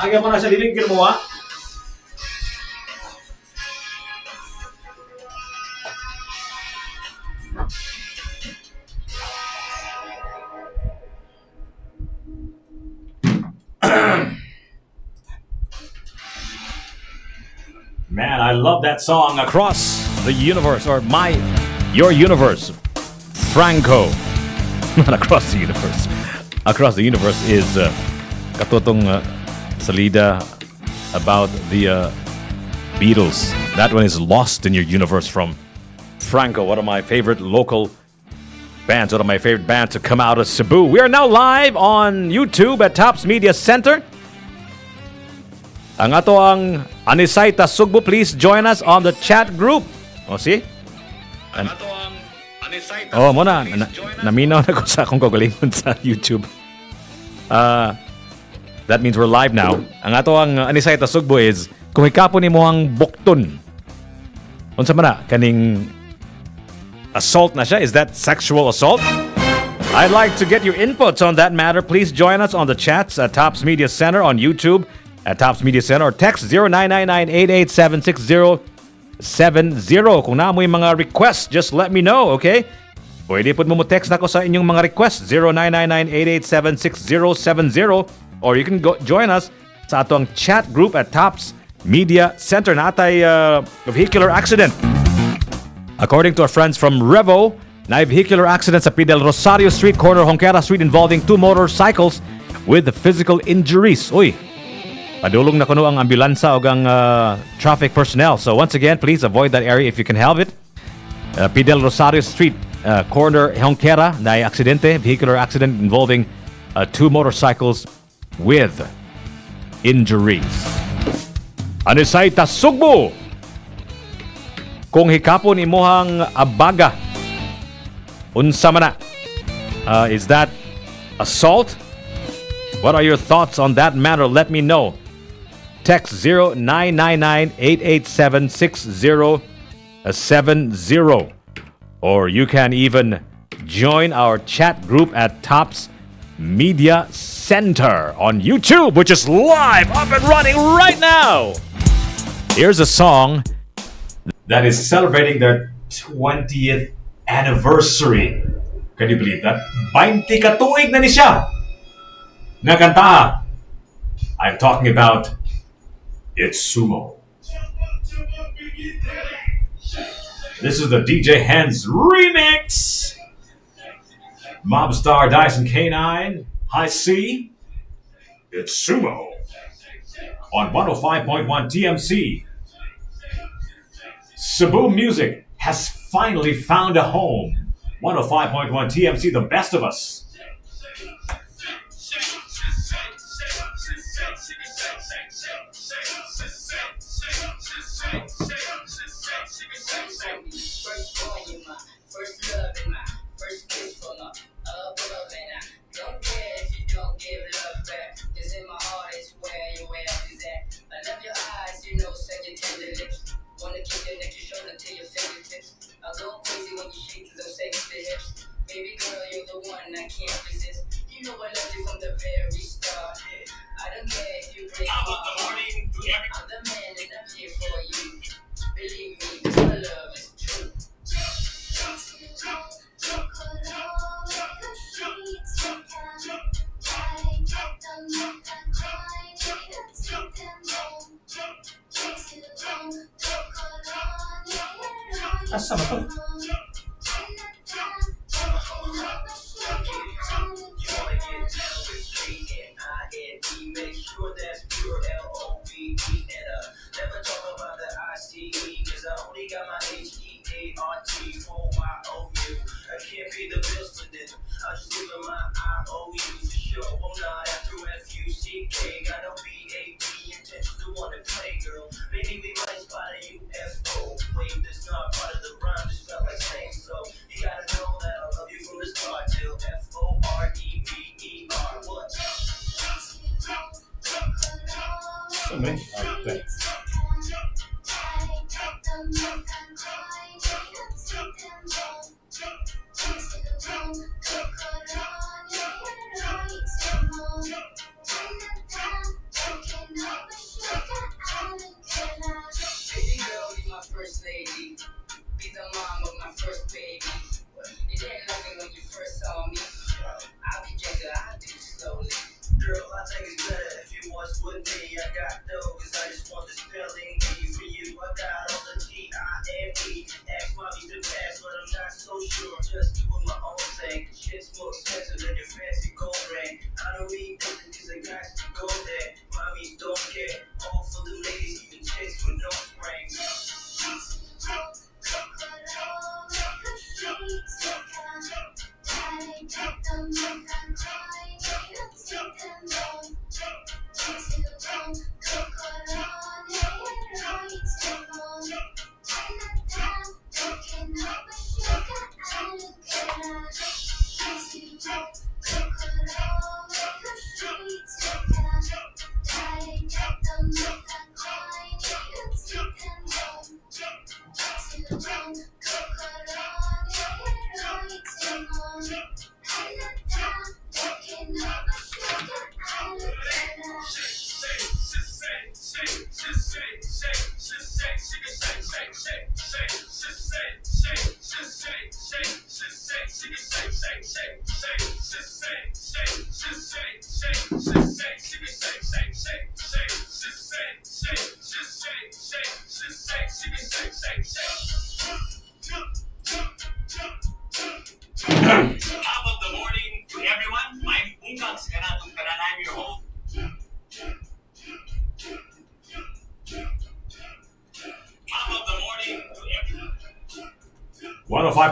Nagyan mo na sa dilingkir mo, ha? Man, I love that song, Across the Universe, or Your Universe, Franco. Not Across the Universe. Across the Universe is katotong salida about the Beatles. That one is Lost in Your Universe from Franco, one of my favorite local bands, one of my favorite bands to come out of Cebu. We are now live on YouTube at Tops Media Center. Ang ato ang Anisay SUGBO, please join us on the chat group. O, see? Ang ato ang Anisay SUGBO, muna, naminaw na ko sa akong kagalingon sa YouTube. That means we're live now. Ang ato ang Anisay SUGBO is, kung Hikapon Imohang Bukton. Unsa man na, kaning assault na siya? Is that sexual assault? I'd like to get your inputs on that matter. Please join us on the chats at Tops Media Center on YouTube, at Tops Media Center, or text 0999-887-6070. Kung na mo yung mga requests, just let me know, okay? Pwede po mo text na ko sa inyong mga request 0999-887-6070 or you can join us sa atong chat group at Tops Media Center na atay vehicular accident. According to our friends from Revo, na vehicular accident sa Pidel Rosario Street, corner Honquera Street involving two motorcycles with physical injuries. Uy, padulong na kuno ang ambulansa o ang traffic personnel. So once again, please avoid that area if you can help it. Pidel Rosario Street, corner Honquera, na aksidente, vehicular accident involving two motorcycles with injuries. Anisay ta SUGBO kung Hikapon Imohang abaga. Unsa man na? Is that assault? What are your thoughts on that matter? Let me know. Text 0999-887-6070. Or you can even join our chat group at Tops Media Center on YouTube, which is live, up and running right now. Here's a song that is celebrating their 20th anniversary. Can you believe that? 20 katuig na ni siya. Nagkanta. I'm talking about It's Sumo. This is the DJ Hands remix. Mobstar Dyson K9, High C. It's Sumo on 105.1 TMC. Cebu music has finally found a home. 105.1 TMC, the best of us. Baby girl, you're the one I can't resist. You know I loved you from the very start. I don't care if you break my heart. I'm the man and I'm here for you. Believe me, my love is true. Asa ba to?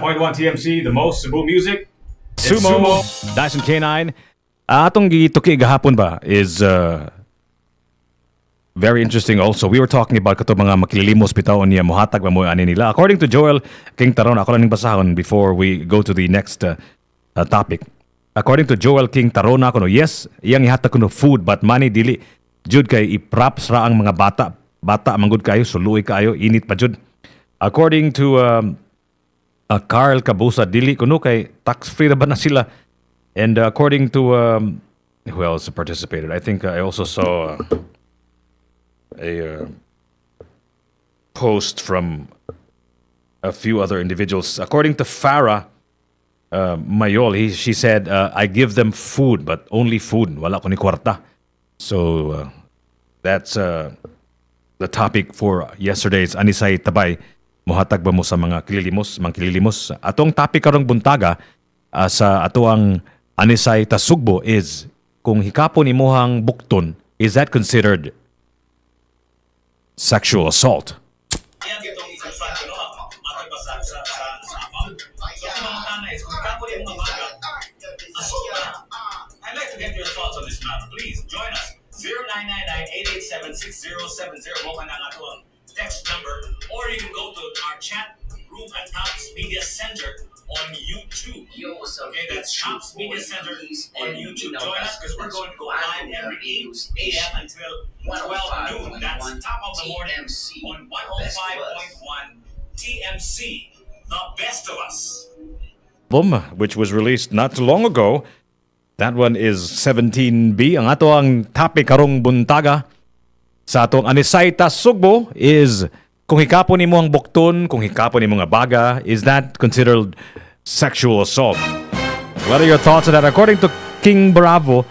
105.1 TMC, the most Cebu music. It's Sumo, Dyson K9. Atong gituki gahapon ba is very interesting also. We were talking about kato mga makililimos bitaw niya mohatag ba mo ani nila. According to Joel King Taron, ako lang ning basahon before we go to the next topic. According to Joel King Tarona kuno, yes, iyang ihatag kuno food but money dili jud kay iprops ra ang mga bata manggod kayo suluoy kayo init pa jud. According to Carl Cabusa, dili kuno kay tax free ra ba na sila. And according to who else participated, I think I also saw a post from a few other individuals. According to Farah Mayol, she said, I give them food, but only food. Wala ko ni kwarta. So that's the topic for yesterday's Anisay Tabay. Muhatag ba mo sa mga kililimus. Atong topic karong buntaga sa atoang Anisay ta SUGBO is kung hikapon imohang bukton, is that considered sexual assault? I'd like to get your thoughts on this matter. Please join us. 0999-887-6070 mo ka na nga ang text number, or you can go to our chat room at Tops Media Center on YouTube. Yo, what's up? Okay, that's Tops Media Center on YouTube. Join us because we're going to go live every 8 a.m. until 12 noon. That's Top of the Morning on 105.1 TMC, the best of us. Which was released not too long ago. That one is 17B. Ang ato ang topic karong buntaga sa atong Anisay ta SUGBO is kung hikapon nimo ang bukton, kung hikapon nimo nga baga, is that considered sexual assault? What are your thoughts on that? According to King Bravo,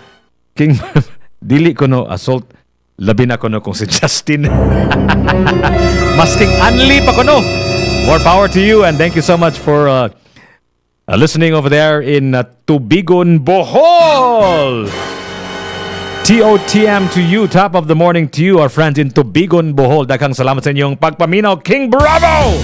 dili ko no assault, labi na ko no kung si Justin. Masking unli pa ko no. More power to you and thank you so much for listening over there in Tubigon, Bohol. TOTM to you, top of the morning to you, our friends in Tubigon, Bohol. Daghang salamat sa inyong pagpaminaw, King Bravo!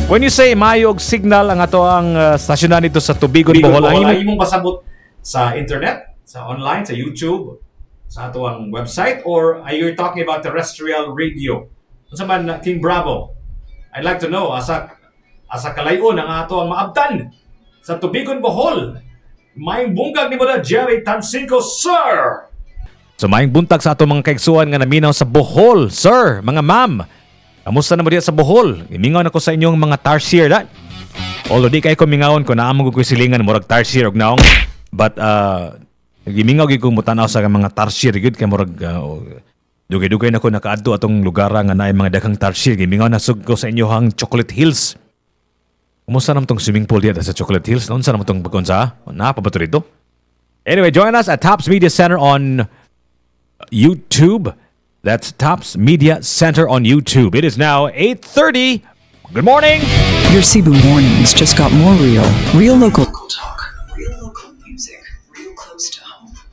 When you say mayog signal ang ato ang stasyonan dito sa Tubigon, Bohol, ang imong pasabot sa internet, sa online, sa YouTube, sa ato ang website, or are you talking about terrestrial radio? Unsa man, King Bravo? I'd like to know, asa kalayon ang ato ang maabtan sa Tubigon, Bohol. Maing bungkag ni mo na Jerry Tansinko, sir! So maing buntag sa ato mga kaigsuan nga naminaw sa Bohol, sir, mga ma'am. Kamusta na mo diya sa Bohol? Imingaw na ko sa inyong mga tarsier, da? Although di kayo kumingawon ko na amang ko silingan, murag tarsier og naong. But, gimingaw gid ko mutanaw sa mga tarsier, gid kay murag, dugay-dugay na ko nakaadto atong lugar nga naay mga daghang tarsier. Gimingaw na sug ko sa inyohang Chocolate Hills. Kumusta naman tong swimming pool diya sa Chocolate Hills? Noon sa naman tong pagkunsa? Napabato rito? Anyway, join us at Tops Media Center on YouTube. That's Tops Media Center on YouTube. It is now 8:30. Good morning. Your Cebu mornings just got more real. Real local talk. Real local music. Real close to home. Top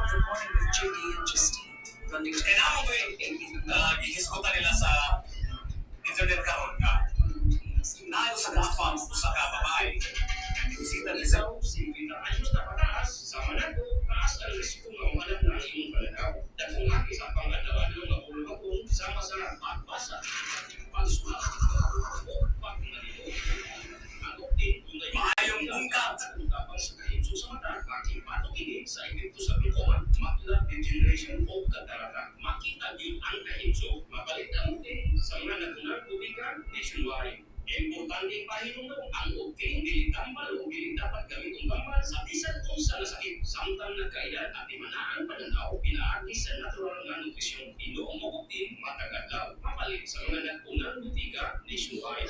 of the morning with JD and Justine. Running to And ako gihisgutan nila sa internet karon ka. Nayo sa kapang sa babae. Bisita nila sa ayos na pataas sa manado taas ang risiko ng umanap na imong palagaw. Dakong haki sa pangalawan ng mapulong sama sa pagbasa. Pagsulat. Maayong bungkat. Tapos sa kahimso sa mata, aking patukini sa epekto sa glaucoma, macular degeneration o katarata. Makita yun ang kahimso, mabalik ang mutin sa mga natulang tubigan nationwide. Importante pahinungong ang okay dili tambal o dili dapat gamiton tambal sa bisan kung sa nasakit samtang nagkaedad at imanaan pananaw pinaagi sa natural nga nutrisyon inoong mabutin matagadlaw mapalit sa mga nagpunang butiga nationwide.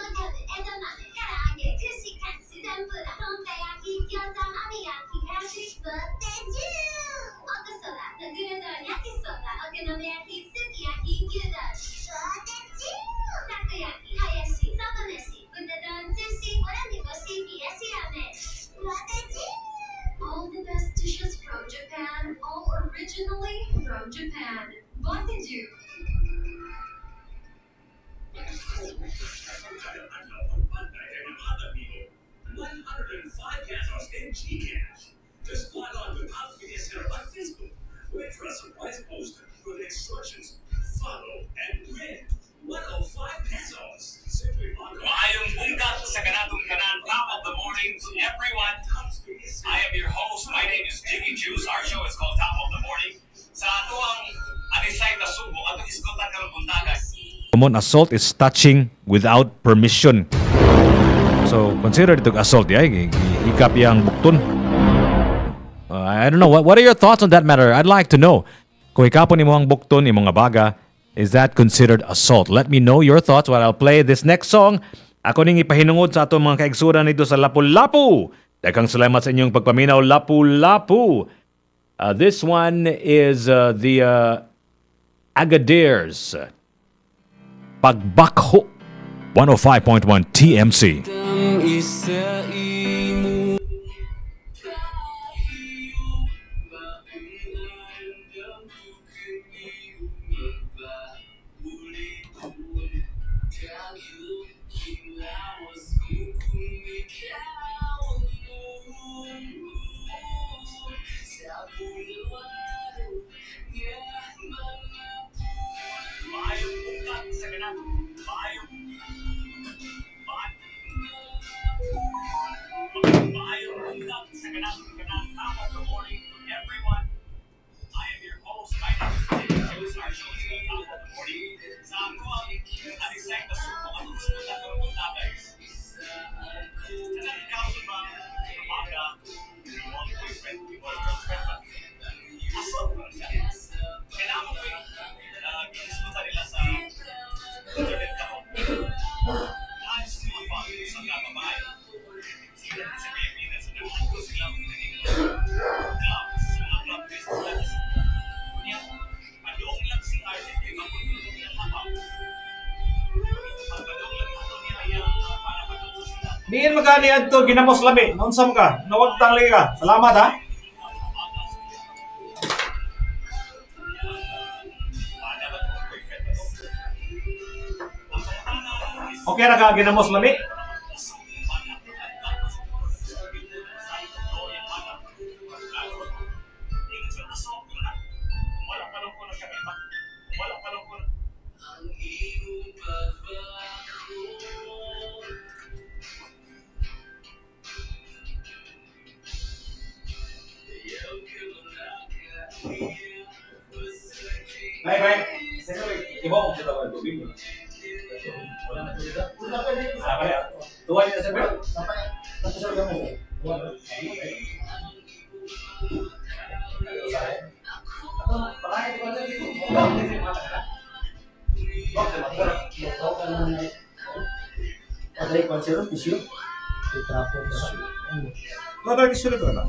All the best dishes from Japan, all originally from Japan. Bonded you. Maayong bungkat sa kanatong kanan, top of the morning to everyone. I am your host. My name is Jiggy Juice. Our show is called Top of the Morning. Sa atuang anisay na SUGBO, atong isgotan karong buntagan. Common assault is touching without permission. So consider it assault, yeah? Ikap yang Bukton. I don't know. What are your thoughts on that matter? I'd like to know. Kung Hikapon Imohang Bukton, imong baga, is that considered assault? Let me know your thoughts while I'll play this next song. Ako ning ipahinungod sa atong mga kaigsuran nito sa Lapu-Lapu. Daghang salamat sa inyong pagpaminaw, Lapu-Lapu. This one is the Agadirs. Pagbakho. 105.1 TMC. Diin magani adto ginamos lami. Naunsam ka? Nawagtang lagi ka. Salamat ha. Okay ra ka ginamos lami? Baik. Ibu mau kita bantu bingung. Apa ya? Tuan ya saya. Ada konser pisau. Ada kisah itu kan?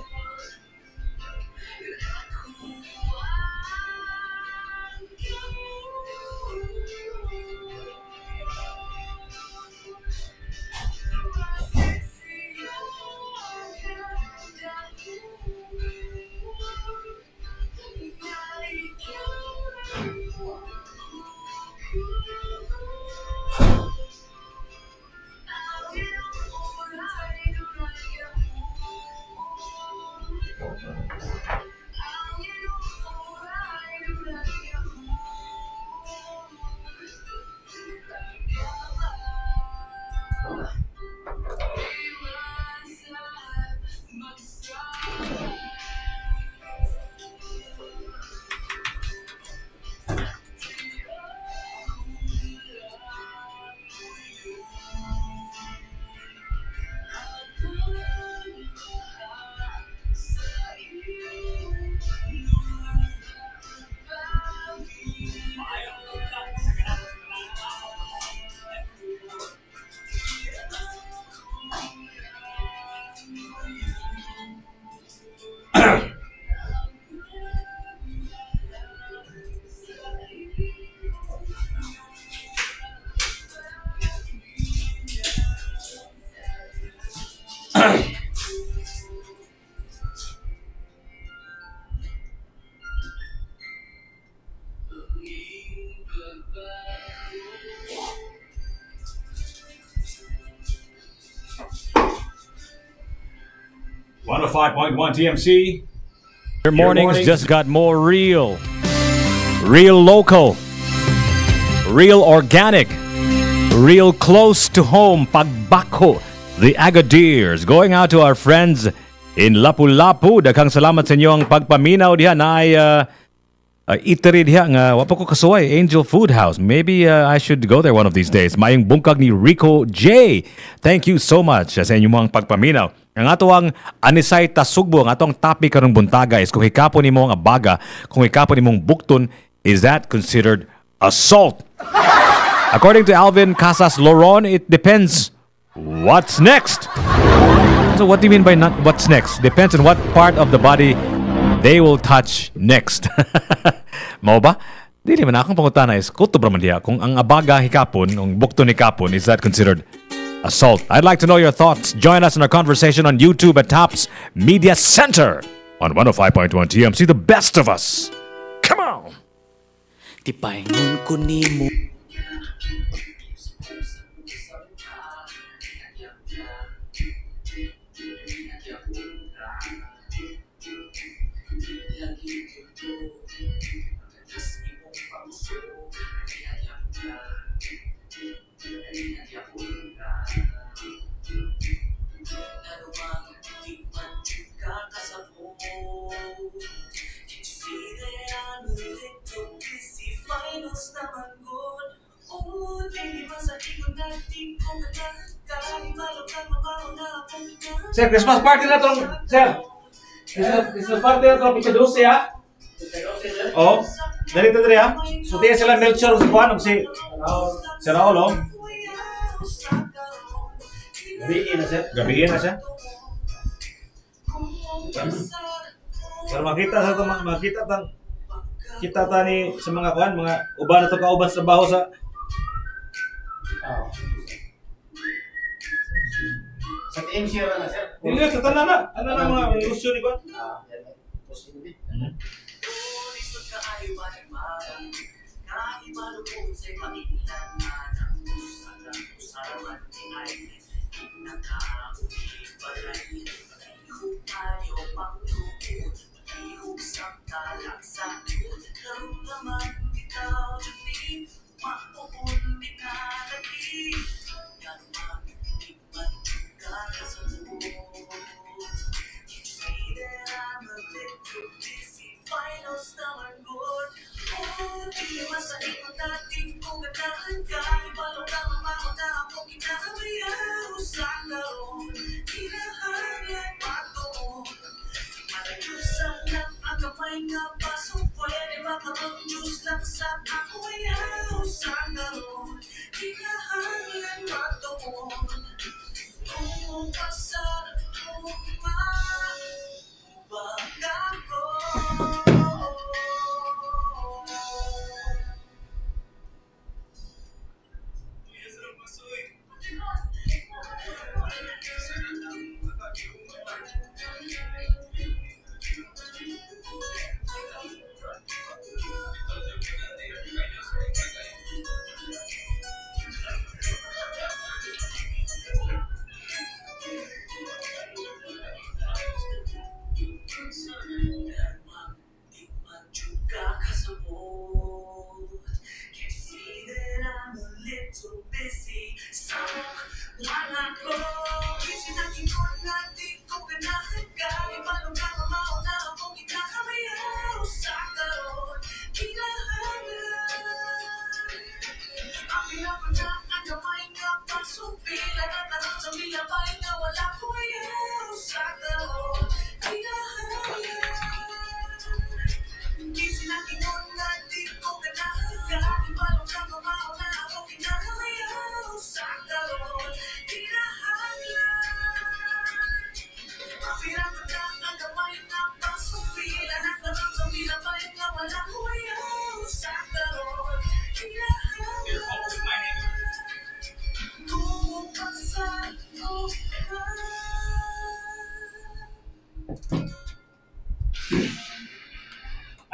105.1 TMC. Your mornings mornings. just got more real. Real local. Real organic. Real close to home. Pagbako. The Agadirs. Going out to our friends in Lapu-Lapu. Daghang salamat sa inyong pagpaminaw diha na ay eatery diha nga wapo ko kasuway, Angel Food House. Maybe I should go there one of these days. Mayong bungkag ni Rico J. Thank you so much sa inyong mga pagpaminaw. Ang ato ang Anisay Tasugbo, ang atong topic karong buntaga is kung hikapon nimo nga baga, kung hikapon nimong bukton, is that considered assault? According to Alvin Casas Loron, it depends. What's next? So what do you mean by not what's next? Depends on what part of the body they will touch next. Mao ba? Dili man akong pangutana is kuto ba man diha kung ang abaga hikapon, ang bukton hikapon, is that considered assault? I'd like to know your thoughts. Join us in our conversation on YouTube at Tops Media Center on 105.1 TMC, the best of us. Come on! Tipaingon ko nimo. Sir, Christmas party na tong, sir. Christmas party na tong pizza 12 ha. Oh, dali dali ha. So tiya sila Melchor sa kuan si Raul oh. Gabihin na sir. Gabihin na siya. Pero makita ta ni sa mga kuan, mga uban na to kauban sa trabaho sa Sa TMC na sir. Dili sa tanan na. Ano na mga ilusyon ni kuan?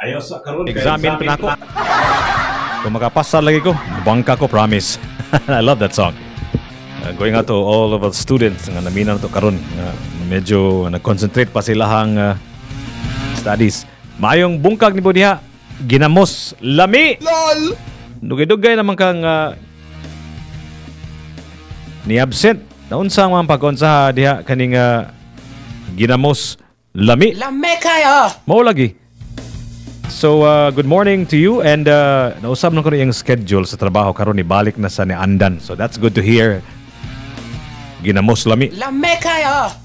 Ayaw sa karon. Examine pa na ako. Kung makapasa lagi ko, bangka ko, promise. I love that song. Going out to all of the students nga namina na to karon. medyo nag-concentrate pa silahang studies. Mayong bungkag ni diha, ginamos lami. LOL. Dugay-dugay naman kang ni absent. Naunsa man pag-unsa diha kaning ginamos lami. Lame kayo! Mao lagi. So, good morning to you and nausap na ko na yung schedule sa trabaho karon ni balik na sa ni Andan. So, that's good to hear. Ginamos lami. Lame kayo!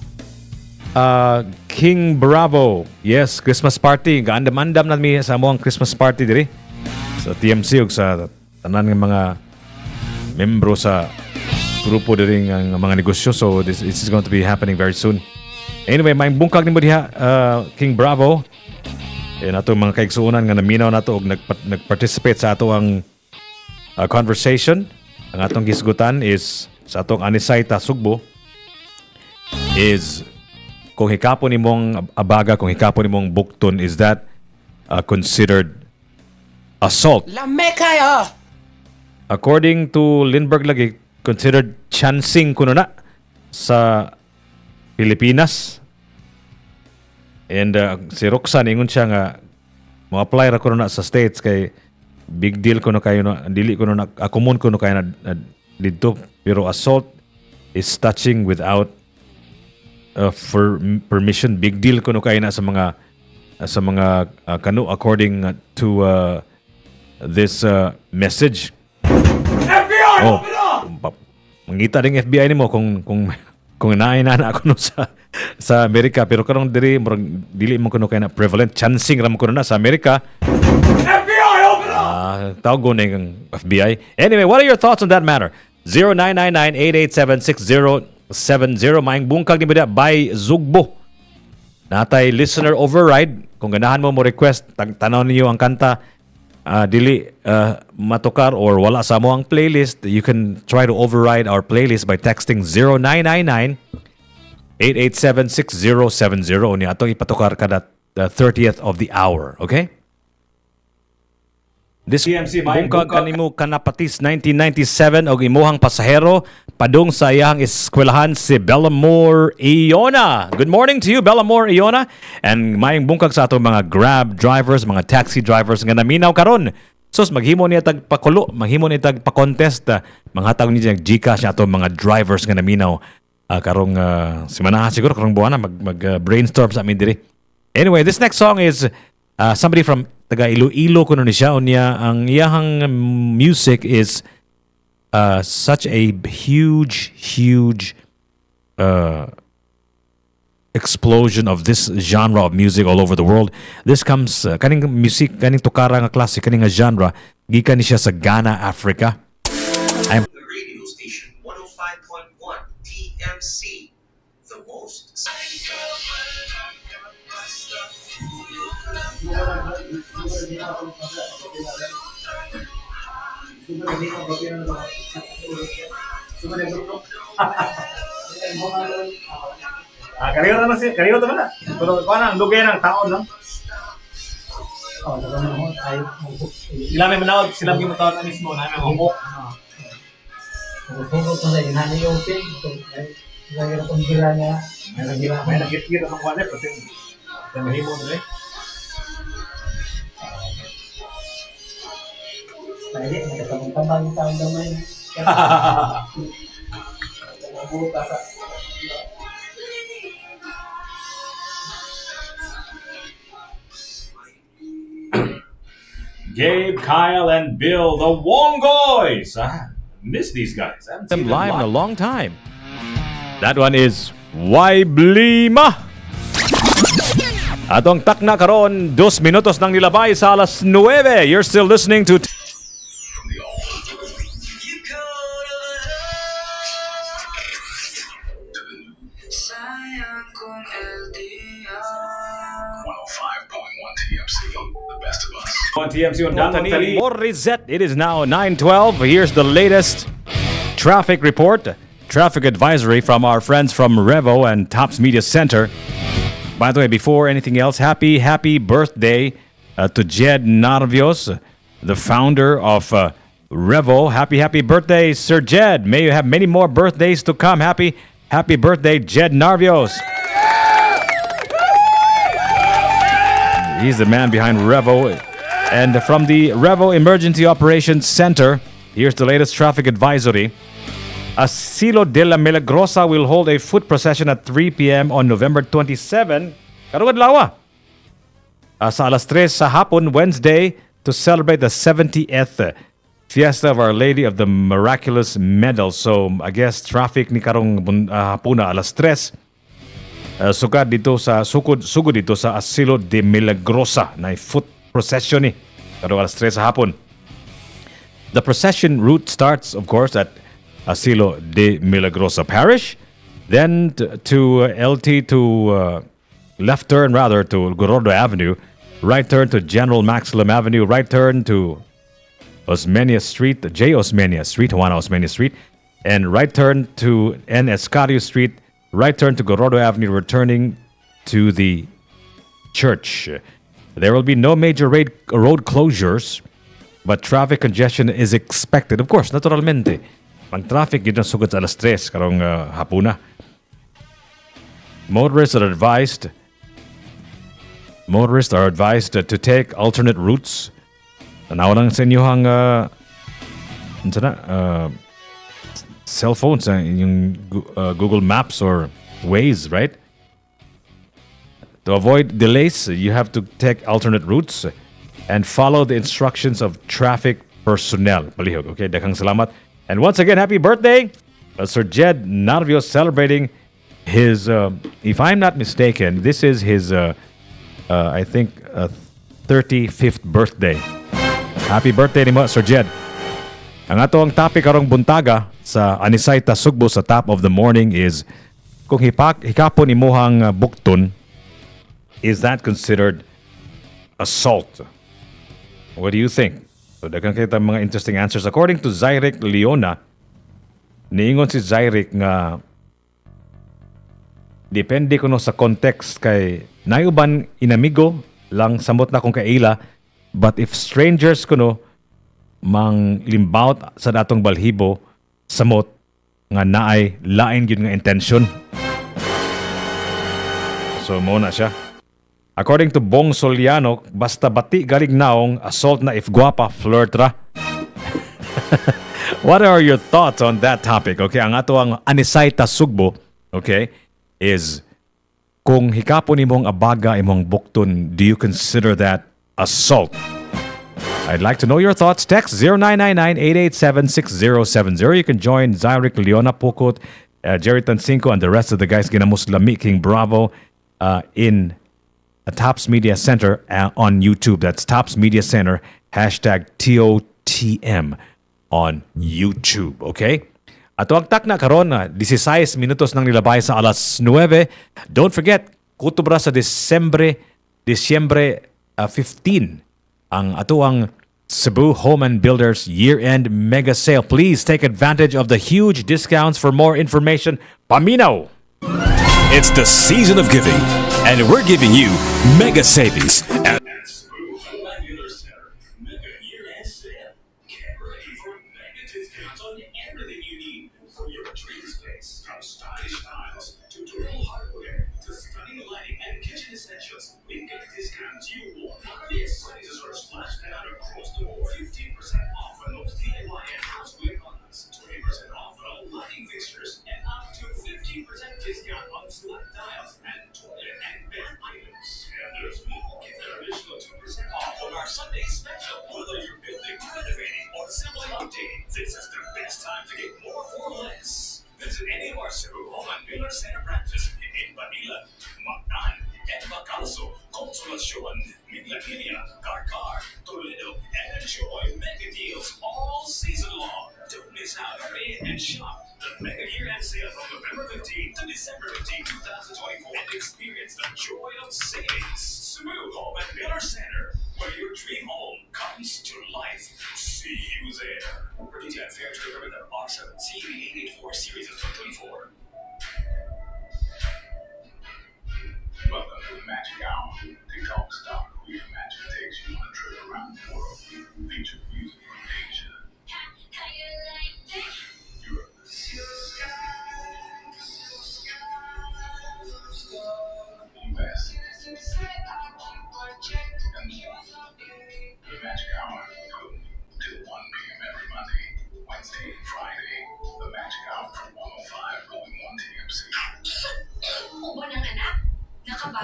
King Bravo. Yes, Christmas party. Gaandam-andam na mi sa amuang Christmas party diri. Sa TMC ug sa tanan ng mga membro sa grupo diri ng mga negosyo. So, this is going to be happening very soon. Anyway, may bungkag nimo diha, King Bravo. Nato mga kaigsuonan nga naminaw nato og nagparticipate sa ato ang conversation. Ang atong gisgutan is sa atong Anisaita SUGBO is kung hikapon nimong abaga, kung hikapon nimong Bukton, is that considered assault? Lame kayo! According to Lindbergh lagi, considered chancing kuno na sa Pilipinas. And si Roxanne ingon siya nga mo-apply ra kuno na sa States kay big deal kuno kayo na dili kuno na common kuno kayo na didto, pero assault is touching without for permission. Big deal kuno kayo na sa mga kanu according to this message. FBI! Oh, mangita ding FBI nimo kung naay na ako no sa Amerika, pero karong diri murag dili mo kuno kay na prevalent chancing ram kuno na sa Amerika. FBI, open up. Tawag go ning FBI. Anyway, what are your thoughts on that matter? 0999-887-6070. Maing bungkag ni by SUGBO. Natay listener override. Kung ganahan mo request, tanaw niyo ang kanta dili matukar or wala sa mo ang playlist, you can try to override our playlist by texting 0999-887-6070 ni atong ipatukar kada 30th of the hour, okay? This TMC, bungkag kanimo kanapatis 1997 og Imohang pasahero padung sa iyang eskwelahan si Bellamore Iona. Good morning to you, Bellamore Iona. And mayang bungkag sa atong mga Grab drivers, mga taxi drivers nga naminaw karon. Sus maghimo niya tag pakulo, maghimo niya tag pa-contest, manghatag niya Gcash atong mga drivers nga naminaw karong simana siguro karong buwan na mag brainstorm sa amin diri. Anyway, this next song is somebody from taga Iloilo kuno ni siya, unya ang iyahang music is such a huge explosion of this genre of music all over the world. This comes kaning music, kaning tukara nga klase, kaning nga genre gikan ni siya sa Ghana, Africa. The radio station 105.1 TMC, the most. Kariyo na siya, kariyo to na. Pero kuan ang dugay ng taon no. Sila may manawag, sila yung matawag na mismo na may humok. Humok ko sa inani yung pin. Lagi na kong gira niya. May nagit-git ang kuan eh, pati mahimo na eh. Pwede, nagkatambang taon damay. Buta sa... Gabe, Kyle, and Bill, the Wongoys. I miss these guys. I haven't Them seen them live in a long time. That one is Waiblima. Atong takna karon 2 minutos nang nilabay sa alas 9. You're still listening to on TMC on Dangotali. Morizet. It is now 9:12. Here's the latest traffic report, traffic advisory from our friends from Revo and Tops Media Center. By the way, before anything else, happy birthday to Jed Narvios, the founder of Revo. Happy birthday, Sir Jed. May you have many more birthdays to come. Happy birthday, Jed Narvios. He's the man behind Revo. And from the Revo Emergency Operations Center, here's the latest traffic advisory. Asilo de la Milagrosa will hold a foot procession at 3 p.m. on November 27. Karong adlaw. Sa alas 3 sa hapon, Wednesday, to celebrate the 70th Fiesta of Our Lady of the Miraculous Medal. So, I guess traffic ni karong hapuna alas 3. Sugod dito sa Asilo de Milagrosa na foot procession ni karong alas 3 sa hapon. The procession route starts, of course, at Asilo de Milagrosa Parish, then to LT to left turn rather to Gorordo Avenue, right turn to General Maximum Avenue, right turn to Osmeña Street, J. Osmeña Street, Juana Osmeña Street, and right turn to N. Escario Street, right turn to Gorordo Avenue, returning to the church. There will be no major road closures, but traffic congestion is expected. Of course, naturalmente. Ang traffic yun ang sugod sa alas 3 karong hapuna. Motorists are advised to take alternate routes. Tanaw lang sa inyohang cell phones, yung Google Maps or Waze, right? To avoid delays, you have to take alternate routes and follow the instructions of traffic personnel. Palihog, okay? Daghang salamat. And once again, happy birthday, Sir Jed Narvio, celebrating his, if I'm not mistaken, this is his, I think, 35th birthday. Happy birthday ni mo, Sir Jed. Ang atong topic karong buntaga sa Anisay ta SUGBO sa top of the morning is kung hikapon imohang Bukton, is that considered assault? What do you think? So, daghang kita mga interesting answers. According to Zyric Leona, niingon si Zyric nga depende kuno sa context kay nayuban inamigo lang samot na kung kaila, but if strangers kuno mang limbawt sa datong balhibo samot nga naay lain gyud nga intention. So mo na siya. According to Bong Soliano, basta bati galing naong, assault na if guwapa, flirt ra. What are your thoughts on that topic? Okay, ang ato ang Anisay ta SUGBO, okay, is kung hikapon imong abaga imong Bukton, do you consider that assault? I'd like to know your thoughts. Text 0999-887-6070. You can join Zyric Leona Pukot, Jerry Tancinco, and the rest of the guys Ginamuslami King Bravo in Tops Media Center on YouTube. That's Tops Media Center, hashtag TOTM on YouTube. Okay? Ato ang takna karon na 16 minutos nang nilabay sa alas 9. Don't forget, kutubra sa Disyembre 15 ang ato ang Cebu Home and Builders Year-End Mega Sale. Please take advantage of the huge discounts. For more information, paminaw! It's the season of giving, and we're giving you mega savings at SUGBO Center. Mega year-end sale. Get ready for mega discounts on everything you need for your dream space. From stylish tiles to durable hardware to stunning lighting and kitchen essentials, we get discounts you won't want to miss. Prices are slashed down across the board. 15% off on those DIY and housework products, 20% off on all lighting fixtures, and up to 15% discount on select tiles and toilet and bath items. And there's more. Get an additional 2% off on our Sunday special. Whether you're building, renovating, or simply updating, this is the best time to get more for less. Visit any of our SUGBO Home and Builder Center branches in Manila, Mactan, and Macalso, Consolacion, Miglaquilia, Carcar, Toledo, and enjoy mega deals all season long. Don't miss out. Hurry in and shop the mega year-end sale from November 15 to December 15, 2024, and experience the joy of savings. SUGBO Home and Builder Center, where your dream home comes to life. See you there. For detailed fair to remember the R7 CB 884 series of 2024. Welcome to the Magic Hour. TikTok stop where magic takes you on a trip around the world. Featured music from Asia, Europe, US,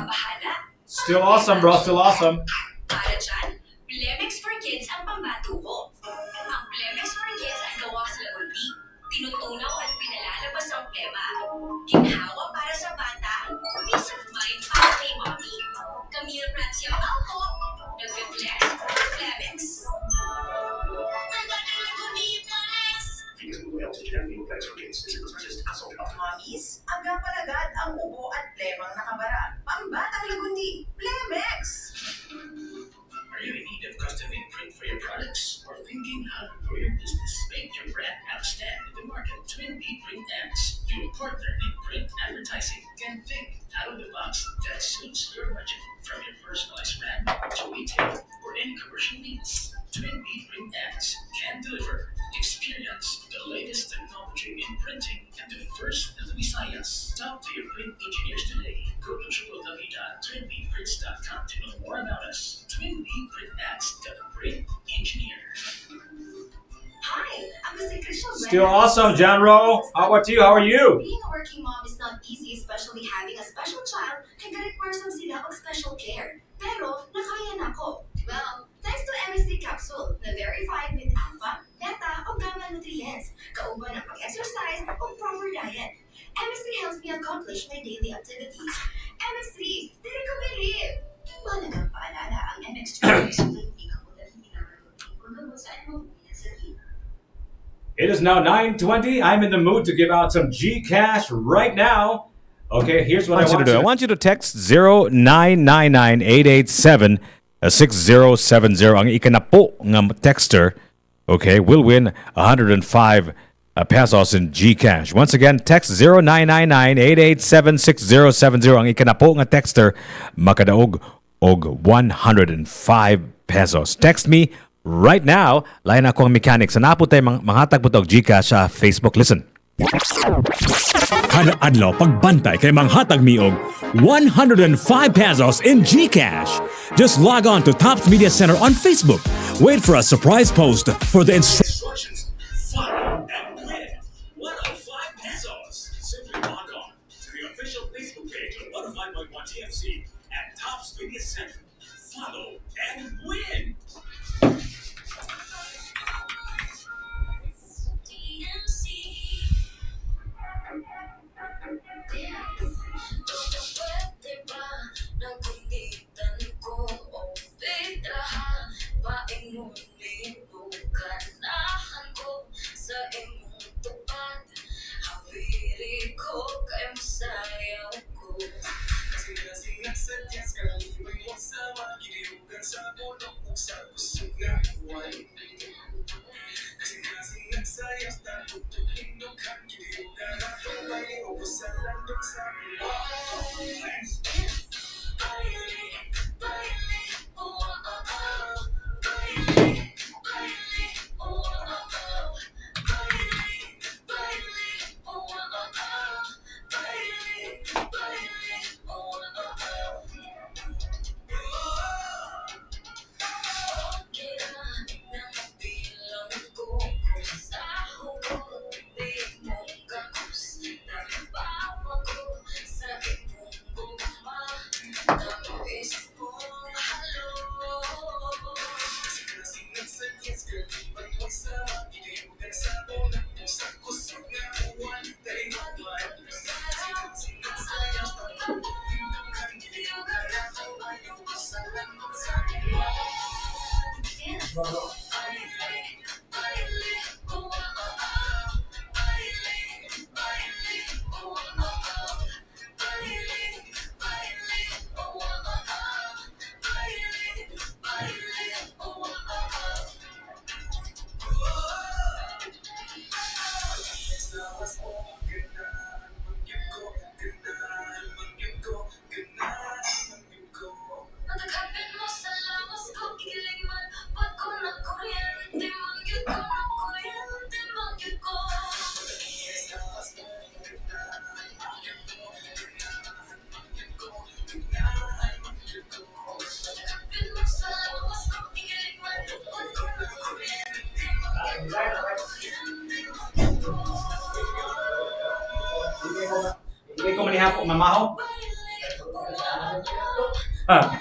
bahala. Still awesome, bro. Still awesome. Para dyan, Blemex for Kids ang pambato ko. Ang Blemex for Kids ay gawa sa lagundi, tinutunaw at pinalalabas ang plema. Ginhawa para sa bata, peace of mind para kay mommy. Camille Francia Balco, nag-reflex for Blemex. Ang batang lagundi, Blemex! Mommies, agad-agad ang ubo at plemang nakabara. Pambatang lagundi, Blemex! Are you in need of custom-made print for your products? Or thinking how to grow your business? Make your brand outstand in the market. Twin B Print X, your partner in print advertising, can think out of the box that suits your budget. From your personalized brand to retail or any commercial needs, Twin B Print X can deliver. Experience the latest technology in printing and the first in the Visayas. Talk to your print engineers today. Go to www.twinbprints.com to know more about us. Twin B Print X, the print engineer. Hi, I'm the Christian. Still awesome, Janro. How about you? How are you? Being a working mom is not easy, especially having a special child. Kaya requires sila of special care. Pero, nakaya na ko. Well, thanks to MSD capsule na verified with alpha, beta, o gamma nutrients, kauban ng pag-exercise o proper diet. MSD helps me accomplish my daily activities. MX3, diri ko believe. Malagang paalala ang MX3 sulit ni kamulat ni kung saan mo pinasali. It is now 9:20. I'm in the mood to give out some Gcash right now. Okay, here's what I want you to do. I want you to text 0999-887-6070. Ang ikanapo ng texter, okay, will win 105 pesos in Gcash. Once again, text 0999-887-6070. Ang ikanapo ng texter, makadaog og 105 pesos. Text me right now. Lain ako ang mechanics. Hanapot tayo manghatag po tog Gcash sa Facebook. Listen. Kada adlaw pagbantay kay manghatag mi og 105 pesos in GCash. Just log on to Tops Media Center on Facebook. Wait for a surprise post for the Instructions. Follow and win 105 pesos. Simply log on to the official Facebook page of 105.1 TFC at Tops Media Center. Follow and win. Hindi ko manihapo mamaho. Ah.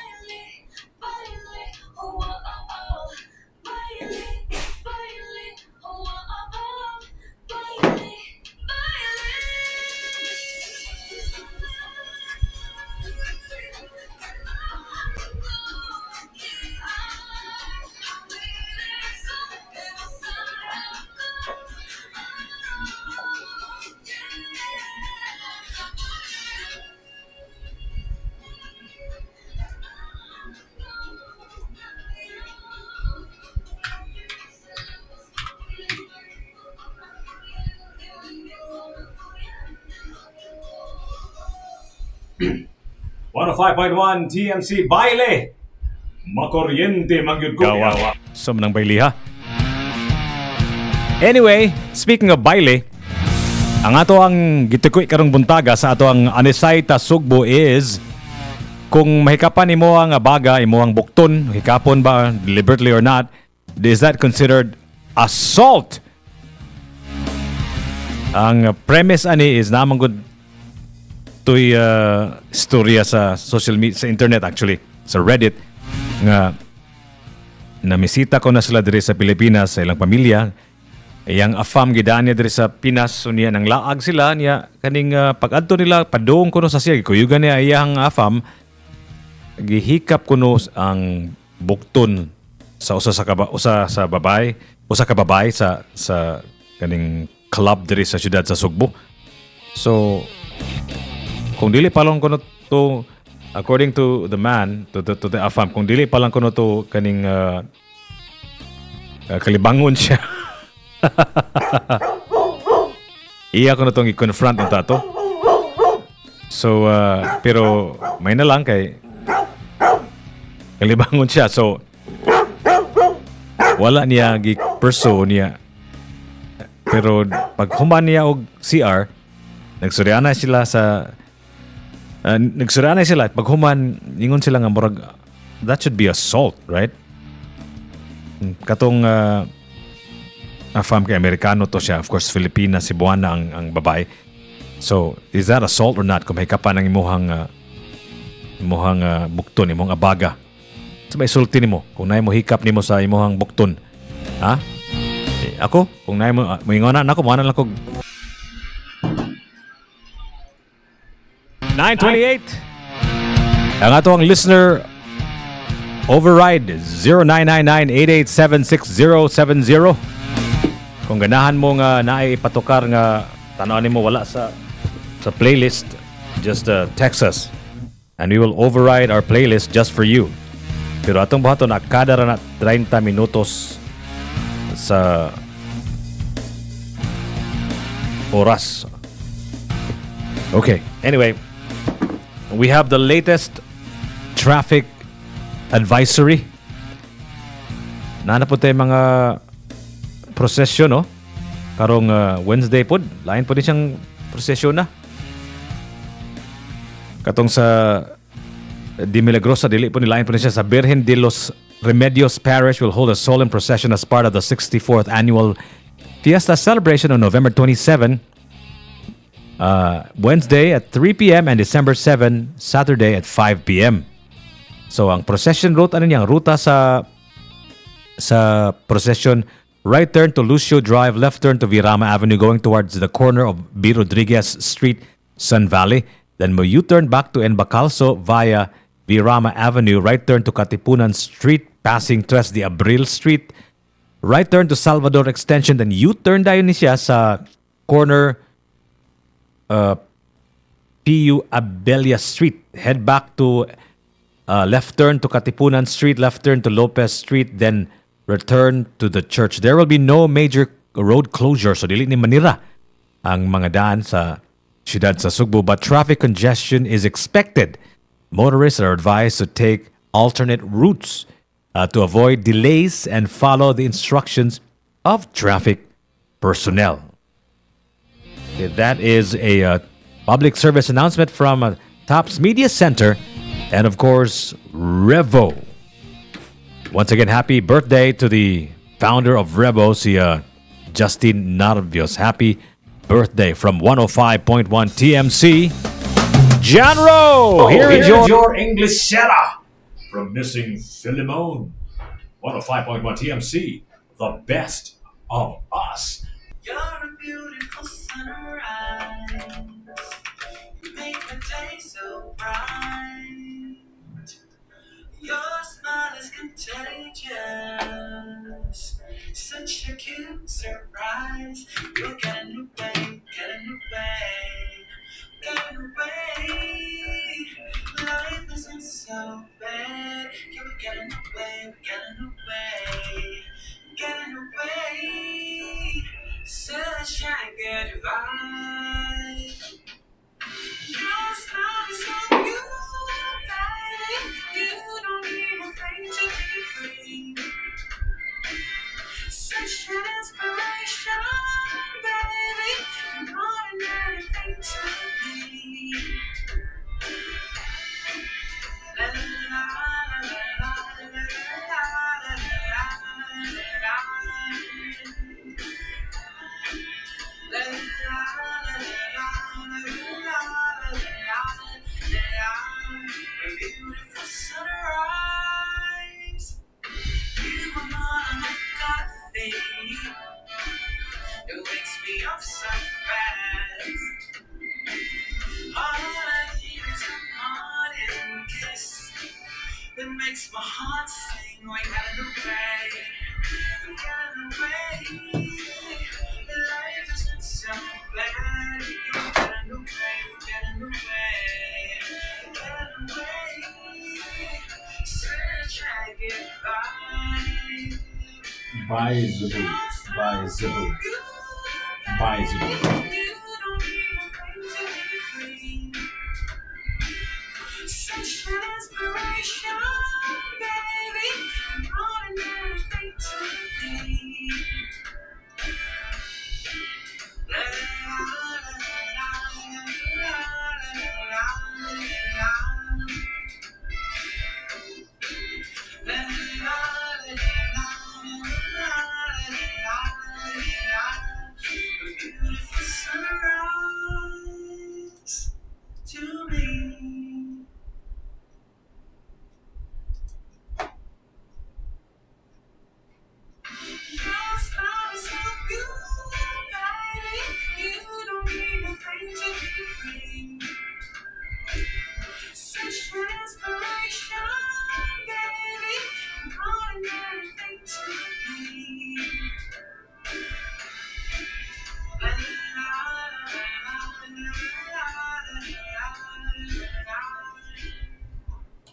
One 105.1 TMC Baile. Makoryente magyud ko. Gawa. Som ng baile ha. Anyway, speaking of baile, ang ato ang gitukoy karong buntaga sa ato ang Anisay ta Sugbo is kung mahikapan nimo ang baga, imo ang bukton, hikapon ba deliberately or not, is that considered assault? Ang premise ani is namang good to'y storya sa social media, sa internet actually, sa Reddit, nga namisita ko na sila diri sa Pilipinas sa ilang pamilya. Yang afam gidaan niya diri sa Pinas, so niya nang laag sila niya kaning pag-adto nila padung kuno sa siya kuyugan niya iyang afam gihikap kuno ang bukton sa usa sa babae sa kaning club diri sa syudad sa Sugbo. So kung dili pa lang kuno to, according to the man, to the afam, kung dili pa lang kuno to kaning kalibangon siya. Iya ko na itong i-confront ng tato. So, pero may na lang kay kalibangon siya. So, wala niya gi-pursue niya. Pero pag human niya og CR, nagsuryana sila sa pag human ingon sila nga murag that should be assault, right? Katong afam kay Amerikano to siya, of course Filipina, Cebuana ang babae. So is that assault or not kung may kapan ang imuhang bukton, imong abaga? So may sulti nimo kung naay mo hikap nimo sa imuhang bukton, ha? Ako kung naay mo ingonan ako mo lang ko 928. Ang ato ang listener override 0999-887-6070. Kung ganahan mo nga naipatukar nga tanaw mo wala sa playlist, just text us and we will override our playlist just for you. Pero atong buhaton kada ra na 30 minutos sa oras. Okay, anyway, we have the latest traffic advisory. Nana po tayo mga prosesyon, no? Karong Wednesday po, lain po din siyang prosesyon na. Katong sa Di Milagrosa, dili po nilain po din siya sa Virgen de los Remedios Parish will hold a solemn procession as part of the 64th annual Fiesta celebration on November 27, Wednesday at 3 p.m. and December 7, Saturday at 5 p.m. So ang procession route, ano niya, ang ruta sa procession, right turn to Lucio Drive, left turn to Virama Avenue going towards the corner of B. Rodriguez Street, Sun Valley. Then mo U-turn back to Embacalso via Virama Avenue, right turn to Katipunan Street, passing Tres de Abril Street, right turn to Salvador Extension, then U-turn dayon ni siya sa corner P.U. Abelia Street. Head back to left turn to Katipunan Street, left turn to Lopez Street, then return to the church. There will be no major road closure, so dili ni manira ang mga daan sa siyudad sa Sugbo, but traffic congestion is expected. Motorists are advised to take alternate routes to avoid delays and follow the instructions of traffic personnel. Okay, that is a public service announcement from Tops Media Center and, of course, Revo. Once again, happy birthday to the founder of Revo, si Justin Narvios. Happy birthday from 105.1 TMC. Janro. Here is your English setter. From Missing Philemon. 105.1 TMC. The best of us. You're a beautiful sunrise. You make my day so bright. Your smile is contagious. Such a cute surprise. You get a new way, get a new way, get a new way. Life isn't so bad. You get a new way, get a new way, get a new way. Sunshine, good vibe. Your smile is so beautiful, baby. You don't need a thing to be free. Such an inspiration, baby. You're more than anything to me. La la la la la la la la la. A beautiful sunrise. You are not my coffee. It wakes me up so fast. All I need is a morning kiss. It makes my heart sing. We got a new way. We got a new way. Life isn't so bad. You got a new way. We got a new way. We got a new way. Search, I get by. By Zebu. By Zebu. By Zebu. Such an inspiration, baby. More than anything to me. La la la la la la la. La la la la la. A beautiful sunrise to me. Your smile is so beautiful, baby. You don't need a thing to be free. Such an inspiration, baby. More than anything to me. La la la la la la.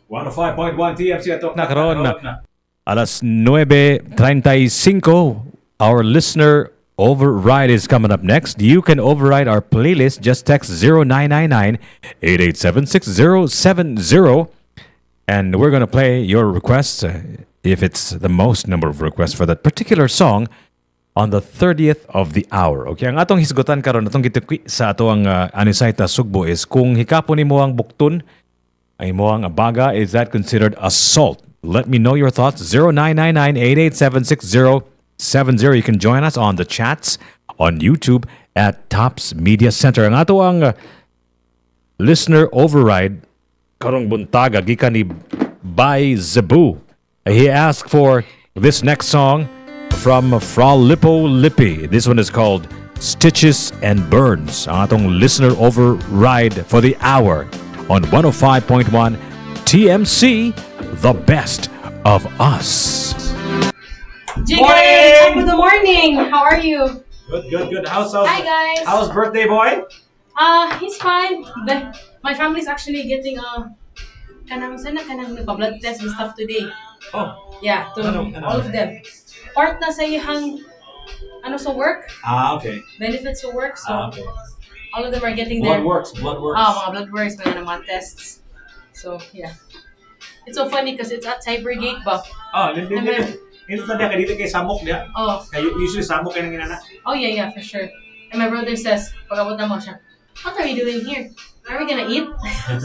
105.1 TMC ato. Nakaroon na. Alas 9:35. Our listener override is coming up next. You can override our playlist. Just text 0999-887-6070. And we're going to play your requests, if it's the most number of requests for that particular song, on the 30th of the hour. Okay, ang atong hisgutan karon, atong gitukwi sa ato ang anisayta SUGBO is kung hikapon nimo ang bukton, ay mo ang abaga, is that considered assault? Let me know your thoughts. 0999-887-6070. You can join us on the chats on YouTube at Tops Media Center. Ang ato ang listener override karong buntaga gikan ni By Zebu. He asked for this next song from Fra Lippo Lippi. This one is called Stitches and Burns. Ang atong listener override for the hour on 105.1 TMC, the best of us. Jigger, top of the morning. How are you? Good. How's Hi guys. How's birthday boy? He's fine. But my family's actually getting kanang blood test and stuff today. Oh. Yeah, to all of them. Part na sa ihang sa work. Okay. Benefits sa work. So Okay. all of them are getting Blood their works. mga blood works, mga tests. So yeah. It's so funny because it's at Cybergate ba? Oh, hindi na dia kadili kay samok dia. Oh. Kay usually samok kay nang inana. Oh yeah, for sure. And my brother says, pag-abot na mo siya, what are we doing here? Are we gonna eat? I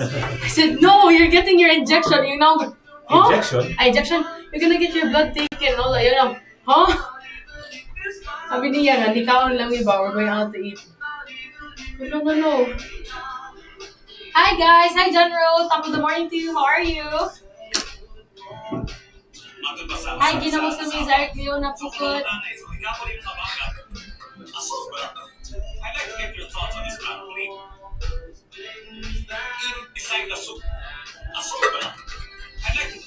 said, no, you're getting your injection. You know, huh? Injection? You're gonna get your blood taken. All that, huh? Sabi niya nga, likaon lang iba, we're going out to eat. No. Hi guys, hi General. Top of the morning to you. How are you? Hi, Ginamo sa Mizar, Leona Pukot. I'd like to get your thoughts on this family. Decide the soup. I'd like to.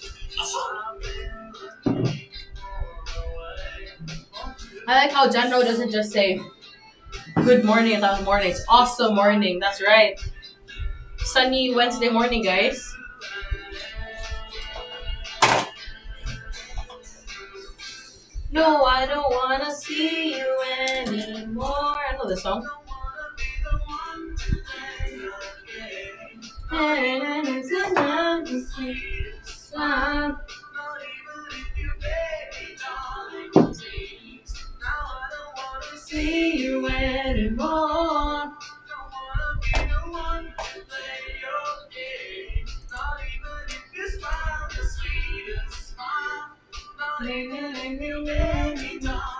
I like how General doesn't just say good morning at the morning. It's awesome morning. That's right. Sunny Wednesday morning, guys. No, I don't wanna see you anymore. I know this song. See you anymore. Do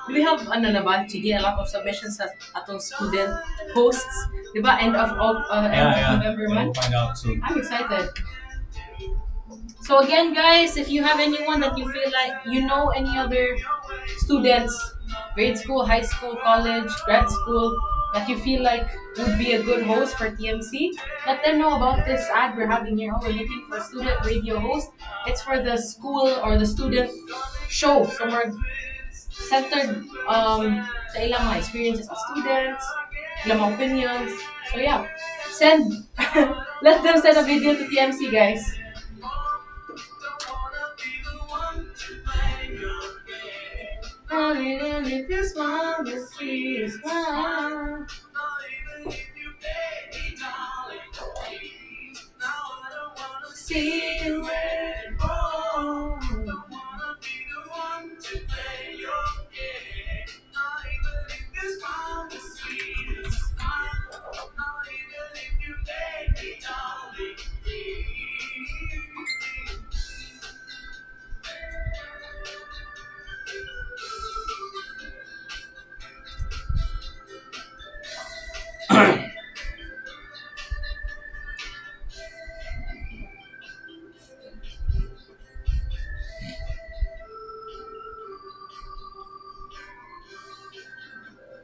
we have ano na ba, Chigi, a lot of submissions sa atong student hosts? Diba? End of November month? We'll find out soon. I'm excited. So again, guys, if you have anyone that you feel like you know any other students, grade school, high school, college, grad school, that you feel like would be a good host for TMC, let them know about this ad we're having here. Oh, we're looking for a student radio host. It's for the school or the student show. So we're centered sa ilang mga experiences as students, ilang mga opinions. So yeah, let them send a video to TMC, guys. If you smile, the sweetest smile. See you anymore.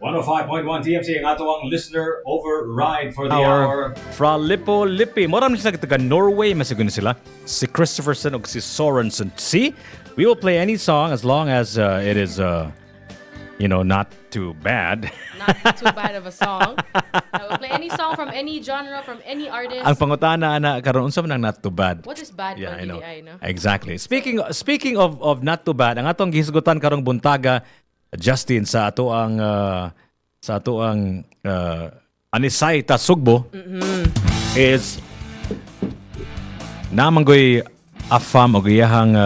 .105.1 TMC ang ato ang listener override for the hour. Fra Lippo Lippi. Moram sila taga Norway, masigun sila. Si Christopherson o si Sorensen. See, we will play any song as long as it is, not too bad. Not too bad of a song. I will play any song from any genre, from any artist. Ang pangutana na karon unsa man ang not too bad. What is bad? Yeah, I know. No? Exactly. Speaking of not too bad, ang atong gihisgutan karong buntaga, Justin, sa ato ang Anisay ta SUGBO is namanggoy afam og iyahang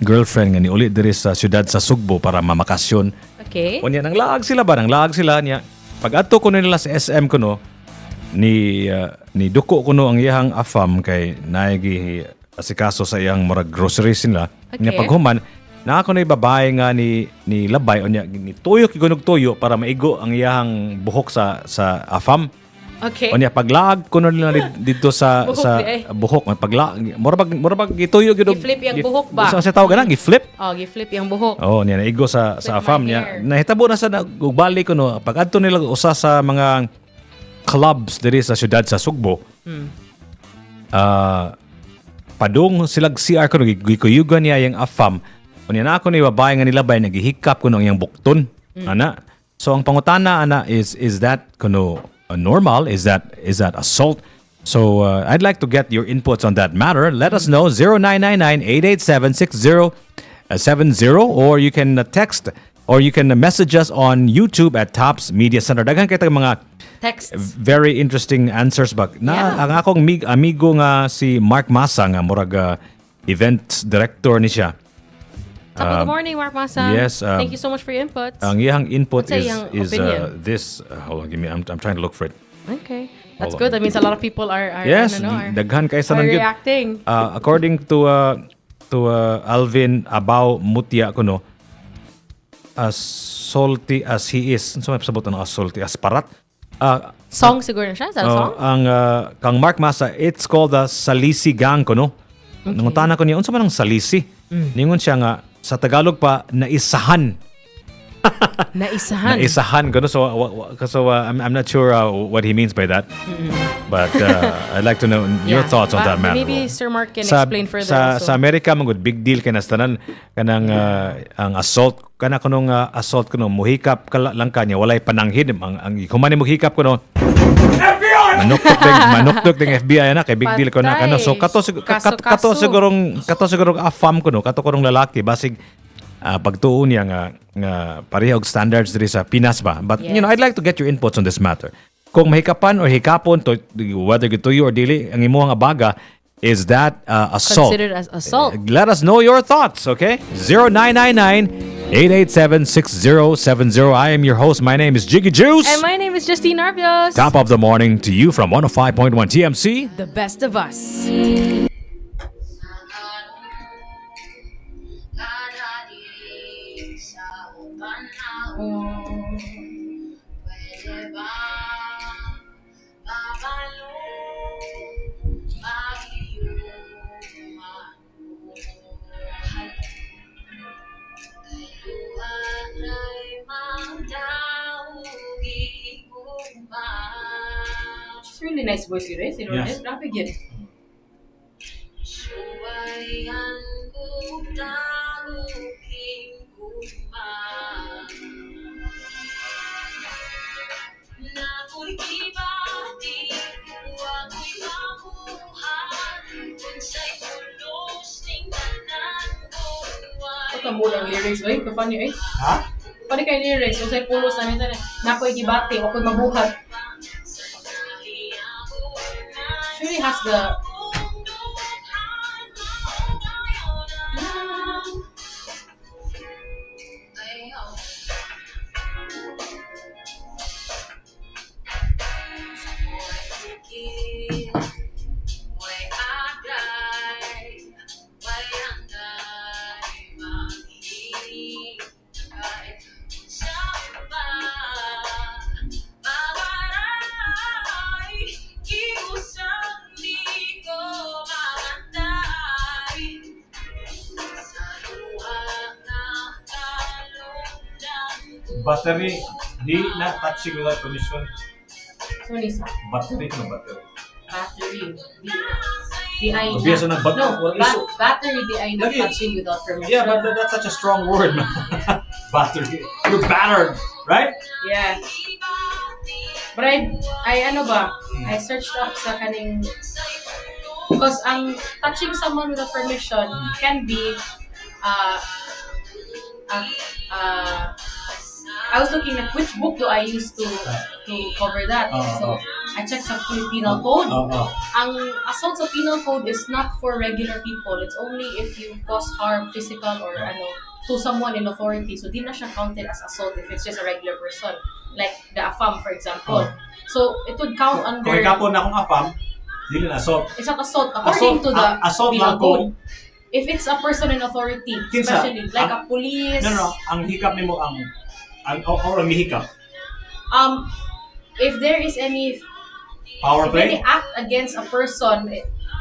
girlfriend nga niuli diri sa syudad sa SUGBO para mamakasyon. Okay. Unya nang laag sila niya. Pag adto ko nila sa SM kuno ni duko kuno ang iyahang afam kay naigi asikaso sa iyang murag groceries nila. Okay. Nya paghuman na ako na babae nga ni labay o niya ni tuyo kigunog tuyo para maigo ang iyahang buhok sa afam. Okay. O niya paglaag kuno nila dito sa buhok paglaag murabag gituyo gid gi-flip yang buhok ba? Sa tawag na gi-flip. Oh, gi-flip yang buhok. Oh, niya naigo sa afam niya. Nahitabo na sa ugbali kuno pag adto nila usa sa mga clubs diri sa syudad sa SUGBO. Padung silag CR kuno gikuyugan niya yang afam. Unya na ako ni babae nga nilabay nagihikap kuno ang iyang bukton. Ana. So ang pangutana ana is that kuno normal? Is that assault? So I'd like to get your inputs on that matter. Let us know 0999-887-6070 or you can text or you can message us on YouTube at Tops Media Center. Daghan kay mga texts. Very interesting answers bag. Ang akong amigo nga si Mark Masa nga murag events director ni siya. Top of the morning, Mark Masa. Yes. Thank you so much for your input. Ang iyang input What's is opinion? this. Hold on, give me. I'm trying to look for it. Okay, that's good. That means a lot of people are yes, are daghan kaysa nang reacting. According to Alvin Abaw Mutya kuno, as salty as he is. So may pasabot na as salty as parat. Song siguro na siya? Is that a song? Ang kang Mark Masa, it's called the Salisi Gang ko, no? Okay. Nangutana ko niya, unsa man ang salisi? Ningon siya nga, sa Tagalog pa, naisahan. Naisahan. Naisahan ko, no? So I'm not sure what he means by that. But I'd like to know your thoughts on that matter. Maybe Sir Mark can explain further also. Sa Amerika, magod big deal kay nastanan kanang ang assault kana kunong assault kuno muhikap ka lang kanya walay pananghid ang humani muhikap kuno FBI manuktok ding FBI na kay big deal ko na kano so kato sigurong afam kuno kato kurong lalaki basig pagtuon niya nga pareha og standards diri sa Pinas ba. But you know, I'd like to get your inputs on this matter. Kung mahikapan or hikapon to whether to you or dili ang imong abaga, is that assault? Considered as assault. Let us know your thoughts, okay? 0999-887-6070. I am your host. My name is Jiggy Juice. And my name is Justine Arbios. Top of the morning to you from 105.1 TMC. The best of us. She's really nice voice, right? Yes. Grabe yun. Ito mo lang lyrics, oy. Ka-funny, eh? Ha? Pwede kayo lyrics. Kung sa'yo pulos namin ito, nako'y gibati, ako'y mabuhat. She really has the... Battery, di na touching without permission. So, Lisa. Battery no battery. Battery. Di ay na. Obvious na Battery di ay na touching without permission. Yeah, but that's such a strong word, man. Battery. You're battered, right? Yeah. But I ano ba? I searched up sa kaning because ang touching someone without permission can be I was looking at which book do I use to cover that. So I checked sa penal code. Ang assault sa penal code is not for regular people. It's only if you cause harm, physical or to someone in authority. So di na siya counted as assault if it's just a regular person. Like the AFAM, for example. So it would count under... Kung ikapon na akong AFAM, dili na assault. It's not assault. According to the penal code. If it's a person in authority, especially like a police... No. Ang hikap nimo ang mihikap. If there is any power play, any act against a person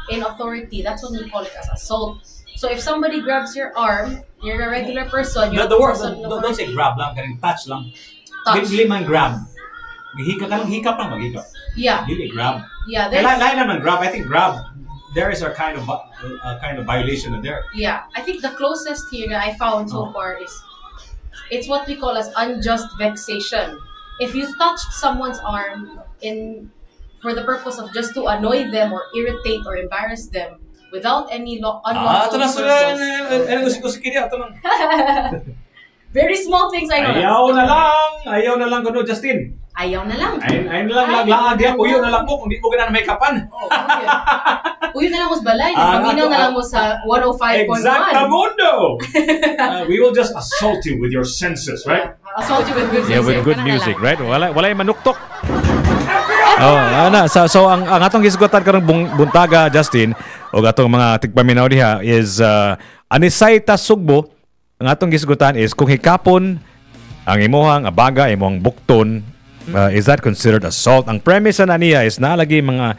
in authority, that's when we call it as assault. So if somebody grabs your arm, you're a regular person. The word, don't say grab lang, kaning touch lang. Dili man grab. Hikap ka lang, hikap lang maghikap. Yeah. Dili grab. Yeah. Lain naman grab. I think grab. There is a kind of violation there. Yeah, I think the closest here that I found so far is it's what we call as unjust vexation. If you touched someone's arm for the purpose of just to annoy them or irritate or embarrass them without any unlawful purpose. Very small things I know. Ayaw na lang kuno Justin. Ayaw na lang. Ayaw na lang laglaag yan. Puyo na lang mo kung di mo ganaan may kapan. Puyo na lang mo sa balay. Paminaw na lang mo sa 105.1. Exactamundo! We will just assault you with your senses, right? Assault you with good music. Yeah, with good music, right? Walay manuktok. So ang atong gisgotan karong buntaga, Justin, o atong mga tigpaminaw diha is anisay ta SUGBO. Ang atong gisgutan is kung hikapon ang imohang abaga, imohang bukton, is that considered assault? Ang premise na niya is nalagi mga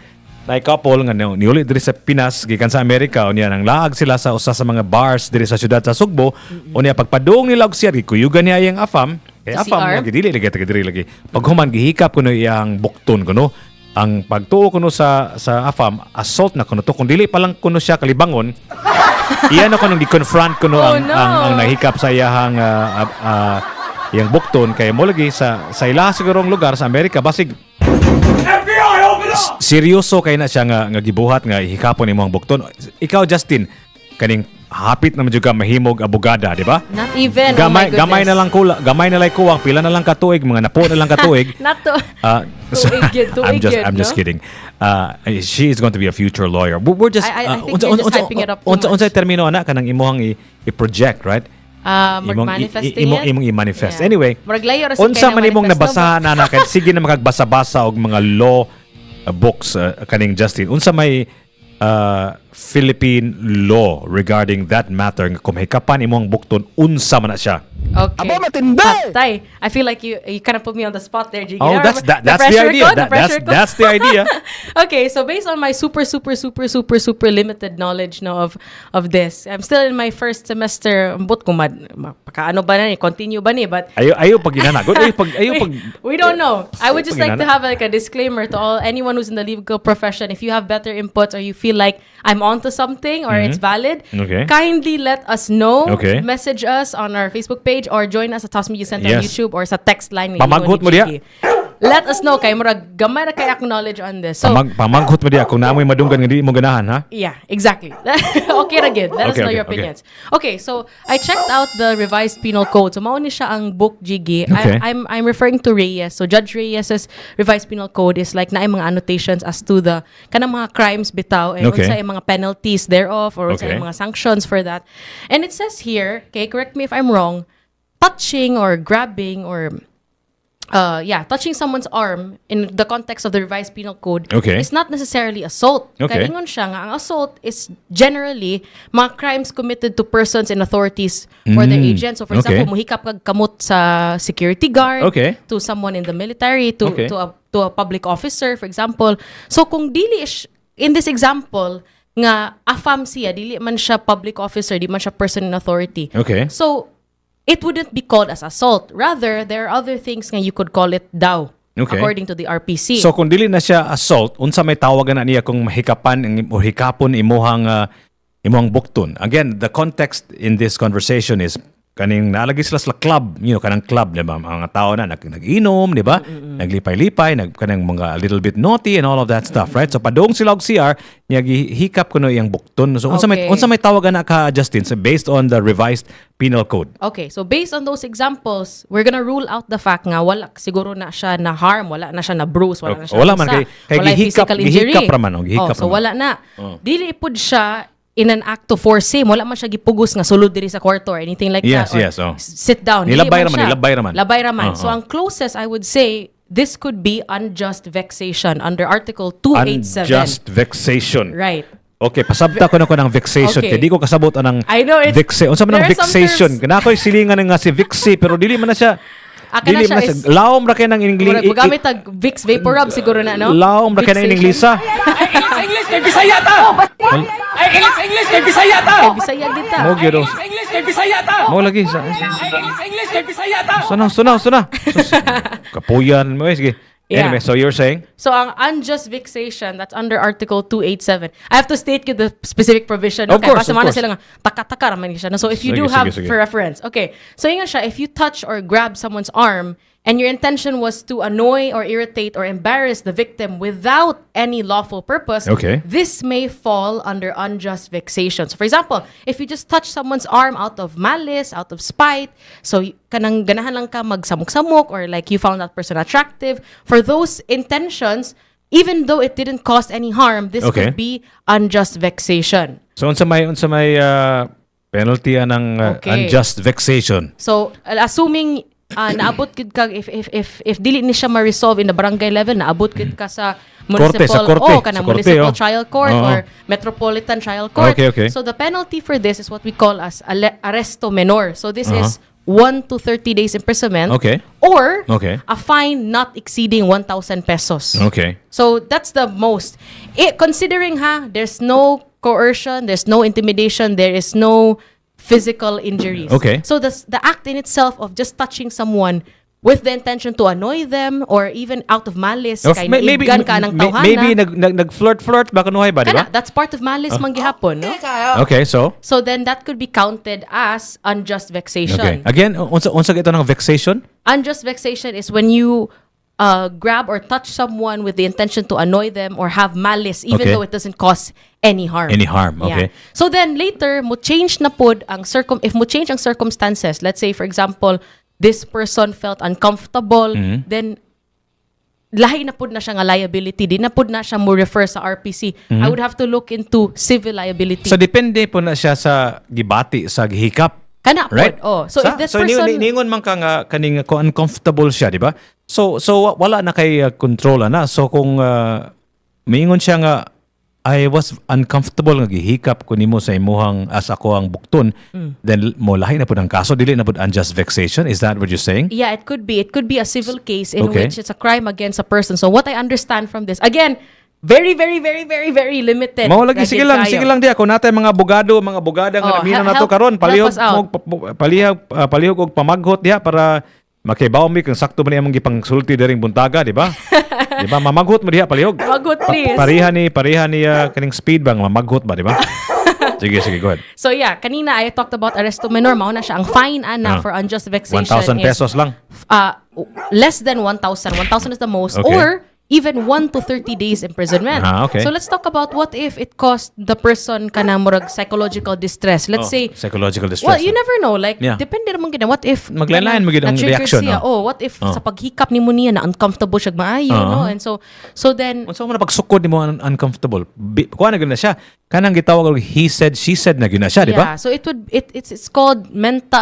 couple nga niuli diri sa Pinas gikan sa Amerika unya nang laag sila sa usa sa mga bars diri sa syudad sa Sugbo unya pagpadung nila og siya gikuyugan niya iyang afam kay Sa afam CR? lagi dili lagi diri lagi paghuman gihikap kuno iyang bukton kuno ang pagtuo kuno sa afam assault na kuno to kung dili pa lang kuno siya kalibangon iyan ako nung gi-confront kuno ang nahikap sa iyang iyang bukton kay mo lagi sa ilaha sigurong lugar sa Amerika basig seryoso kay na siya nga gibuhat nga ihikapon nimo ang bukton. Ikaw Justin, kaning hapit naman juga mahimog abogada, di ba? Not even. Gamay na lang kuwang pila na lang katuig, mga napo na lang katuig. Not to. I'm just kidding. She is going to be a future lawyer. We're just I think you're just hyping it up too much. Unsay termino ana kanang imuhang i-project, right? Imong i-manifest. Yeah. Anyway, unsa man imong nabasahan na kay sige na makagbasa-basa og mga law books kaning Justin. Unsa may Philippine law regarding that matter nga kung hikapan imong bukton unsa man na siya? Okay. Abo matindi! Patay. I feel like you kind of put me on the spot there, Jiggy. Oh, that's the idea. That's the idea. Okay, so based on my super limited knowledge of this, I'm still in my first semester. But kung pakaano ba na ni, continue ba ni, but ayo pag ginanagot, we don't know. I would just like to have like a disclaimer to anyone who's in the legal profession. If you have better inputs or you feel like I'm onto something or it's valid, kindly let us know. Message us on our Facebook page or join us at Tops Media Center on YouTube or sa text line ni Pamaghot mo diya. Let us know kay murag gamay ra kay acknowledge on this. So pamaghot mo diya kung naamoy madunggan nga di mo ganahan, ha? Yeah, exactly. Okay ra gid. Let us know your opinions. Okay, so I checked out the revised penal code. So mao ni siya ang book, Jiggy. I'm referring to Reyes. So Judge Reyes's revised penal code is like naay mga annotations as to the kanang mga crimes bitaw and unsay mga penalties thereof or unsay mga sanctions for that. And it says here, okay, correct me if I'm wrong, touching or grabbing or touching someone's arm in the context of the revised penal code is not necessarily assault. Kaya ingon siya nga, ang assault is generally mga crimes committed to persons and authorities or their agents. So for example, muhikap kag kamot sa security guard, to someone in the military, to a public officer, for example. So kung dili in this example nga afam siya, dili man siya public officer, di man siya person in authority. So it wouldn't be called as assault. Rather, there are other things nga you could call it daw, according to the RPC. So kung dili na siya assault, unsa may tawagan na niya kung mahikapan o hikapon imuhang bukton. Again, the context in this conversation is kaning nalagi sila sa club, kanang club, di ba? Mga tao na nag-inom, di ba? Naglipay-lipay, kanang mga little bit naughty and all of that stuff, right? So padung sila og CR, niya gihikap kuno iyang bukton. So unsa may tawagan na ka, Justin, so based on the revised penal code? Okay, so based on those examples, we're gonna rule out the fact nga wala siguro na siya na harm, wala na siya na bruise, wala na siya wala man kay physical injury. Gihikap raman, so wala na. Dili pud siya in an act of force, wala man siya gipugos nga sulod diri sa kwarto or anything like that. Sit down. Nilabay raman. Labay raman. So ang closest I would say, this could be unjust vexation under Article 287. Unjust vexation. Right. Okay, pasabta ko na ko ng vexation. Kaya di ko kasabot anang vexation. Unsa man ang vexation? Kana ko'y silingan nga si Vixie, pero dili man na siya. Dili man na siya. Laom ra kay ng English. Magamit tag Vicks Vapor Rub siguro na, no? Laom ra kay ng Inglesa. English kay Bisaya ta. English kay Bisaya ta. Kay Bisaya dita. Mo gyud. English kay Bisaya ta. Mo lagi sa. English kay Bisaya ta. Suna. Kapuyan mo sige. Anyway, so you're saying? So ang unjust vexation, that's under Article 287. I have to state you the specific provision. Of course. Sila nga, taka-taka raman siya. So if you do have for reference. Okay. So yun nga siya, if you touch or grab someone's arm and your intention was to annoy or irritate or embarrass the victim without any lawful purpose, this may fall under unjust vexation. So for example, if you just touch someone's arm out of malice, out of spite, so kanang ganahan lang ka magsamok-samok or like you found that person attractive, for those intentions, even though it didn't cause any harm, this could be unjust vexation. So unsa may penalty ng unjust vexation? So assuming naabot gid ka if dili ni siya ma-resolve in the barangay level, naabot gid ka sa municipal municipal trial court or metropolitan trial court. So the penalty for this is what we call as arresto menor. So this is 1 to 30 days imprisonment. Okay. Or Okay. a fine not exceeding 1,000 pesos. Okay. So that's the most. Considering there's no coercion, there's no intimidation, there is no physical injuries. Okay. So the act in itself of just touching someone with the intention to annoy them or even out of malice, kay naigan ka ng tawhana. Maybe nag-flirt ba kunuhay ba, di ba? That's part of malice man gihapon, no? Okay, so then that could be counted as unjust vexation. okay. Again, unsa ito ng vexation? Unjust vexation is when you grab or touch someone with the intention to annoy them or have malice even Okay. though it doesn't cause any harm. Any harm, okay. Yeah. So then later, mo change na pod ang if mo change ang circumstances, let's say for example, this person felt uncomfortable, then lahi na pod na siya nga liability. Di na pod na siya mo refer sa RPC. I would have to look into civil liability. So depende po na siya sa gibati sa gihikap. Kana pod. Right? Oh. So if this so person ningon man ka nga kaning ko uncomfortable siya, di ba? So wala na kay control na. So kung miingon siya nga I was uncomfortable nga gihikap ko nimo sa imuhang as ako ang bukton, then mo lahi na pud ang kaso, dili na pud unjust vexation. Is that what you're saying? Yeah, it could be. It could be a civil case in Okay. which it's a crime against a person. So what I understand from this, again, very, very, very, very, very limited. Mao lagi sige lang diya kung natay mga abogado, mga abogada nga namina nato karon, palihog og pamaghot diha para makibaw mi kung sakto man imong gipangsulti diring buntaga, di ba? Di ba mamaghot mo diha palihog? Maghot, please. Pareha ni kaning speed bang mamaghot ba, di ba? Sige, go ahead. So yeah, kanina I talked about arresto menor. Mao na siya. Ang fine for unjust vexation 1,000 pesos lang. less than 1,000. 1,000 is the most. Okay. Or even 1 to 30 days imprisonment. Okay. So let's talk about what if it caused the person kanang murag psychological distress. Let's say psychological distress. well, you never know. Like, Yeah. depende naman gina. What if Maglain-lain mo gid ang na-trigger reaction, siya? What if sa paghikap ni mo niya na uncomfortable siya maayo, no? And so then Unsa man pagsukod nimo uncomfortable? Kuha na gyud na siya. Kanang gitawag og he said, she said na gyud na siya, di ba? yeah, so it's called mental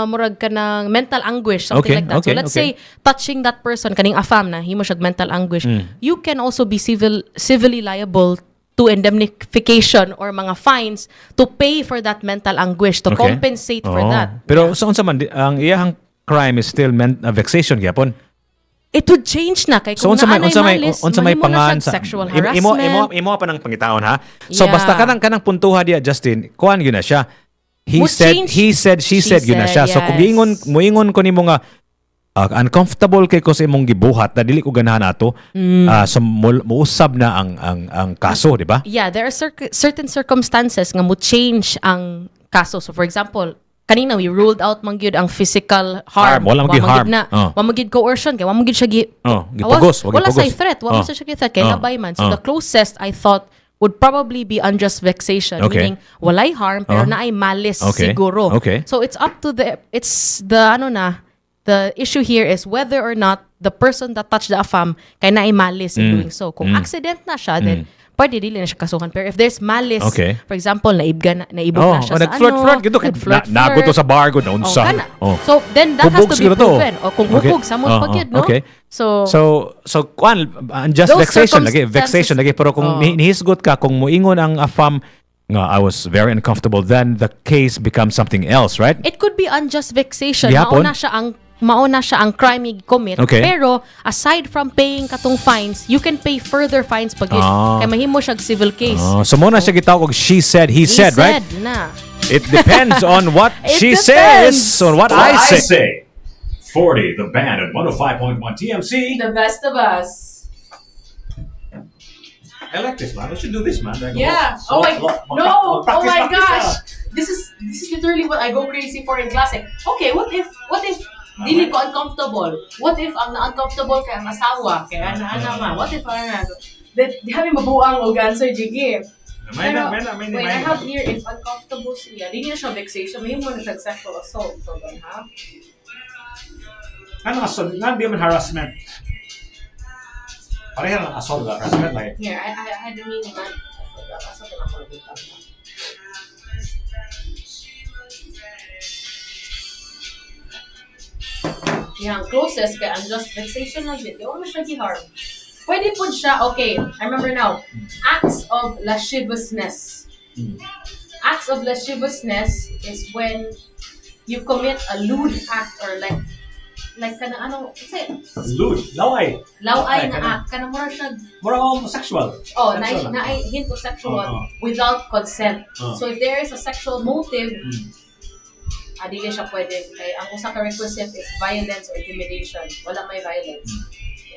murag ka ng mental anguish, something Okay, like that. okay, So let's okay. say touching that person kaning afam na himo siya mental anguish, you can also be civilly liable to indemnification or mga fines to pay for that mental anguish, to Okay. compensate for Oh. that. Pero sa unsa man ang iyang crime is still vexation gyapon. It would change na kay So kung unsa may naanay unsa may mahimo na pangan siya sa sexual imo harassment. pa ng pangitaon ha. So Yeah. basta kanang puntuha diya Justin, kuan gyud na siya. He Mo said, change- he said, she said gyud na siya. So kung yes. moingon ko nimo nga uncomfortable kay ko sa imong gibuhat na dili ko ganahan ato, so muusab na ang kaso, di ba? Yeah, there are certain circumstances nga mo change ang kaso. So for example, kanina we ruled out man gyud ang physical harm. Wala magyud harm. Wa magyud coercion kay wa magyud siya gipugos, wala sa threat, wa sa siya threat kay labay man. So the closest I thought would probably be unjust vexation, Okay. meaning walay harm pero naay malice Okay. siguro. Okay. So it's up to the issue here is whether or not the person that touched the afam kay naay malice in doing so. Kung accident na siya, then pwede dili na siya kasuhan. Pero if there's malice, Okay. for example, naibog na siya sa nag-flirt gito nago to sa bar gud na unsa. kana. So then that has Hubog to be siguro to. proven. O kung hubog, samot pag yun, no? Okay. So kuan unjust Those vexation lagi, circumstances- vexation lagi, pero kung nihisgot ka kung moingon ang afam nga I was very uncomfortable, then the case becomes something else, right? it could be unjust vexation. Gihapon? Mauna siya ang crime ni commit. Okay. Pero aside from paying katong fines, you can pay further fines pag yun. Kaya mahimo siya civil case. So mo na siya gitawag og she said, he said, right? na. It depends on what It she depends. says, on what I say. 40, the band at 105.1 TMC. The best of us. I like this, man. We should do this, man. Like, Yeah. Oh my no. Oh my gosh. This is literally what I go crazy for in class. Like, okay, what if dili ko uncomfortable? What if ang na-uncomfortable kay ang asawa? Kaya ana ma. What if di kami mabuang og answer jigi. May na. Wait, I have here if uncomfortable siya. Di niya siya vexation. May mo na siya sexual assault. So, ha? Ano assault? Nga di man harassment. Pareha lang assault ba? Harassment like. Here, I had the meaning man. Asa ko na ko dito. Yang closest kay unjust vexation lang din. Di mo siya gi-harm. Pwede po siya, okay, I remember now, acts of lasciviousness. Acts of lasciviousness is when you commit a lewd act or like kanang ano, say Lewd, laway. laway na act, kanang mura siya Mura sexual. Oh, Sexual. na hint of sexual without consent. So if there is a sexual motive, dili siya pwede. Kay ang usa ka requisite is violence or intimidation. Wala may violence.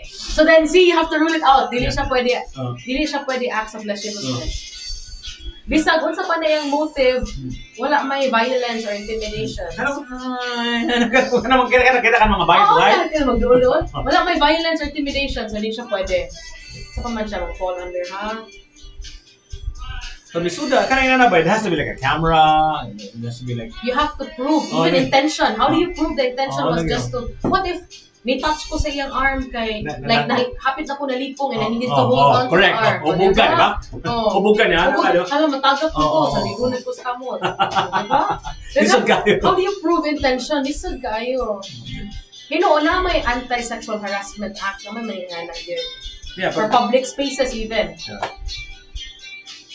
So then, see, you have to rule it out. Dili siya pwede acts of lasciviousness. Bisag unsa pa na yung motive, wala may violence or intimidation. Ano naman kita kan mga bayad, right? Magdulot. Wala may violence or intimidation, so hindi siya pwede. Sa pa man siya mag-fall under, ha? So, Misuda, kanina na ba? It has to be like a camera. It has to be like... You have to prove, even intention. How do you prove the intention was just to... What if may touch ko sa iyang arm kay... hapit na ko nalipong and I needed to hold on to the arm. Hubog ka, di ba? Hubog ka niya. Alam, matagap ko sa ligunag ko sa kamot. Diba? Lisod kayo. How do you prove intention? Lisod kayo. Wala may anti-sexual harassment act naman may nganak yun. For public spaces even. Yeah.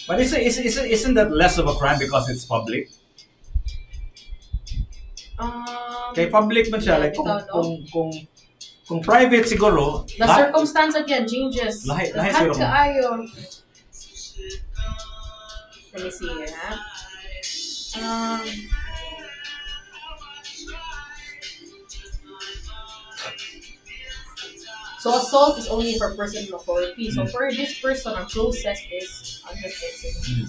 But isn't that less of a crime because it's public? Kay public man siya, like kung private siguro. The circumstance again changes. Lahat siguro. kaayo. Let me see here, ha? So assault is only for personal authority. So for this person, ang closest is unjust vexation.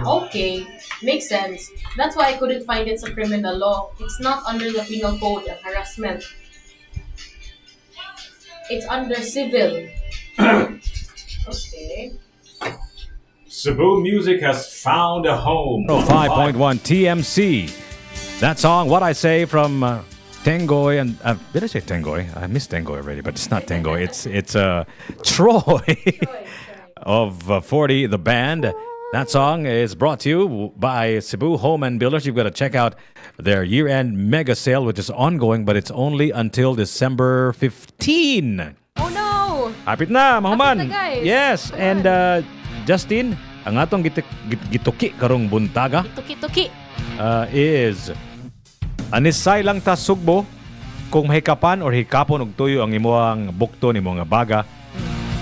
Okay, makes sense. That's why I couldn't find it's a criminal law. It's not under the penal code of harassment. It's under civil. Okay. Cebu music has found a home. 5.1 TMC. That song, What I Say from Tengoy and did I say Tengoy? I missed Tengoy already, but it's not Tengoy. It's Troy of 40, the band. That song is brought to you by Cebu Home and Builders. You've got to check out their year-end mega sale, which is ongoing, but it's only until December 15. Oh no! Hapit na, mahuman. Hapit na, guys. Yes, and Justin, ang atong gituki karong buntaga Tuki-tuki. is anisay lang ta SUGBO kung Hikapon or Hikapon og tuyo ang imuang bukton, imuang baga.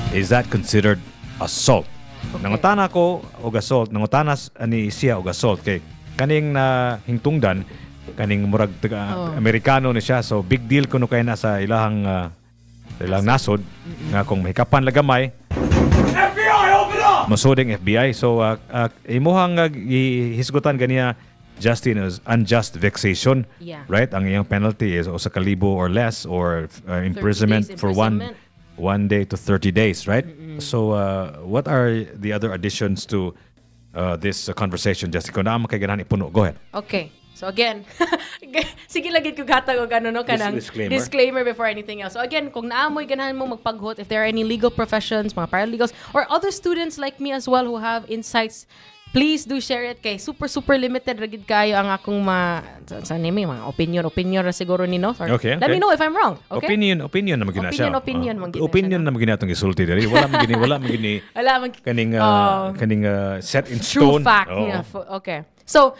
Is that considered assault? Okay. Nangutana ko og assault, nangutanas ani siya og assault kay kaning na hingtungdan kaning murag Amerikano ni siya, so big deal kuno kay na sa ilahang nasod nga kung mahikapan lagamay. FBI, open up! Masuding FBI. So imuhang hisgutan ganiya Justin is unjust vexation, right? Ang iyang penalty is o sa kalibo or less or imprisonment for 1 day to 30 days, right? So, what are the other additions to this conversation, Jessica? Na kay ganahan ipuno. Go ahead. Okay. So again, sige lagit ko gatag og ano no kanang disclaimer before anything else. So again, kung naamoy ganahan mo magpaghot, if there are any legal professions, mga paralegals, or other students like me as well who have insights, please do share it kay super limited ragid kayo ang akong mga opinion ra siguro nino. Okay. Let me know if I'm wrong. Okay? Opinion naman gina siya. Opinion naman gina itong isulti diri. Wala man gini kaning set in stone. True fact. Okay. So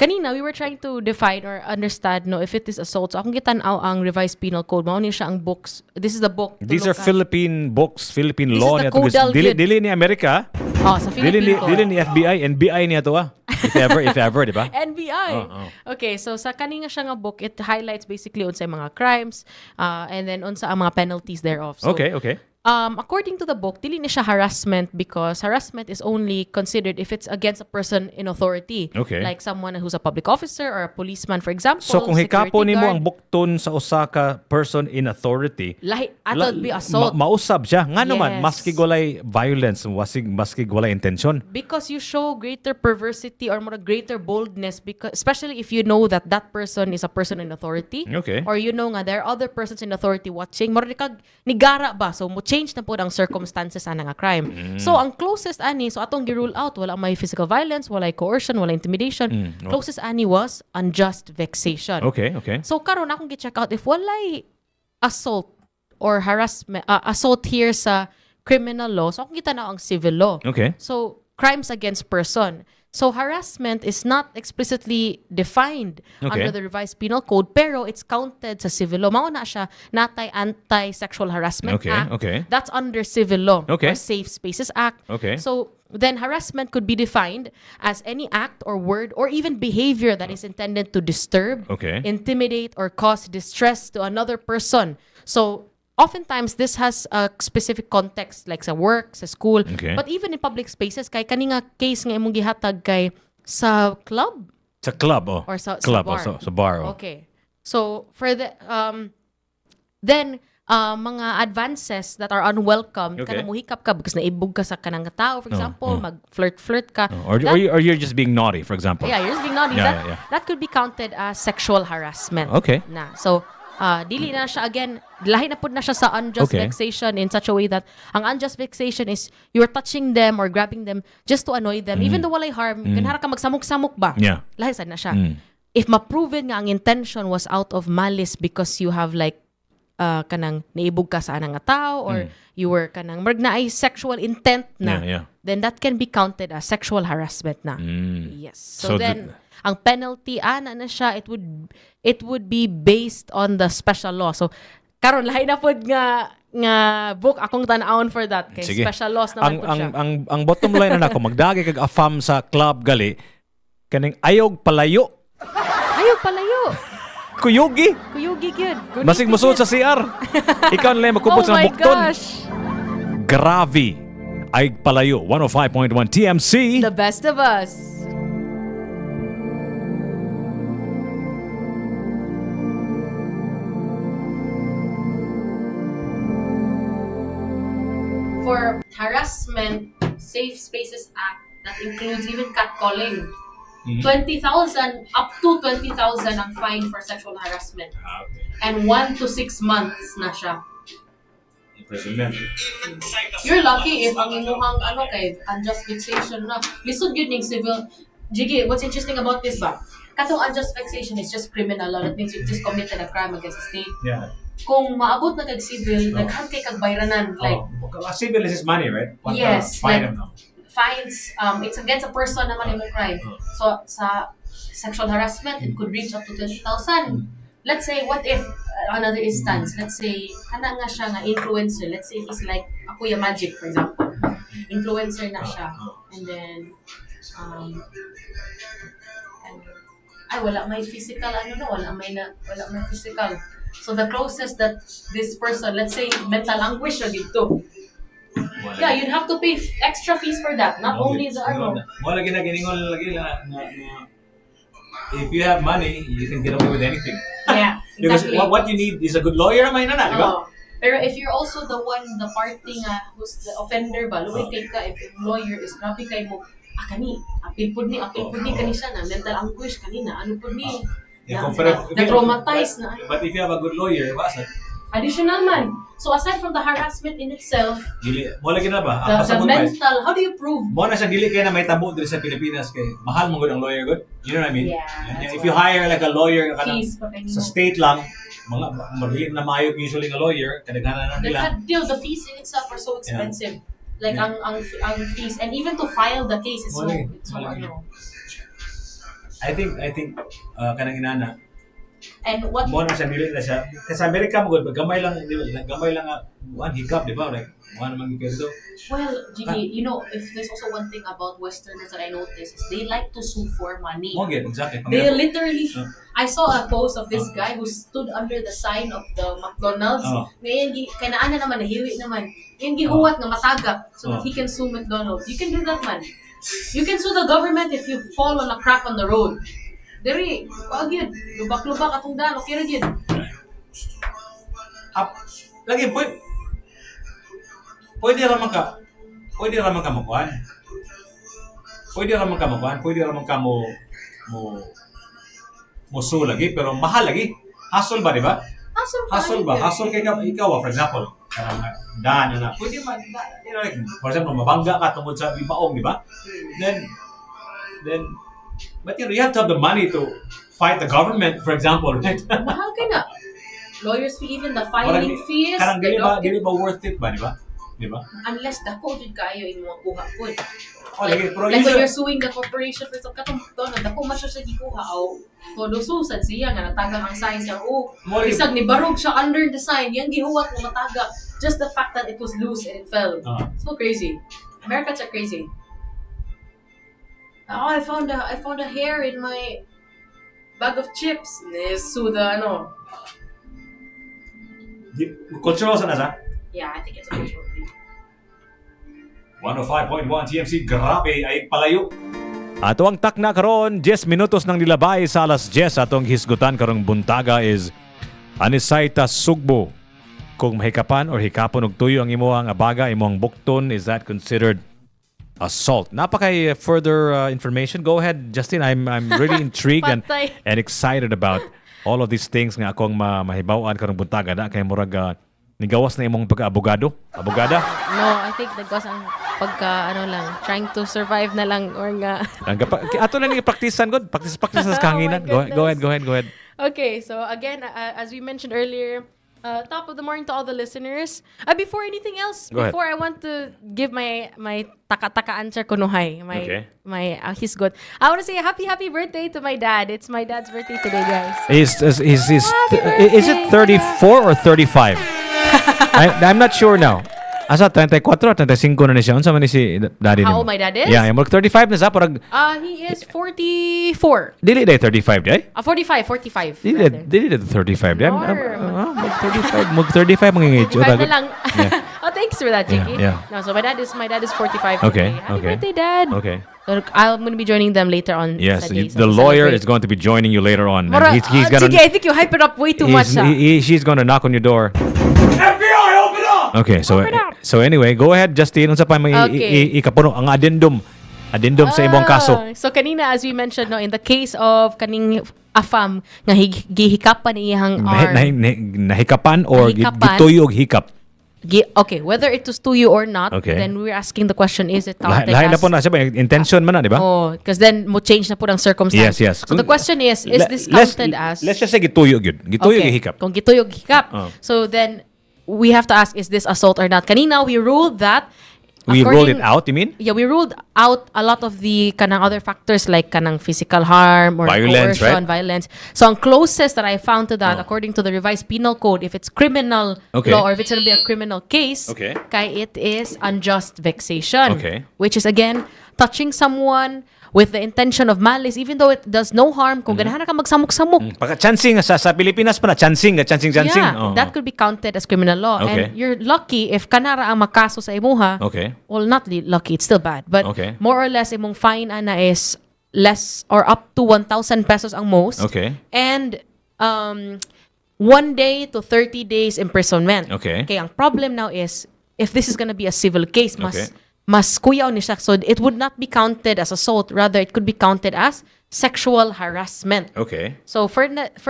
kanina, we were trying to define or understand if it is assault. So, akong gitan-aw ang revised penal code. Mao ni siya ang books. This is the book. These are Philippine books, Philippine this law. Dili ni Amerika. Sa Philippine Dili ni FBI, NBI niya to If ever, di ba? NBI. Okay, so sa kanina siya nga book, it highlights basically unsay mga crimes and then unsa ang mga penalties thereof. So, okay. According to the book, dili na siya harassment because harassment is only considered if it's against a person in authority. Okay. Like someone who's a public officer or a policeman, for example. So kung hikapon security nimo guard. ang bukton sa usa ka person in authority, Lahi, atod be assault. mausab siya. Nga naman, Yes. maski walay violence, maski walay intention. Because you show greater perversity or more greater boldness, because especially if you know that that person is a person in authority. Okay. Or you know nga there are other persons in authority watching. More kag nigara ba? So mo change na po ang circumstances ana nga crime. So ang closest ani, so atong gi-rule out, wala may physical violence, wala coercion, wala intimidation. Closest ani was unjust vexation. Okay. So karon akong gi-check out if walay assault or harassment, assault here sa criminal law. So akong kita na ang civil law. Okay. So crimes against person. So harassment is not explicitly defined under the revised penal code, pero it's counted sa civil law. Mao na siya natay Anti-Sexual Harassment Act. Okay. That's under civil law Okay. or Safe Spaces Act. Okay. So then harassment could be defined as any act or word or even behavior that is intended to disturb, Okay. intimidate, or cause distress to another person. So oftentimes, this has a specific context like sa work, sa school, Okay. but even in public spaces, kay kani nga case nga imong gihatag kay sa club Sa club, oh. or sa club, bar. oh, sa bar, oh. Okay. So for the then mga advances that are unwelcome, Okay. kanang muhikap ka because naibog ka sa kanang tao, for example, mag-flirt ka. Or That- you're just being naughty, for example. yeah, you're just being naughty. Yeah, That could be counted as sexual harassment. Okay. Na. So, dili na siya again, lahi na pud na siya sa unjust Okay. vexation in such a way that ang unjust vexation is you're touching them or grabbing them just to annoy them. Even though walay harm, ganhara ka magsamok-samok ba? Yeah. Lahi sad na siya. If ma-proven nga ang intention was out of malice because you have like kanang naibog ka sa anang nga tao or you were kanang marg na ay sexual intent na, Yeah. then that can be counted as sexual harassment na. Yes. So So, then ang penalty ana na siya, it would be based on the special law. So karon lahi na pud nga book akong tan-awon for that kay Sige. special laws naman pud siya. Ang bottom line na nako magdagi kag afam sa club gali kaning ayog palayo. Ayaw palayo. Kuyogi. Kuyugi gyud. Masig musuot sa CR. Ikaw na lang magkupot Oh sa my bukton. gosh. Grabe. Ay palayo 105.1 TMC. The best of us. For harassment, Safe Spaces Act that includes even catcalling. 20,000 up to 20,000 ang fine for sexual harassment. And 1 to 6 months na siya. Imprisonment. You're lucky if ang imuhang kay unjust vexation na. Lisod yun ning civil. Jiggy, what's interesting about this ba? Katong unjust vexation is just criminal law. That means you just committed a crime against the state. Yeah. Kung maabot na kag civil, naghan kay kag bayranan. Like, Civil is money, right? Yes, Fine like- them now. fines, it's against a person naman yung crime. So, sa sexual harassment, it could reach up to 20,000. Let's say, what if, another instance, let's say, kana nga siya nga influencer, let's say he's like, Akuya Magic, for example. Influencer na siya. And then, wala may physical, wala may physical. So, the closest that this person, let's say, mental anguish siya dito. Yeah, you'd have to pay extra fees for that. Not only the Mo lagi na giningon lagi na if you have money, you can get away with anything. Yeah, Because exactly. what you need is a good lawyer naman na, di ba? Oo. Pero if you're also the party nga who's the offender ba, take ka if yung lawyer is grabe kay mo, apil pud ni kani siya na mental anguish kanina, ano pud ni, na-traumatize na. But if you have a good lawyer, basta Additional man. So aside from the harassment in itself, mo lagi na ba? the mental, how do you prove? Mo na siya dili kay na may tabo diri sa Pilipinas kay mahal mo gud ang lawyer good. You know what I mean? Yeah, And that's if you hire like a lawyer Fees pa kayo. sa state lang, mga madili na maayo usually nga lawyer kadaghanan na nila. The fees in itself are so expensive. Like ang fees, and even to file the case is so I think kanang inana. And what Mo na siya dili na siya. Kasi sa Amerika mo gud gamay lang one hiccup, di ba? Like one man kito. Well, Gigi, if there's also one thing about Westerners that I notice is they like to sue for money. Mo gid exactly. They literally, I saw a post of this guy who stood under the sign of the McDonald's. Ngayon, kanaan na naman, nahiwi naman. Ngayon, gihuwat nga matagak so that he can sue McDonald's. You can do that, man. You can sue the government if you fall on a crack on the road. Diri, wag yun. Lubak-lubak atong daan. Okay rin yun. Lagi, pwede raman ka makuhan. Pwede raman ka mo sue lagi, pero mahal lagi. Hassle ba, di ba? Hassle ba? Hassle kay ikaw, for example, daan na, pwede man, for example, mabangga ka tungkol sa ibaong, di ba? Then, but you have to have the money to fight the government, for example, right? Mahal ka na. Lawyers fee, even the filing fees. Karang dili ba worth it ba, di ba? Di ba? Unless dako jud kayo in mga kuha po. Like when you're suing the corporation for some katong McDonald's, dako man siya gikuha o todo susad siya nga natagang ang sign siya. Isag ni barog siya under the sign, yang gihuwat nga mataga. Just the fact that it was loose and it fell. So crazy. Americans are crazy. Oh, I found a hair in my bag of chips. Sue the ano. Cultural sana sa? Yeah, I think it's a cultural thing. 105.1 TMC, grabe ay palayo. Ato ang takna karon 10 minutos nang nilabay sa alas 10 atong hisgutan karong buntaga is Anisaita SUGBO. Kung mahikapan or hikapon og tuyo ang imong abaga, imong bukton, is that considered assault? Napakay further information. Go ahead, Justin. I'm really intrigued and excited about all of these things nga akong mahibaw-an karong buntaga na kay murag nigawas na imong pagka-abogada? No, I think nagawas ang trying to survive na lang or nga. Ato na ni praktisan god, practice sa kahanginan. Go ahead. Okay, so again, as we mentioned earlier, top of the morning to all the listeners. Before anything else, I want to give my taka-taka answer kunuhay. My hisgot. I want to say happy birthday to my dad. It's my dad's birthday today, guys. Is it 34 or 35? I'm not sure now. Asa 34, 35 na ni siya. Unsa man ni si daddy How old my dad is? Yeah, mag 35 na sa parang he is 44. Dili day 35 day? 45. Dili day 35 day. Mag 35 mga age. Na lang. Oh, thanks for that, Jiggy. Yeah. No, so my dad is 45 Okay. today. Happy birthday, Dad. Okay. So I'm going to be joining them later on. Yes, the lawyer is going to be joining you later on. He's gonna. Jiggy, I think you hype it up way too much. She's going to knock on your door. FBI, open up! Okay, so anyway, go ahead, Justin. Unsa pa may ikapuno ang addendum sa imong kaso. So kanina, as we mentioned, in the case of kaning afam nga gihikapan iyang arm. Nahikapan or gituyo og hikap. Okay, whether it was to you or not, then we're asking the question, is it counted Lahat na po na siya, intention man na, di ba? Oh, because then mo change na po ang circumstance. Yes. So the question is this counted as... Let's just say gituyo yun. Gituyo og hikap. Kung gituyo og hikap. So then, we have to ask, is this assault or not? Kanina, we ruled that... We ruled it out, you mean? Yeah, we ruled out a lot of the kanang other factors like kanang physical harm or coercion, violence. So ang closest that I found to that, according to the revised penal code, if it's criminal law or if it's going to be a criminal case, kay it is unjust vexation, which is again touching someone with the intention of malice, even though it does no harm. Kung ganahan ka magsamok-samok. Chancing sa Pilipinas pa na, chancing. Yeah, that could be counted as criminal law. And you're lucky if kanara ang makaso sa imuha. Well, not lucky, it's still bad. But more or less, imong fine ana is less or up to 1,000 pesos ang most. And 1 day to 30 days imprisonment. Okay, ang problem now is, if this is gonna be a civil case, mas kuyaw ni siya. So it would not be counted as assault. Rather, it could be counted as sexual harassment. So for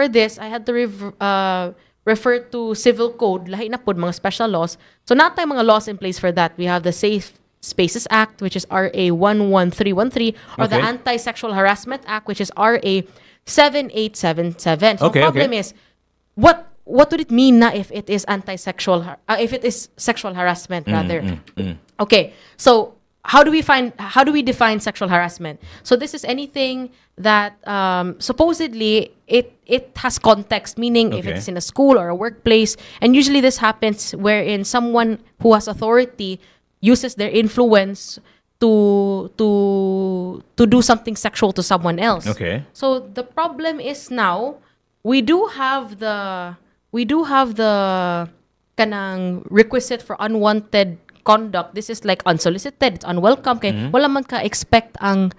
this, I had to refer to civil code. Lahi na po mga special laws. So not tayo mga laws in place for that. We have the Safe Spaces Act, which is RA 11313, or the Anti-Sexual Harassment Act, which is RA 7877. So the problem is, what would it mean na if it is if it is sexual harassment rather? Okay, so how do we define sexual harassment? So this is anything that supposedly it has context, meaning if it's in a school or a workplace, and usually this happens wherein someone who has authority uses their influence to do something sexual to someone else. Okay. So the problem is now we do have the kanang requisite for unwanted conduct. This is like unsolicited, it's unwelcome kay wala man ka expect ang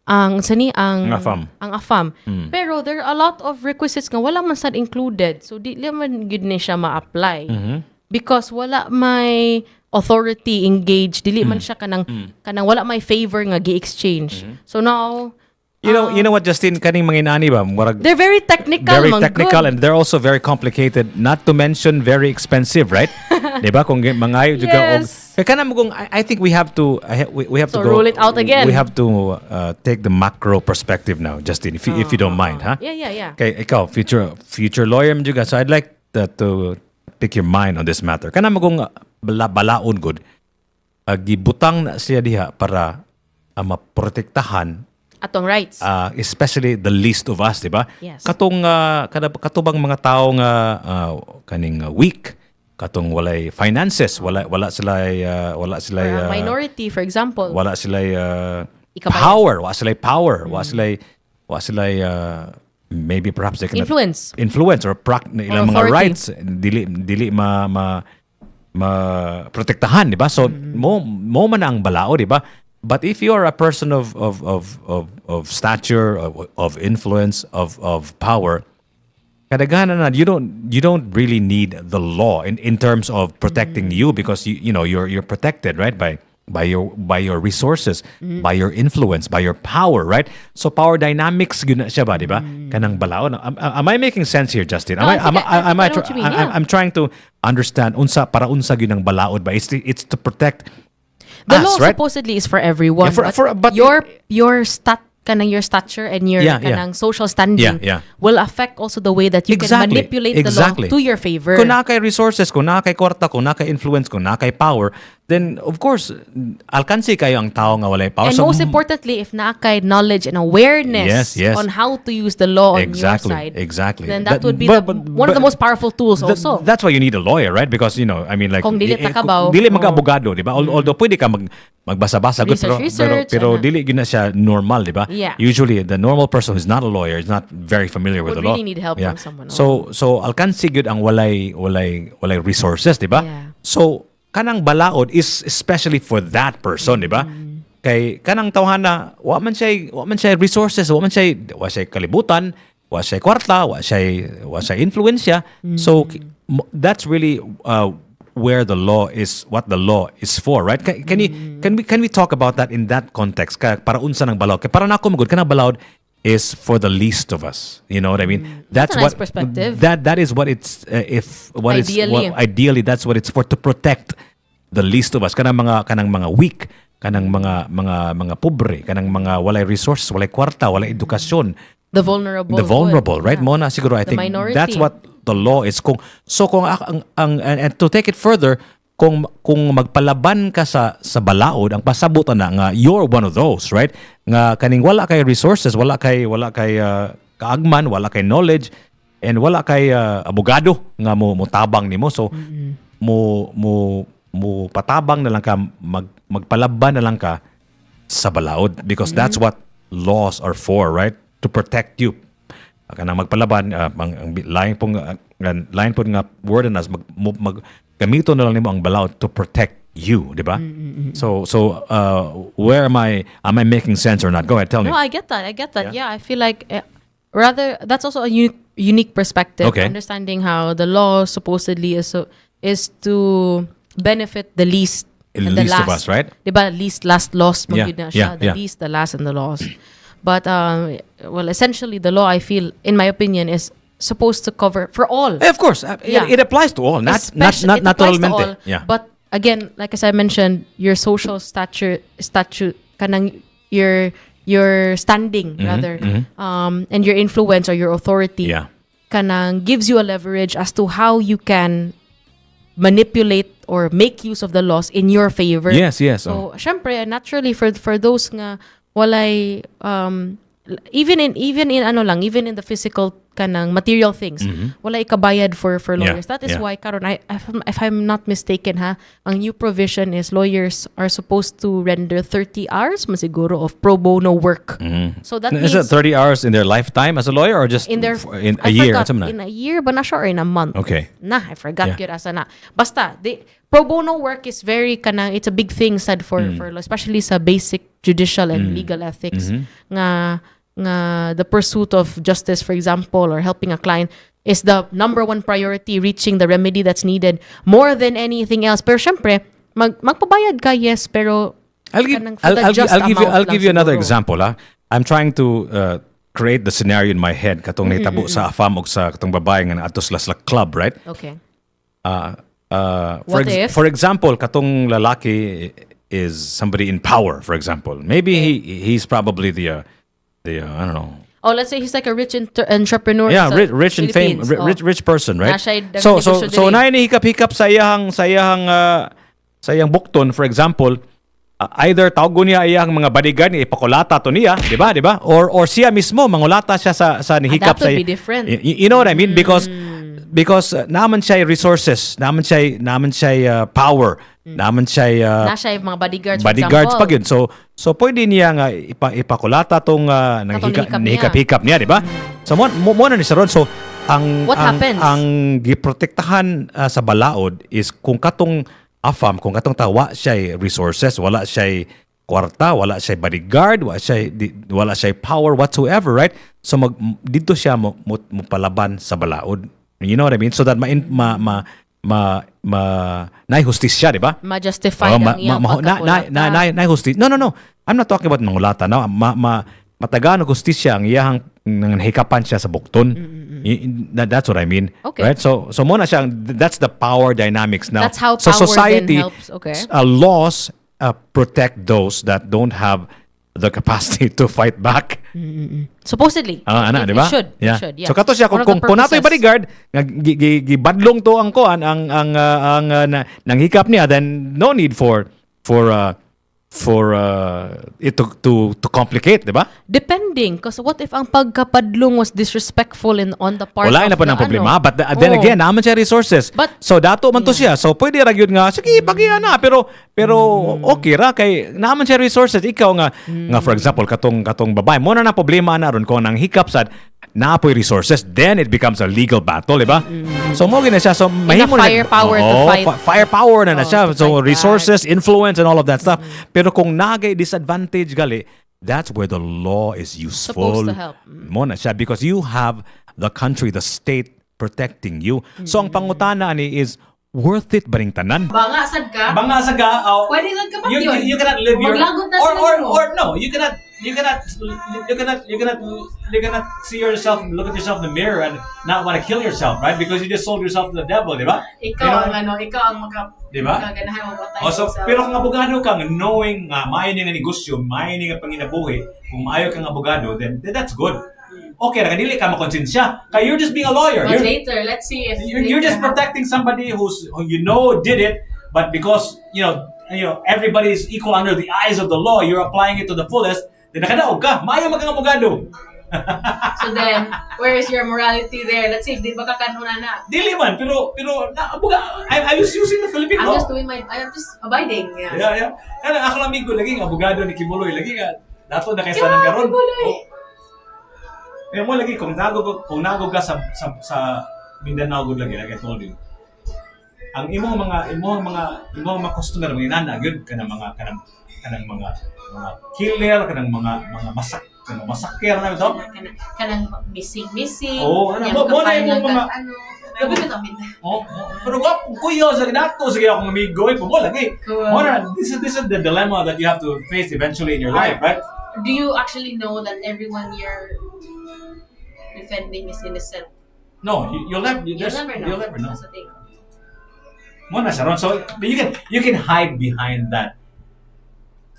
AFAM. ang AFAM. Pero there are a lot of requisites nga wala man sad included. So di man gid ni siya ma-apply. Because wala may authority engaged, dili man siya kanang wala may favor nga gi-exchange. So now You know what, Justin, kaning mga inani ba? they're very technical, Very man. technical, Good. and they're also very complicated, not to mention very expensive, right? Diba? Kung mangayo juga og Yes. kaya kana mo kung I think we have to we have So to go rule it out again. We have to take the macro perspective now, Justin, if you don't mind, huh? Yeah. Okay, ikaw future lawyer mo juga, so I'd like to pick your mind on this matter. Kana mo kung balaon good gibutang na siya diha para maprotektahan Atong rights. especially the least of us, di ba? Yes. Katong katubang mga tao nga kaning weak, katong walay finances, wala sila Minority, for example. wala sila Ikabayan. power, wala sila maybe perhaps they can influence or ilang mga authority. rights dili ma protektahan, di ba? So mo man ang balao, di ba? But if you are a person of stature, of influence, of power, kadaghanan na you don't really need the law in terms of protecting you, because you're protected, right, by your resources, by your influence, by your power, right? So power dynamics gina siya ba, di ba? Kanang balao. Am I making sense here, Justin? No, I know what you mean, yeah. I'm trying to understand unsa ginang balaod ba? It's to protect The us, law right? supposedly is for everyone. Yeah, but your your stature and your kanang social standing will affect also the way that you can manipulate the law to your favor. Kung na kay resources, kung na kay kwarta, kung na kay influence, kung na kay power, then of course alkansi kayo ang tao nga walay power. And most importantly, if na kay knowledge and awareness Yes. on how to use the law on your side, then that would be one of the most powerful tools also. That's why you need a lawyer, right? Because I mean, like Kung dili takabaw, dili mag-abogado, di ba? Although pwede ka magbasa-basa, Research, pero dili gina siya normal, di ba? Yeah. Usually the normal person who's not a lawyer is not very familiar with the law. Would really need help from someone. So alkansi gyud ang walay resources, di ba? Yeah. So kanang balaod is especially for that person, di ba? Kay kanang tawhana wa man siya resources, wa siya kalibutan, wa siya kwarta, wa siya influensya. So that's really where the law is, what the law is for, right? Can we talk about that in that context? Para unsa ng balaod? Kay para nako magud kanang balaod is for the least of us. You know what I mean? That's a nice perspective. That is what it's ideally that's what it's for, to protect the least of us. Kanang mga weak, kanang mga pobre, kanang mga walay resources, walay kwarta, walay edukasyon. The vulnerable, right? Yeah. Mona siguro I think minority. that's what the law is. And to take it further, kung magpalaban ka sa balaod, ang pasabutan na nga you're one of those, right? Nga kaning wala kay resources, wala kay kaagman, wala kay knowledge, and wala kay abogado nga mo tabang nimo. So mo patabang na lang ka, magpalaban na lang ka sa balaod, because that's what laws are for, right? To protect you. Kanang magpalaban, ang lain pong nga word na gamito na lang nimo ang balaod to protect you, di ba? So where am I making sense or not? Go ahead, tell me. No, I get that. Yeah, I feel like rather that's also a unique perspective. Okay. Understanding how the law supposedly is to benefit the least and the least last of us, right? Diba? Least, last, lost. The least, the last, and the lost. But essentially, the law, I feel, in my opinion, is supposed to cover for all. Of course, it applies to all, not naturalmente. Yeah. But again, like as I mentioned, your social statute, kanang your standing rather, and your influence or your authority, kanang gives you a leverage as to how you can manipulate or make use of the laws in your favor. Yes. So, syempre, naturally for those nga walay even in the physical kanang material things. Wala ikabayad for lawyers. That is Yeah. why karon if I'm not mistaken ang new provision is lawyers are supposed to render 30 hours masiguro of pro bono work. So that Is means it 30 hours in their lifetime as a lawyer or just in their in a I year? forgot, in a year ba na siya or in a month? Okay. I forgot Yeah. gyud asa na. Basta pro bono work is very kanang it's a big thing said for especially sa basic judicial and legal ethics nga the pursuit of justice, for example, or helping a client is the number one priority, reaching the remedy that's needed more than anything else. Pero syempre, magpabayad ka, yes, pero I'll give you another example. I'm trying to create the scenario in my head katong nitabo sa afam og sa katong babae nga atos la club, right? Okay. For example, katong lalaki is somebody in power, for example. Maybe he's probably the I don't know. Oh, let's say he's like a rich entrepreneur. Yeah, sa rich and fame, Philippines. rich person, right? So na ni hikap-hikap sa iyang Bukton, for example, either tawgon niya iyang mga bodyguard ni ipakulata to niya, di ba? Or siya mismo mangulata siya sa nihikap that would be different. You know what I mean? Because naman siya resources, naman siya power, naman siya na siya yung mga bodyguards, bodyguards for pag yun. So pwede niya nga ipakulata tong hikap niya, di ba? So mo na ni Saron. So What happens? ang giprotektahan sa balaod is kung katong afam, kung katong tawa siya resources, wala siya kwarta, wala siya bodyguard, wala siya power whatsoever, right? So dito siya mo palaban sa balaod. You know what I mean? So that na-justisya, di ba? Ma-justify ang iyang pagkakulata. Na-justisya. No. I'm not talking about mangulata. No? Matagaan og justisya ang iyang hikapan siya sa Bukton. That's what I mean. Okay. Right? So muna siya, that's the power dynamics now. That's how so power society then helps. Okay. Laws protect those that don't have the capacity to fight back. Supposedly. Di ba? It should. Yeah. It should, yeah. So kato siya One of kung the natoy purposes. bodyguard nga gibadlong to ang kuan ang nang hikap niya, then no need for it to complicate, di ba? Depending, because what if ang pagkapadlong was disrespectful on the part Wala of na pa the ng problema. But then again, naman siya resources. But- So dato man to siya. So pwede ra gyud nga sige pagiya na pero okay ra kay naman siya resources. Ikaw nga for example katong babae mo na problema na ron ko nang hiccup sad naapoy resources, then it becomes a legal battle, di ba? So mo gina siya, so mahimo na firepower to fight. firepower na siya. to So fight resources, influence and all of that stuff. Pero kung nagay disadvantage gali, that's where the law is useful. Supposed to help. Mo na siya because you have the country, the state protecting you. So ang pangutana ani is worth it ba ring tanan? Bangasad ka? Bangasa ka, Pwede lang ka ba you cannot live your Maglagot na sila mo. or no, you cannot see yourself, look at yourself in the mirror and not want to kill yourself, right? Because you just sold yourself to the devil, di ba? Ikaw ang Di ba? magaganahan mo patay So, pero kung abogado ka, knowing nga maayo nga negosyo, maayo nga panginabuhi, kung maayo kang abogado, then that's good. Okay, nakadili ka makonsensya. Kaya you're just being a lawyer. But later, let's see if You're just protecting somebody who you know did it, but because you know everybody is equal under the eyes of the law, you're applying it to the fullest. Then nakadaog ka, maayo magkang abogado. So then, where is your morality there? Let's see if di ba kakanuna na. Dili man, pero I was using the Philippine law. I'm just abiding. Yeah. Yeah. Kana ako lang amigo lagi ang abogado ni Kibuloy lagi nga dato na kay sa nang karon. Pero mo lagi kung nago ka sa Mindanao gud lagi like I told you. Ang imong mga customer mga inana gyud kanang mga killer, kanang mga masakyer na ito. Kanang missing. Oh, ano mo na yung mga Gabi na tamin. Pero kuya sa dato sige akong amigo mo lagi. Cool. Mo na this is the dilemma that you have to face eventually in your life, right? Do you actually know that everyone you're defending is innocent? No, you'll never know. You'll never know. That's the thing. Mo na Sharon. So you can hide behind that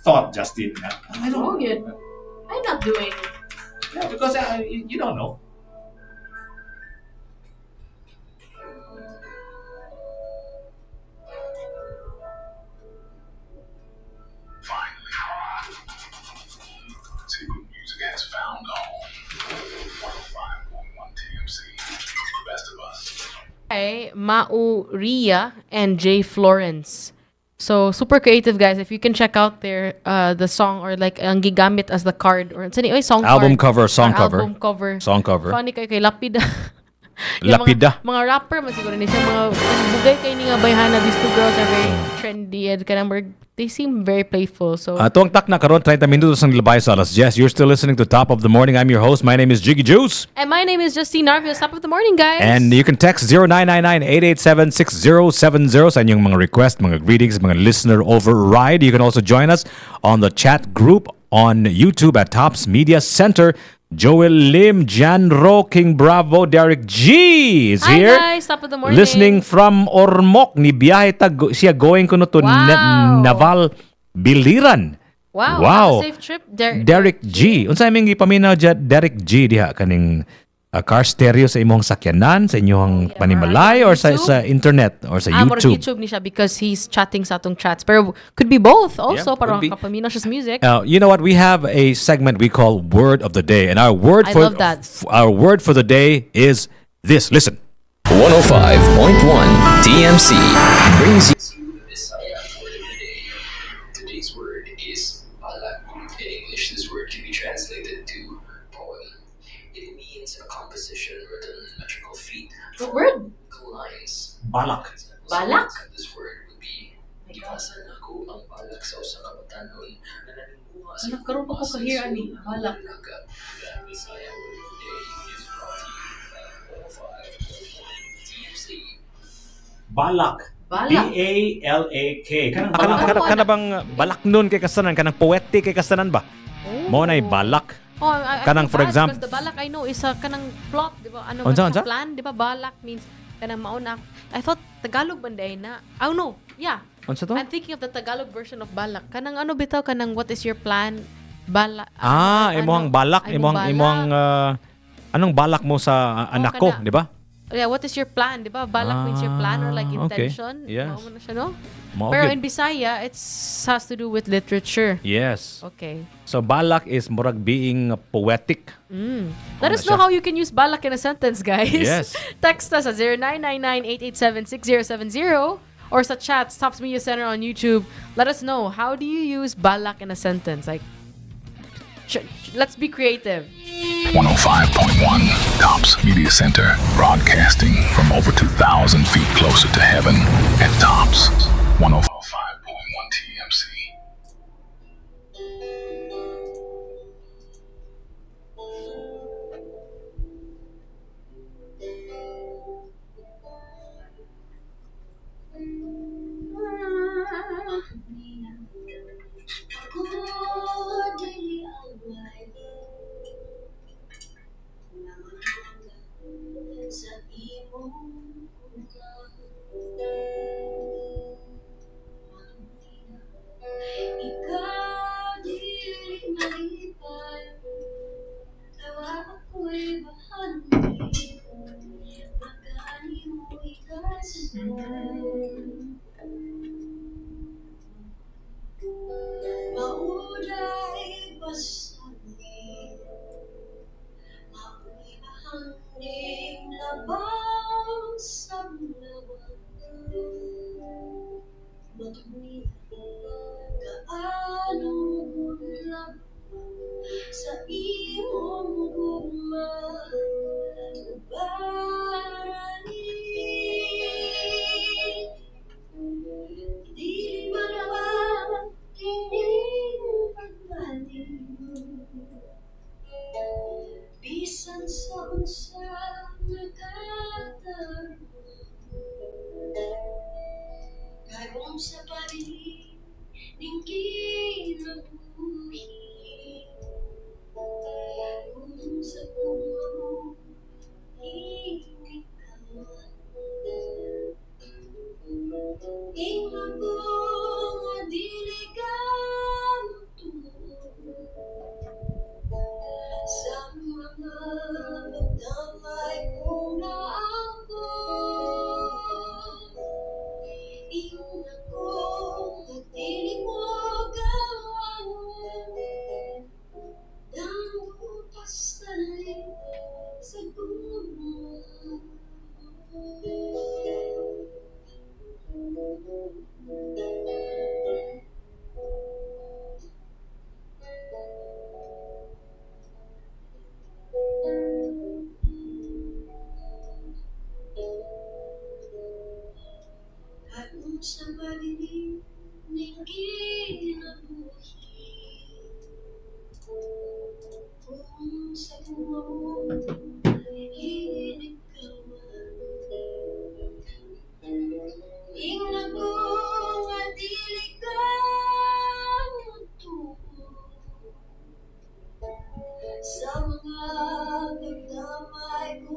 thought, Justin. I don't. I'm not doing. Yeah, because you don't know. Music has found a home. 105.1 TMC. Mau Ria and Jay Florence. So super creative guys. If you can check out their the song or like ang gigamit as the card or song Album card, cover, song or cover. album cover. Song cover. Funny kay Lapida. Lapida. Mga rapper man siguro ni siya mga bugay kay ni nga bayhana. These two girls are very trendy and kanang they seem very playful. So Tuwang tak na karon 30 minutos ang labay sa alas 10. You're still listening to Top of the Morning. I'm your host. My name is Jiggy Juice. and my name is Justine Narvios. Top of the morning, guys. And you can text 0999-887-6070 sa inyong mga request, mga greetings, mga listener override. You can also join us on the chat group on YouTube at Tops Media Center. Joel Lim, Jan Ro, King Bravo, Derek G is Hi, here. guys. Top of the morning. Listening from Ormoc. Ni biyahe siya going kuno to Wow. Naval Biliran. Wow. Wow. Have a safe trip, Derek G. Unsa imong gipaminaw dyan, Derek G diha kaning car stereo sa imong sakyanan, sa inyong panimalay or sa internet or sa YouTube. YouTube ni siya because he's chatting sa atong chats. Pero could be both also. Yeah, Para could be. kapaminaw siya sa music. You know what? We have a segment we call Word of the Day, and our word I for love that. our word for the day is this. Listen. 105.1 TMC brings you Today's word is balak. In English, this word can be translated to poem. It means a composition written metrical feet. What word? Lines. Balak. Balak? This word would be ipasan ako ang balak sa usa ka batanon na nanunguha sa Nagkaroon pa ko kahir ani. Balak. That Bisaya word of the day is brought to you by 105.1 TMC. Balak. Balak. B-A-L-A-K. Kanang Kana bang balak nun kay kasanan, kanang poetic kay kasanan ba? Mo na balak. Oh, I Kanang, feel for bad example- because the balak I know is a kanang plot, di ba? Ano Unsa, ba unsa? plan, di ba? Balak means kanang mauna. I thought Tagalog banday na. Oh no, yeah. Unsa to? I'm thinking of the Tagalog version of balak. Kanang ano bitaw kanang what is your plan? Balak. Imong balak, imong anong balak mo sa anak ko, kana. di ba? Yeah, what is your plan, di ba? Balak means your plan or like okay. intention. Yes. Mao man na siya, no? Mao Pero gyud. in Bisaya, it has to do with literature. Yes. Okay. So balak is murag being poetic. Let us know how you can use balak in a sentence, guys. Yes. Text us at 0999-887-6070 or sa chat, Stops Media Center on YouTube. Let us know, how do you use balak in a sentence? Like, let's be creative. 105.1 Tops Media Center, broadcasting from over 2,000 feet closer to heaven at Tops 105.1 TMC. Sa imong ikaw dili malipay, tawa ako'y bahagi, magani mo ikasunod. Mauday pasangin, ako'y bahangin labaw sa lawan. Matuloy kaano lang sa imong gugma ubarani. Di ba naman kining pagbalik, bisan sa unsa nagkataon. Karong sa paligid ning kinabuhi, kung sa puno hinitawan. Ingnan ko nga dili ka magtuo sa mga pagdamay kong naako. Ingnan ko nga dili mo gawan, damo pasalit sa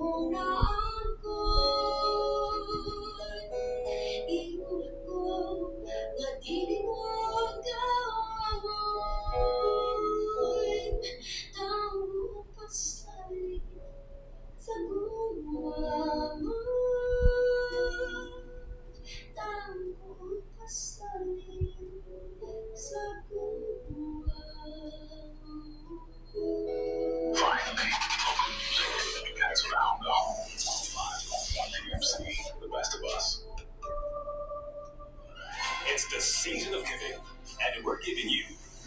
Kung naangkon, ingon ko, nga dili mo gawin. Tao pasay sa guwang. Tao pasay sa guwang. Finally, you guys found the home. 5.1 TMC, the best of us. It's the season of giving, and we're giving you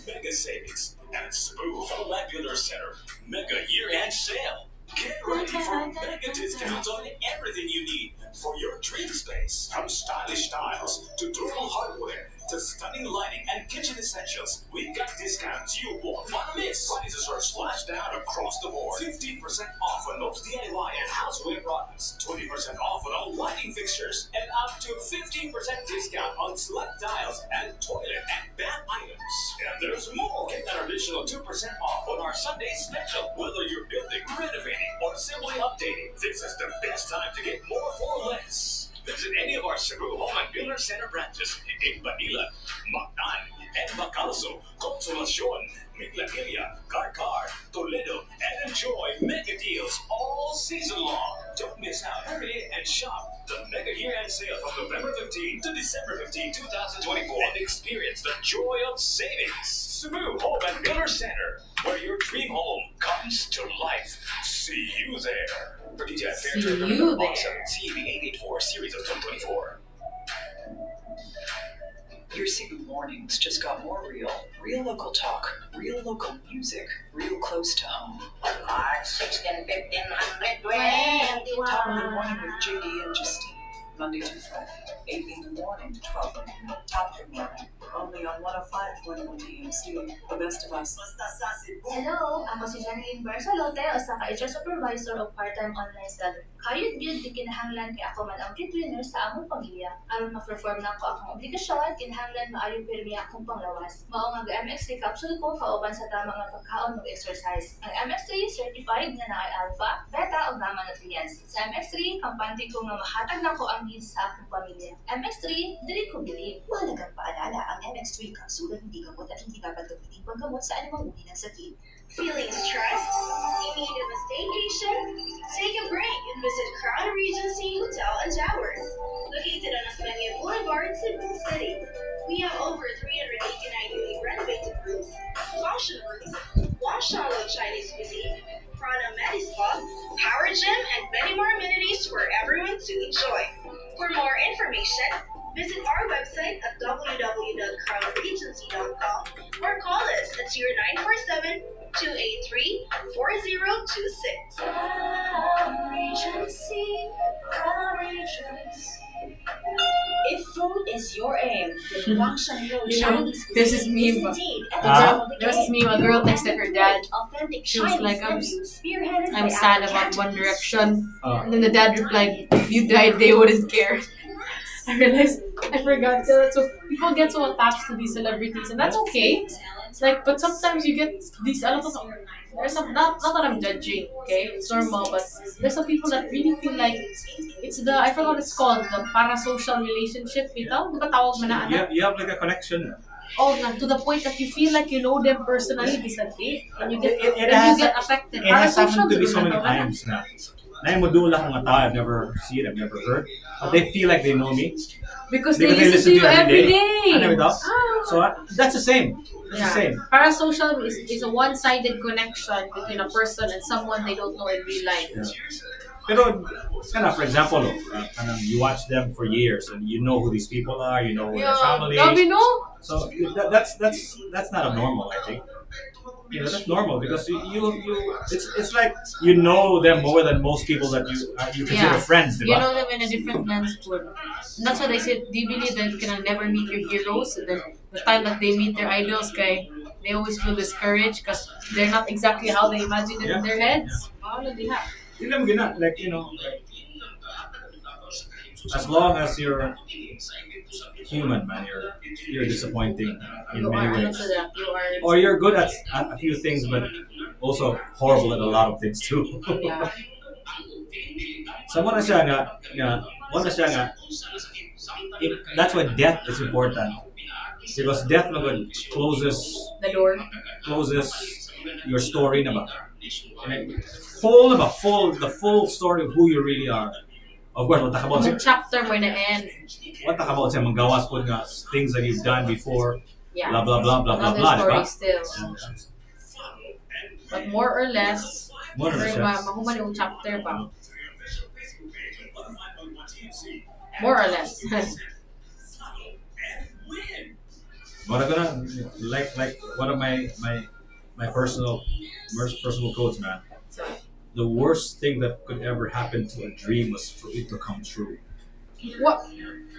mega savings at SUGBO Home Builder Center Mega Year-End Sale. Get ready for mega discounts on everything you need for your dream space. From stylish tiles to durable hardware to stunning lighting and kitchen essentials, we've got discounts you won't want to miss. Prices are slashed down across the board. 15% off on most DIY and houseware products. 20% off on all lighting fixtures. And up to 15% discount on select tiles and toilet and bath items. And there's more. Get an additional 2% off on our Sunday special. Whether you're building, renovating, or simply updating, this is the best time to get more for less. Visit any of our SUGBO Home and Builder Center branches in Manila, Bukton, and Bacalso, Consolacion, Miglaquilla, Carcar, Toledo, and enjoy mega deals all season long. Don't miss out. Hurry and shop the Mega Year-End Sale from November 15 to December 15, 2024, and experience the joy of savings. SUGBO Home and Builder Center, where your dream home comes to life. See you there. For DTI Fair Trade Number Box 7, CEB 884, Series of 2024. Your Cebu mornings just got more real. Real local talk, real local music, real close to home. March 16, 1521. Top of the morning with JD and Justine. Monday to Friday, 8 in the morning to 12 a.m. Top of the morning. Only on 105.1 DMC, the best of us. Hello, ako si Janine Barsalote, usa ka HR supervisor o part-time online seller. Kayod gyud di kinahanglan kay ako man ang breadwinner sa among pamilya. Aron ma-perform na ko akong obligasyon, kinahanglan maayo pirmi akong panglawas. Mao nga MX3 capsule ko kauban sa tama nga pagkaon ug exercise. Ang MX3 certified nga naay alpha, beta ug gamma nutrients. Sa MX3, kampante ko nga mahatag na ko ang needs sa akong pamilya. MX3, dili ko believe. Mahalagang paalala, ang MX3 capsule ay hindi gamot at hindi dapat gamitin panggamot sa anumang uri ng sakit. Feeling stressed? You need a staycation? Take a break and visit Crown Regency Hotel and Towers. Located on Osmeña Boulevard, Cebu City. We have over 389 newly renovated rooms, function rooms, Wangshanlo Chinese cuisine, Prana Medi Spa, Power Gym, and many more amenities for everyone to enjoy. For more information, visit our website at www.crownregency.com or call us at 0947-283-4026. If food is your aim, then Wangshanlo Chinese this is me. is indeed at the top of the This is game. me. A girl texted her dad. Authentic She was Chinese like, menu spearheaded I'm by sad our about One Cantonese Direction. Oh. And then the dad replied, if you died, they wouldn't care. I realized I forgot that. So people get so attached to these celebrities, and that's okay. Like, but sometimes you get these a lot of there's some not that I'm judging, okay? It's normal, but there's some people that really feel like it's the I forgot what it's called, the parasocial relationship. Bitaw, di ba tawag mo na ano? You have like a connection. Oh, to the point that you feel like you know them personally, bisagay, and you get affected. It has happened to Parasocial be so many siguro na. times na. Naimodula ko nga tao, I've never seen it, I've never heard. But they feel like they know me. Because they listen to you every day. Ano ito? So that's the same. That's the same. Parasocial is a one-sided connection between a person and someone they don't know in real life. Yeah. Pero, kind of, for example, you watch them for years and you know who these people are, you know their family. So that's not abnormal, I think. You know, that's normal because it's like you know them more than most people that you consider friends, You know them in a different lens. That's what I said. Do you believe that you can never meet your heroes? And then the time that they meet their idols, they always feel discouraged because they're not exactly how they imagine it in their heads. Like, you know, like, as long as you're human, man, you're disappointing in many ways. Or you're good at a few things, but also horrible at a lot of things too. Yeah. So mo na siya nga that's why death is important. Because death na good closes your story na ba. The full story of who you really are. Of course, what about chapter mo na end. What about siya magawas po nga things that you've done before. Yeah. Blah blah blah blah blah blah. Story still. But more or less, mahuman yung chapter ba? More or less. What I'm gonna like one of my personal quotes, man. The worst thing that could ever happen to a dream was for it to come true. What?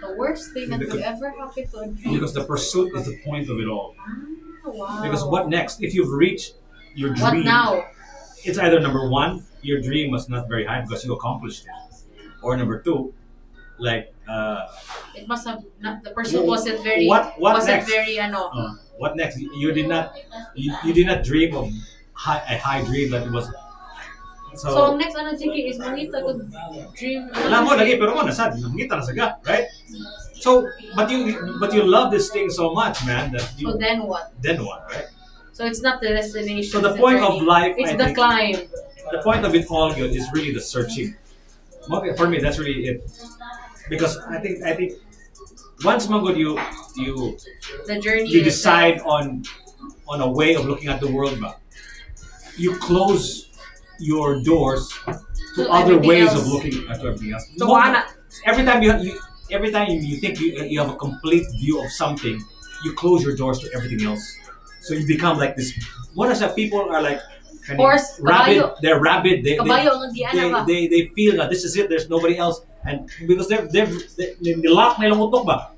The worst thing that could ever happen to a dream? Because the pursuit is the point of it all. Wow. Because what next? If you've reached your dream, what now? It's either number one, your dream was not very high because you accomplished it, or number two, like it must have not, the pursuit wasn't very what next? You did not dream of a high dream that it was. So next Jiki is mangita ko dream. Alam mo lagi pero mo nasad mangita na saga, right? So but you love this thing so much, man, that you. So then what? Then what, right? So it's not the destination. So the point of life, it's the climb. The point of it all good is really the searching. For me, that's really it. Because I think once magod you the journey you decide on a way of looking at the world, you close your doors to other ways of looking at everything else. So every time you think you have a complete view of something, you close your doors to everything else. So you become like this. What is that? People are like horse, rabid. They're rabid. They feel that this is it. There's nobody else, and because they lock na ilang utok ba.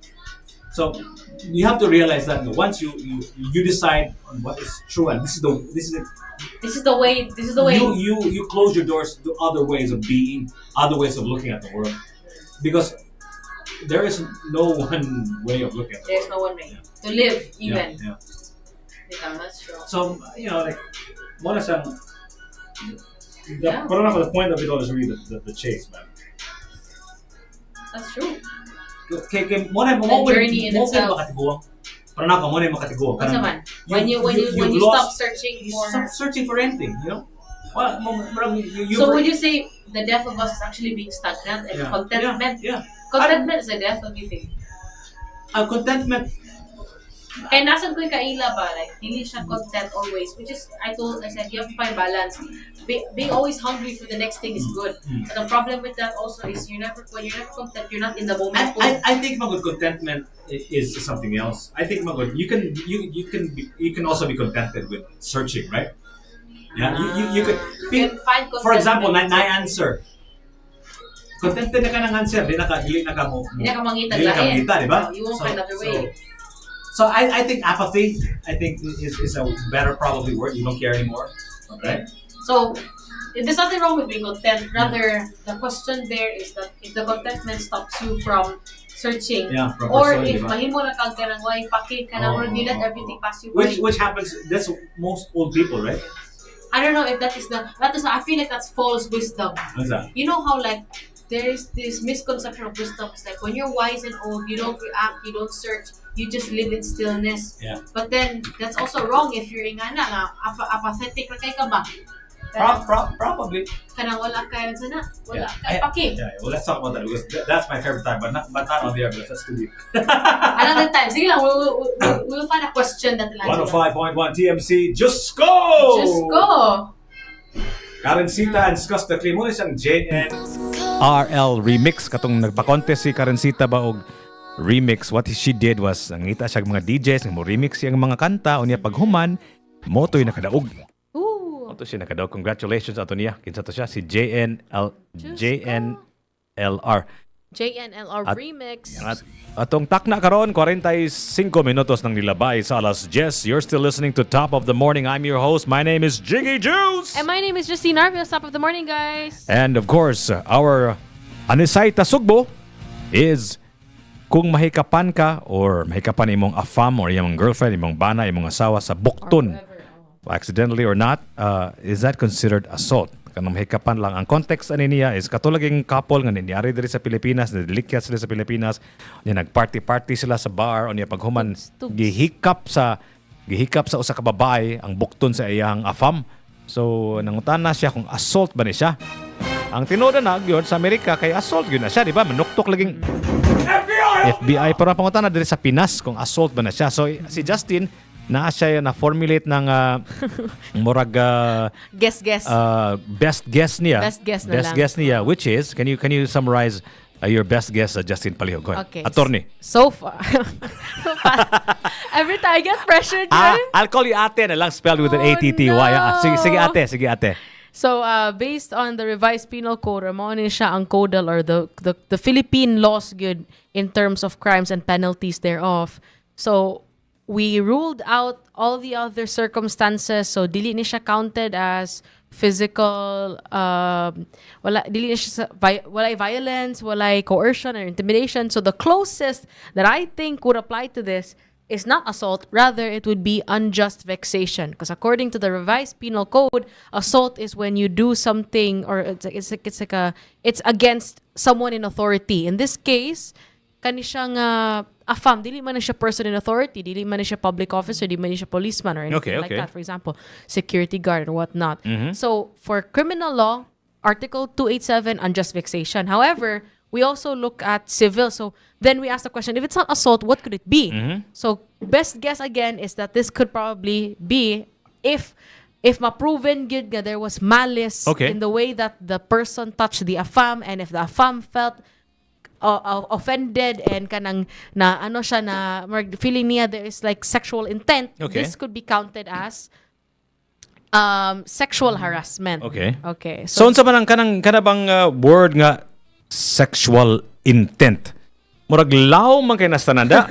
So you have to realize that once you decide on what is true, and this is the way. You close your doors to other ways of being, other ways of looking at the world, because there is no one way of looking at the world. There's no one way to live even. Yeah. That's true. So like one is the point of it all is really the chase, man. That's true. The journey in itself. Para na mo na makatiguan. When you stop searching for. Stop searching for anything, you know. So would you say the death of us is actually being stagnant and contentment? Yeah. Contentment is the death of you think. Contentment. Kaya nasan ko yung kaila ba, like, hindi siya content always, which is, I said, you have to find balance. Being always hungry for the next thing is good. But the problem with that also is when you're never content, you're not in the moment. I think magod contentment is something else. I think magod, you can also be contented with searching, right? Yeah, you can find contentment. For example, na answer. Contented na ka ng answer, di na ka mangita, di ba? You won't find another way. So I think apathy, is a better probably word. You don't care anymore. Okay. So there's nothing wrong with being content. Rather, the question there is that if the contentment stops you from searching, or if mahimo na kag kanang way pakit kanang or you let everything pass you by. Which happens. That's most old people, right? I don't know if that is I feel like that's false wisdom. What's that? You know how like there is this misconception of wisdom. It's like when you're wise and old, you don't react, you don't search, you just live in stillness. Yeah. But then that's also wrong if you're apathetic na kay ka ba? Probably. Kanang wala kay sana. Wala kay paki. Yeah. Well, let's talk about that because that's my favorite time, but not on the air because that's too deep. Another time. Sige lang, we'll find a question that lang. 105.1 TMC. Just go. Karencita and Scus the Clean. Muna siyang JN RL remix katong nagpa-contest si Karencita ba og remix. What she did was nangita siya mga DJs nga mo remix siyang mga kanta unya paghuman motoy nakadaog. Moto siya nakadaog. Congratulations ato niya. Kinsa to siya si JNLR remix. Atong takna karon 45 minutos nang nilabay sa alas 10. You're still listening to Top of the Morning. I'm your host. My name is Jiggy Juice. And my name is Justine Arvios. Top of the morning, guys. And of course, our Anisayta Sugbo is kung mahikapan ka or mahikapan imong afam or imong girlfriend, imong bana, imong asawa sa Bukton, accidentally or not, is that considered assault? kanang hikapan lang. Ang context ani niya is katulaging couple nga ninyari diri sa Pilipinas, nilikyat sila sa Pilipinas, nya nagparty-party sila sa bar o niya paghuman gihikap sa usa ka babae ang bukton sa iyang afam. So nangutana siya kung assault ba ni siya. Ang tinuod na gyud sa Amerika kay assault gyud na siya, di ba? Manuktok laging FBI pero ang pangutana diri sa Pinas kung assault ba na siya. So si Justin na siya na formulate ng murag guess best guess niya. Best guess niya, which is can you summarize your best guess, Justin Palihog? Go ahead. Okay. Attorney. So far. Every time I get pressured. I'll call you ate na lang spelled with an A-T-T-Y. Sige ate. So based on the revised penal code, or mo ni siya ang codal or the Philippine laws good in terms of crimes and penalties thereof. So we ruled out all the other circumstances. So dili ni siya counted as physical, dili ni siya walay violence, walay coercion or intimidation. So the closest that I think would apply to this is not assault, rather it would be unjust vexation. Because according to the revised penal code, assault is when you do something or it's against someone in authority. In this case, kani siyang afam, dili man na siya person in authority, dili man na siya public officer, dili man na siya policeman or anything like that. For example, security guard or whatnot. Mm-hmm. So for criminal law, Article 287, unjust vexation. However, we also look at civil. So then we ask the question, if it's not assault, what could it be? Mm-hmm. So best guess again is that this could probably be if ma-proven good nga there was malice in the way that the person touched the afam, and if the afam felt offended and kanang na siya na feeling niya there is like sexual intent, this could be counted as sexual harassment. Okay. So unsa man ang kanabang word nga sexual intent? Murag law man kay nastananda.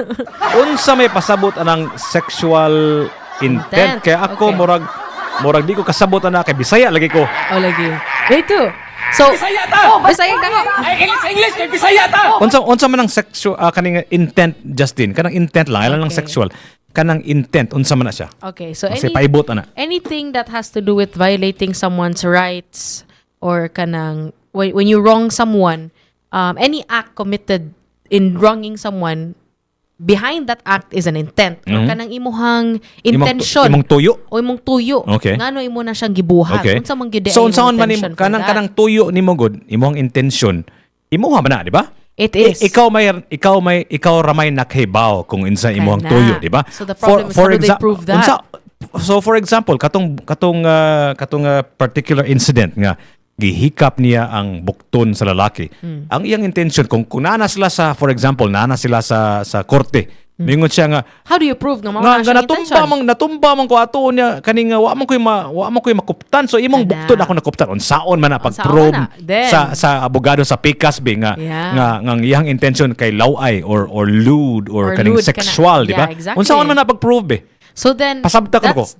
Unsa may pasabot anang sexual intent? Kaya ako murag di ko kasabot ana kay Bisaya lagi ko. Lagi. Wait too. So, Bisaya ta! Bisaya na ko. Ay, English, kay Bisaya ta! Unsa man ang sexual kaning intent, Justin? Kanang intent lang, ilan lang sexual. Kanang intent unsa man na siya? Okay, so paibot ana. Anything that has to do with violating someone's rights or kanang when you wrong someone, any act committed in wronging someone, behind that act is an intent. Or kanang imohang intention. Imong tuyo? O imong tuyo. Okay. Ngano imo na siyang gibuhat. Unsa man gyud so unsaon man kanang tuyo nimo gud, imong intention, imuha man na, di ba? It is. Ikaw ramay nakhibaw kung unsa imong tuyo, di ba? So the problem is how do they prove that? So for example, katong particular incident nga gihikap niya ang bukton sa lalaki. Ang iyang intention kung nana sila sa, for example, nana sila sa korte. Mingon siya nga, how do you prove nga natumba man ko ato niya kaning wa man koy makuptan. So imong bukton ako nakuptan. Unsaon man na pag-probe sa abogado sa PICAS nga iyang intention kay laway or lewd or kaning sexual, di ba? Exactly. Unsaon man na pag-prove So then,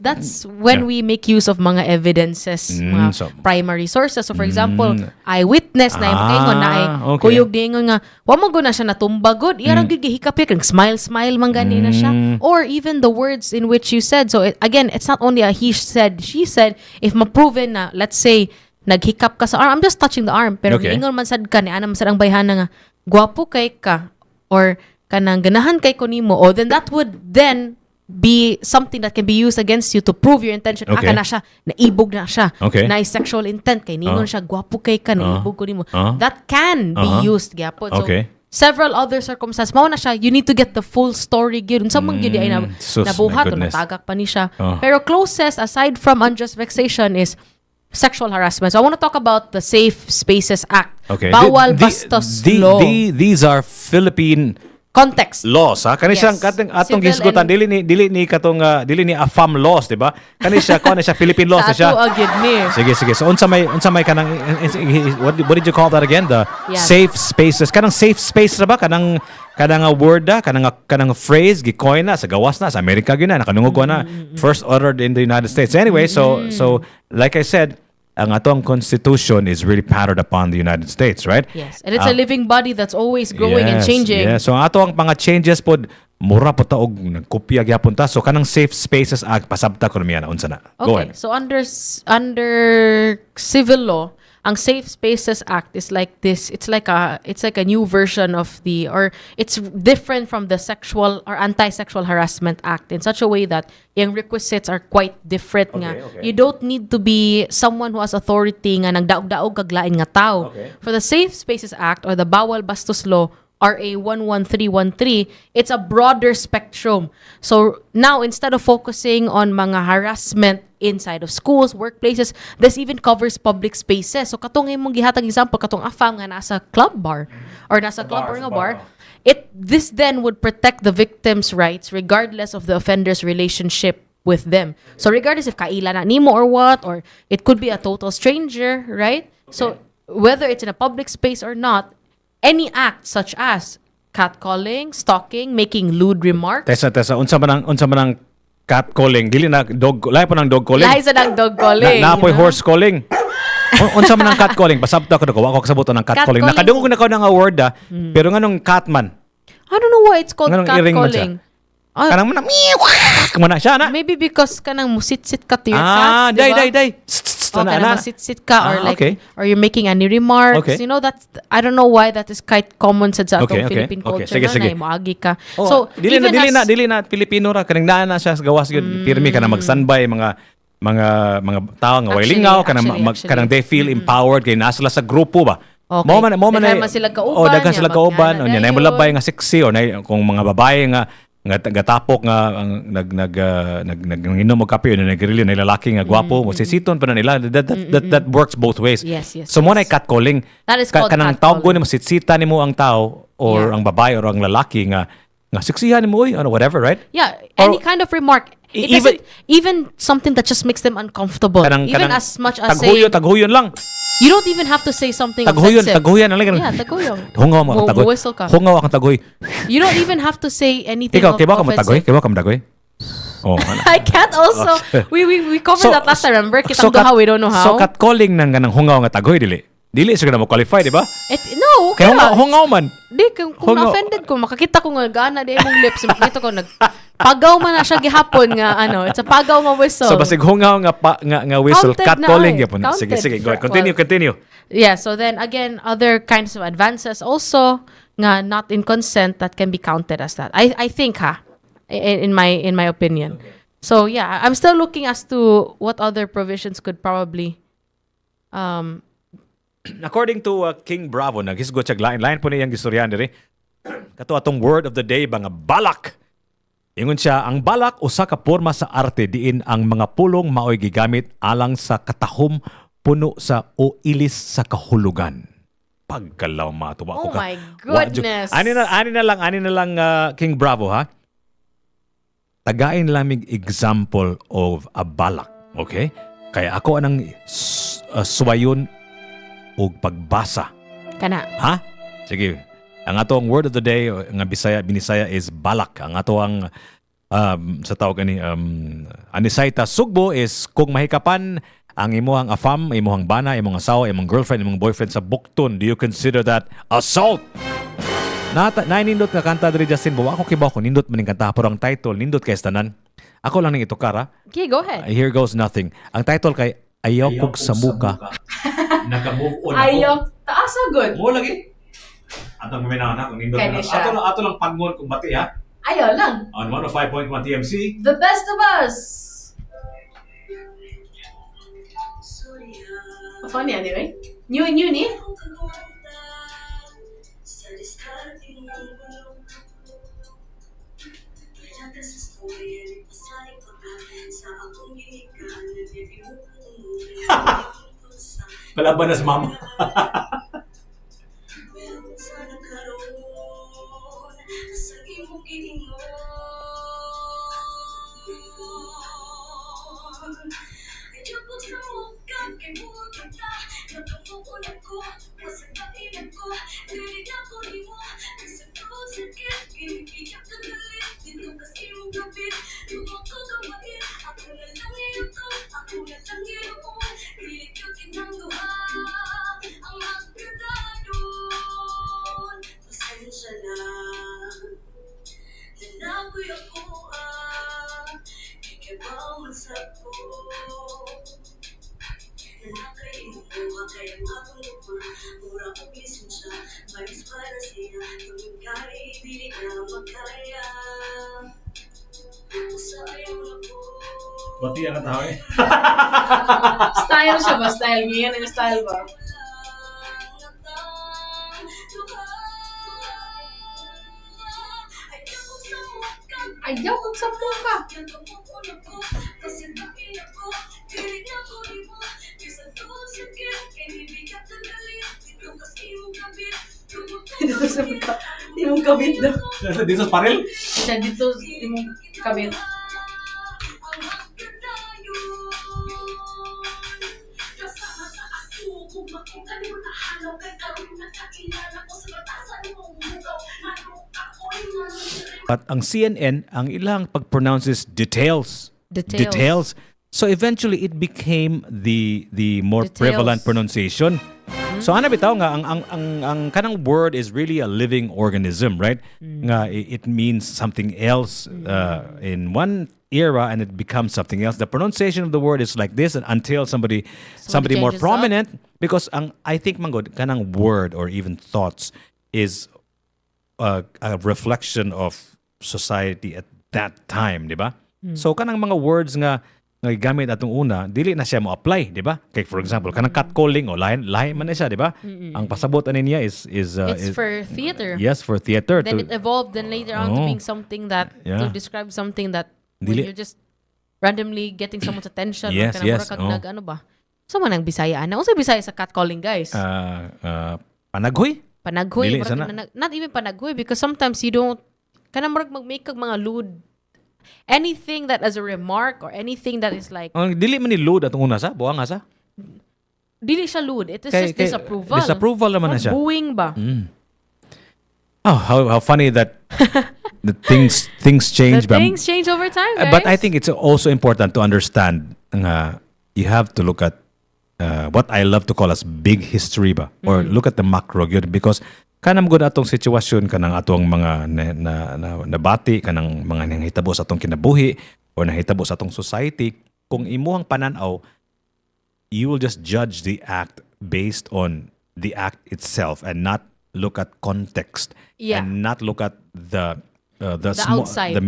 that's when we make use of mga evidences, mga primary sources. So for example, eyewitness na yung kaingon na ay kuyog di nga, wa mo na siya natumba good, iyarang gigihikap kang smile man gani na siya. Or even the words in which you said. So again, it's not only a he said, she said. If ma-proven na, let's say, naghikap ka sa arm, I'm just touching the arm, pero giingon man sad ka, ni anam sad ang bayhana nga, gwapo kay ka, or kanang ganahan kay ko nimo, then that would then be something that can be used against you to prove your intention. Aka na siya, naibog na siya, na sexual intent kay ningon siya, gwapo kay ka, naibog ko nimo. That can be used, gyapon. So several other circumstances, mao na siya, you need to get the full story gyud. Unsa man gyud ay nabuhat o natagak pa ni siya. Pero closest aside from unjust vexation is sexual harassment. So I want to talk about the Safe Spaces Act. Bawal bastos law. These are Philippine context laws, ha? Kani siyang atong gisgutan dili ni AFAM laws, di ba? Kani siya Philippine laws na siya. Sige. So unsa may kanang what did you call that again? The safe spaces. Kanang safe space ra ba kanang word kanang phrase gikoin na sa gawas na sa Amerika gyud na nakanungog na first ordered in the United States. Anyway, so like I said, ang atong constitution is really patterned upon the United States, right? Yes. And it's a living body that's always growing and changing. Yeah. So ato ang mga changes pod mura po taog nagkopya gyapon ta. So kanang Safe Spaces Act pasabta ko na unsa na. Go Okay, ahead. so under civil law, ang Safe Spaces Act is like this. It's like a new version of it's different from the Sexual or Anti-Sexual Harassment Act in such a way that yung requisites are quite different nga. Okay. You don't need to be someone who has authority nga nagdaog-daog kaglain nga tao. Okay. For the Safe Spaces Act or the Bawal Bastos Law, RA 11313, it's a broader spectrum. So now, instead of focusing on mga harassment inside of schools, workplaces, this even covers public spaces. So katong imong gihatag example, katong afam nga nasa club bar or nasa club or nga bar, this then would protect the victim's rights regardless of the offender's relationship with them. So regardless if kaila na nimo or what, or it could be a total stranger, right? So whether it's in a public space or not, any act such as catcalling, stalking, making lewd remarks. Tessa, unsa man ang catcalling? Dili na dog, lahi po ng dog calling. Lahi sa ng dog calling. Naapoy horse calling. Unsa man ang catcalling? Pasabta ko na ko kasabuto ng catcalling. Nakadungog na ko ng award pero nganong catman. I don't know why it's called catcalling. Kanang mana mana siya na. Maybe because kanang musitsit ka to your cat. Day. Kanang musitsit ka or or you're making any remarks. Okay. You know, I don't know why that is quite common sa atong Philippine culture. Sige. Na moagi ka. So dili na Pilipino ra kanang naa na siya sa gawas gyud pirmi kana mag-standby mga tao nga way lingaw kanang they feel empowered kay naa sila sa grupo ba. Okay. Mo man daghan sila kauban. Daghan sila kauban. Nya nay mulabay nga sexy or nay kung mga babae nga gatapok nga nag-inom og kape na nagrilyo na lalaki nga gwapo mo sisiton pa na nila that works both ways. Yes. So mo na catcalling. That is called kanang tawag ko nimo sitsita nimo ang tao or ang babae or ang lalaki nga seksihan nimo whatever, right? Yeah, any kind of remark. Even something that just makes them uncomfortable. Even as much as saying taghuyon lang. You don't even have to say something offensive. Taghuyan lang. Yeah, taghuyon. Hungaw mo tagoy. Hungaw akong tagoy. You don't even have to say anything offensive. Ikaw, kiba ka mo tagoy? Oh, I can't also. We covered that last time, remember? Kitang duha, we don't know how. So catcalling ng hungaw nga tagoy, dili siya na mo qualify, di ba? No, kaya hungaw man. Di, kung na-offended ko, makakita ko nga gana di mong lips, makakita ko pagaw man na siya gihapon nga it's a pagaw nga whistle. So basig hungaw nga whistle, catcalling gyapon. Sige, go ahead. Continue. Yeah, so then again, other kinds of advances also nga not in consent that can be counted as that. I think in my opinion. Okay. So yeah, I'm still looking as to what other provisions could probably according to King Bravo, naghisgot siya lain po niyang gistoryahan diri. Kato atong word of the day nga balak. Ingon siya, ang balak usa ka porma sa arte diin ang mga pulong maoy gigamit alang sa katahom puno sa o ilis sa kahulugan. Pagkalaw matuwa ko ka. Oh my goodness. Ani na lang King Bravo ha. Tagain lamig example of a balak, okay? Kaya ako anang suwayon og pagbasa. Kana. Ha? Sige. Ang atong word of the day nga binisaya is balak. Ang atong sa tawag ni anisayta SUGBO is kung mahikapan ang imuhang afam, imuhang bana, imong asawa, imong girlfriend, imong boyfriend sa Bukton, do you consider that assault? Nindot nga kanta diri Justin, bawa ako kibaw ko nindot maning kanta pero ang title nindot kay tanan. Ako lang ning ito kara. Okay, go ahead. Here goes nothing. Ang title kay Ayaw kog sa muka. Naka-move on ako. Ayaw. Taasa good. Mo lagi. Atong guminaw na kung nindot na. Ato lang pangon kung bati ha. Ayaw lang. On 105.1 TMC. The best of us. Funny anyway. New ni? Palaban na sa mama. Na Pati ang tao eh. Style siya ba? Style. Ngayon ang style ba? Ayaw kong sa puka. Dito sa puka. Yung kabit daw. Dito sa paril? Siya dito yung kabit. But ang CNN, ang ilang pag-pronounce is details. Details. So eventually it became the more Details. prevalent pronunciation. So ano bitaw nga ang kanang word is really a living organism, right? Nga it means something else in one era and it becomes something else. The pronunciation of the word is like this until somebody more changes prominent because I think manggod kanang word or even thoughts is a reflection of society at that time, di ba? So kanang mga words nga gamit atong una, dili na siya mo apply, di ba? Kay for example, kanang catcalling o lahi man na siya, di ba? Ang pasabot ani niya is It's for theater. Yes, for theater. Then it evolved then later on to Oh. being something that Yeah. to describe something that when Dili- you're just randomly getting someone's attention. Yes, or yes, kanang mura kag ano ba? So man ang Bisaya ana. Unsa Bisaya sa catcalling, guys? Panaghoy? Panaghoy, Dili, mura kag sana. not even panaghoy because sometimes you don't kanang murag mag-make kag mga lewd anything that as a remark or anything that is like Ang dili man ni load atong una sa, buang sa. dili siya lewd. It is Kay- just kay- disapproval. disapproval naman na Not siya. Booing ba? Oh, how funny that the things change. The things change over time, guys. But I think it's also important to understand you have to look at what I love to call as big history ba or look at the macro gyud because kanam gud atong sitwasyon kanang atong mga nabati kanang mga nangitabo sa atong kinabuhi or nahitabo sa atong society kung imuhang pananaw you will just judge the act based on the act itself and not look at context Yeah. and not look at the outside. the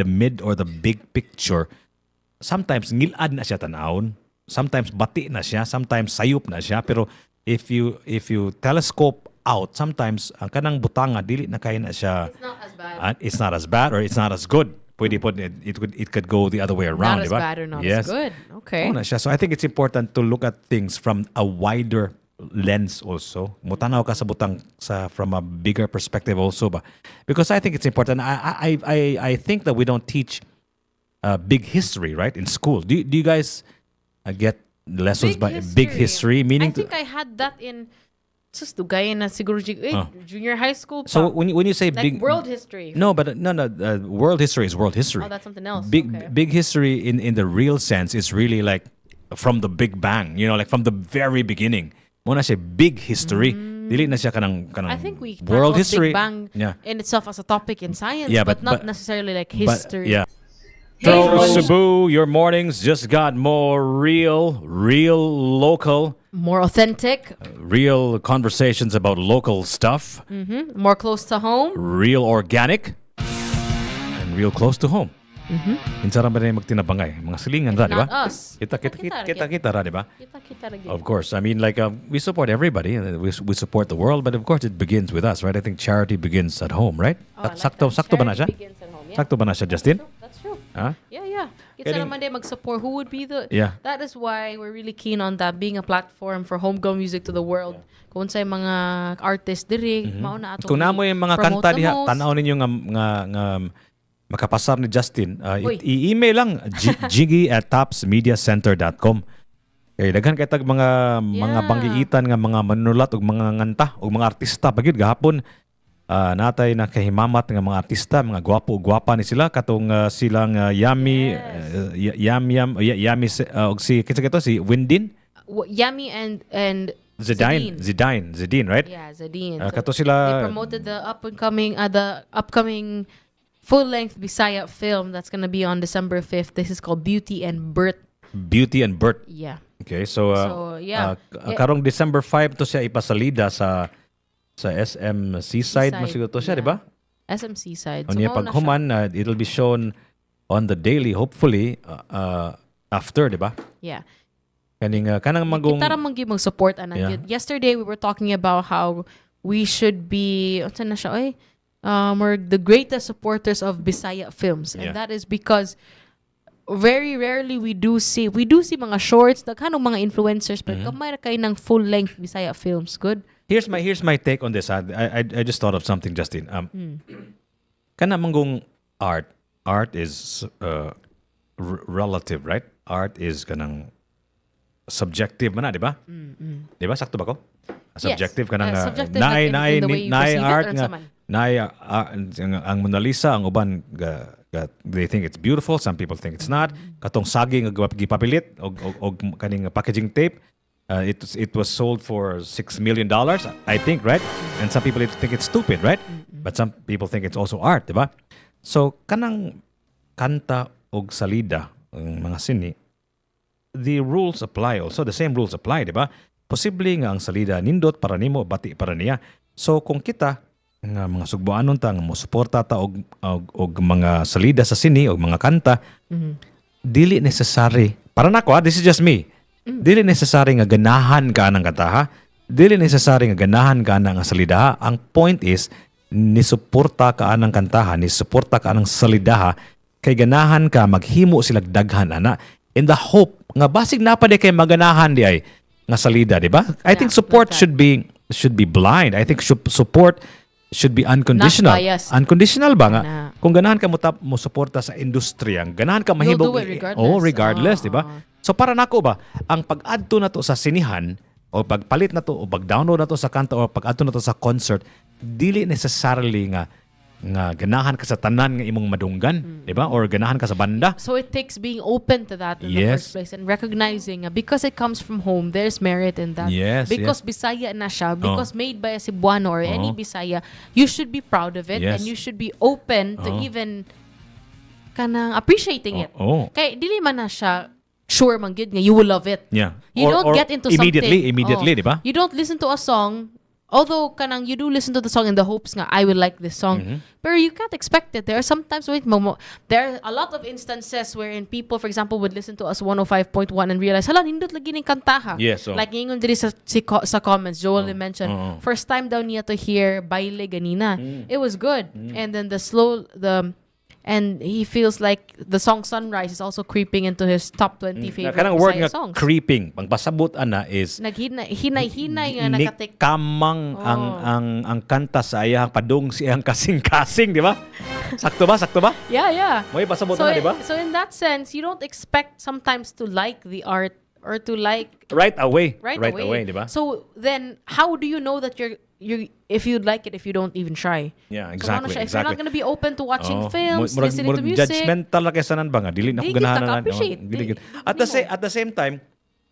mid or the big picture. Sometimes ngilad na siya tanawon, sometimes bati na siya, sometimes sayop na siya, pero if you telescope out, sometimes ang kanang butanga dili na kaya na siya. It's not as bad. It's not as bad or it's not as good. Pwede po it could go the other way around, Not as di ba? bad or not Yes. as good. Okay. Oo na siya. So I think it's important to look at things from a wider lens also. Mutanaw ka sa butang from a bigger perspective also ba? Because I think it's important. I think that we don't teach big history, right, in school. Do you guys get lessons by big history? Meaning I think I had that in just dugayan na siguro junior high school pa. so when you say like big world history. No, but no. World history is world history. Oh, that's something else. Big history in the real sense is really like from the Big Bang. You know, like from the very beginning. Muna siya big history. Dili na siya kanang I think we world tackled history. Big Bang Yeah. in itself as a topic in science, Yeah, but not but- necessarily like But, history. yeah. So Cebu, your mornings just got more real, local, More authentic, real conversations about local stuff, more close to home. real organic, and real close to home. Insa ra ba na magtinabangay? Mga silingan ra, di ba? Not us. Kita ra, di ba? Kita lagi. Of course. I mean, like, we support everybody. We support the world, but of course, it begins with us, right? I think charity begins at home, right? Oh, I like sakto ba na siya? Charity begins at home, yeah. Sakto ba na siya, Justin? That's true. Huh? Yeah. Kita Galing. naman din mag-support. Who would be the... Yeah. That is why we're really keen on that, being a platform for homegrown music to the world. Kung sa mga artist diri, mauna atong Kung namo yung mga promote kanta the diha, most. tanaw ninyo nga makapasar ni Justin, Uy. i-email lang jiggy@topsmediacenter.com. Kay daghan kay tag mga banggiitan nga mga manunulat ug mga nganta ug mga artista pagid gahapon. Natay na kahimamat nga mga artista, mga gwapo-gwapa ni sila katong silang Yami Yami og si kinsa kito si Windin Yami and Zidane, right? Yeah, Zadine. Kato They sila promoted the upcoming full-length Bisaya film that's gonna be on December 5th. This is called Beauty and Birth. Yeah. Yeah. Okay, so So, yeah. karong December 5 to siya ipasalida sa sa SM Seaside mo siguro to siya, di ba? SM Seaside. O niya pag human, it'll be shown on the daily, hopefully, after, di ba? Yeah. Kanang magong... Kita ramang mag-support, Yesterday, we were talking about how we should be, na siya, we're the greatest supporters of Bisaya films. And that is because very rarely we do see mga shorts, kanong mga influencers, pero kamay na kayo ng full-length Bisaya films. Good? Here's my take on this. I just thought of something, Justin. Kana manggong art is relative, right? Art is kanang subjective man, di ba? Di ba? Sakto ba ko? Subjective kanang naay art nga naay ang Mona Lisa, ang uban they think it's beautiful, some people think it's not. Katong saging nga gipapilit og kaning packaging tape. It was sold for $6 million, I think, right? And some people think it's stupid, right? But some people think it's also art, di ba? So, kanang kanta og salida, ang mga sini, the rules apply also. The same rules apply, di ba? Posible nga ang salida nindot para nimo, bati para niya. So, kung kita, nga mga sugboanon ta, nga mosuporta ta og mga salida sa sini, og mga kanta, dili necessary. Para nako, this is just me. Dili necessary nga ganahan ka ng kanta, dili necessary nga ganahan ka ng salida. Ang point is, nisuporta ka ng kantaha, nisuporta ka ng salida, kay ganahan ka, maghimo sila daghan, ana. In the hope, nga basig napade kay maganahan di ay, nga salida, di ba? I think support should be blind. I think support should be unconditional. Not biased. Unconditional ba nga? Kung ganahan ka mo suporta sa industriya, ganahan ka mahibog. You'll do it regardless. Regardless, di ba? So para nako ba, ang pag-adto na to sa sinihan, o pagpalit na to, o pag-download na to sa kanta, o pag-adto na to sa concert, dili necessarily nga ganahan ka sa tanan nga imong madunggan, di ba? Or ganahan ka sa banda. So it takes being open to that in the first place and recognizing because it comes from home, there's merit in that. Because Bisaya na siya, because made by a Cebuano or any Bisaya, you should be proud of it and you should be open to even kanang appreciating it. Kaya dili man na siya sure man good nga you will love it. Yeah. You don't get into immediately, something. di ba? You don't listen to a song, although kanang you do listen to the song in the hopes nga I will like this song. But you can't expect it. There are sometimes there are a lot of instances wherein people, for example, would listen to us 105.1 and realize, hala, nindot lagi ning kantaha. Yes, like ngayon diri sa comments, Joel mentioned, first time daw niya to hear Baile ganina. It was good. And then and he feels like the song Sunrise is also creeping into his top 20 favorite kanang word nga songs. creeping, pangpasabot ana is hinay nga nakatik. Kamang ang kanta sa iyang padung siyang kasing-kasing, di ba? Sakto ba? Yeah. May pasabot na, di ba? So in that sense, you don't expect sometimes to like the art or to like right away, di ba? So then how do you know that you if you'd like it if you don't even try? Yeah, exactly. So, if you're not gonna be open to watching films, listening to music, judgmental na kaysanan ba nga? Dili na ko ganahan na. At the same time,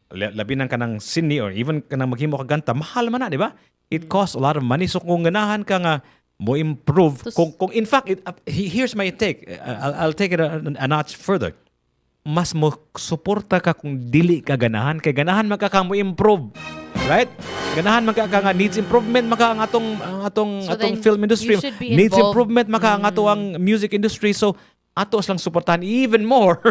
labi ng kanang sini or even kanang maghimo ka ganta, mahal man na, di ba? It costs a lot of money. So kung ganahan ka nga mo improve, kung in fact, here's my take. I'll take it a notch further. Mas mo suporta ka kung dili ka ganahan, kay ganahan magka mo improve. Right? Ganahan nga needs improvement maka ang atong film industry needs improvement maka ang ato ang music industry, so ato lang suportahan even more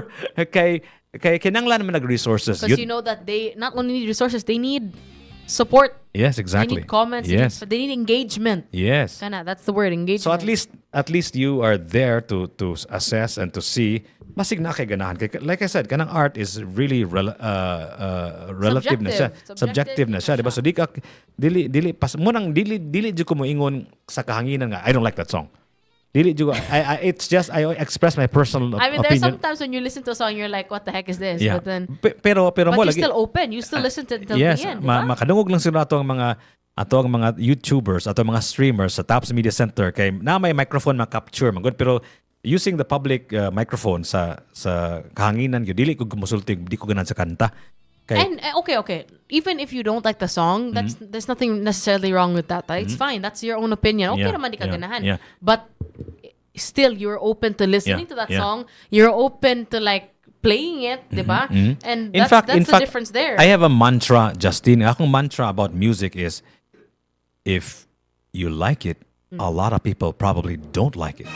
kay kinanglan man nag-resources. Because you know that they not only need resources, they need support. Yes, exactly. They need comments. Yes. They need engagement. Yes. That's the word, engagement. So at least you are there to assess and to see basig na kay ganahan. Like I said, kanang art is really relative na siya. Subjective na siya, di ba? So dili pas mo nang dili jud ko mo ingon sa kahanginan nga I don't like that song. Dili jud it's just I express my personal opinion. I mean, there's sometimes when you listen to a song you're like what the heck is this? Yeah. But then pero mo lagi still open. You still listen to it until yes, the end. Makadungog lang sila ato ang mga YouTubers, ato mga streamers sa Tops Media Center kay na may microphone ma-capture magud, pero using the public microphone sa kahanginan gyud dili ko gumusulti, di ko ganan sa kanta. And okay. Even if you don't like the song, there's nothing necessarily wrong with that. It's fine. That's your own opinion. Okay naman di ka ganahan. Yeah. But still you're open to listening to that song. You're open to like playing it, diba? And that's the difference there. I have a mantra, Justin. Akong mantra about music is if you like it, a lot of people probably don't like it.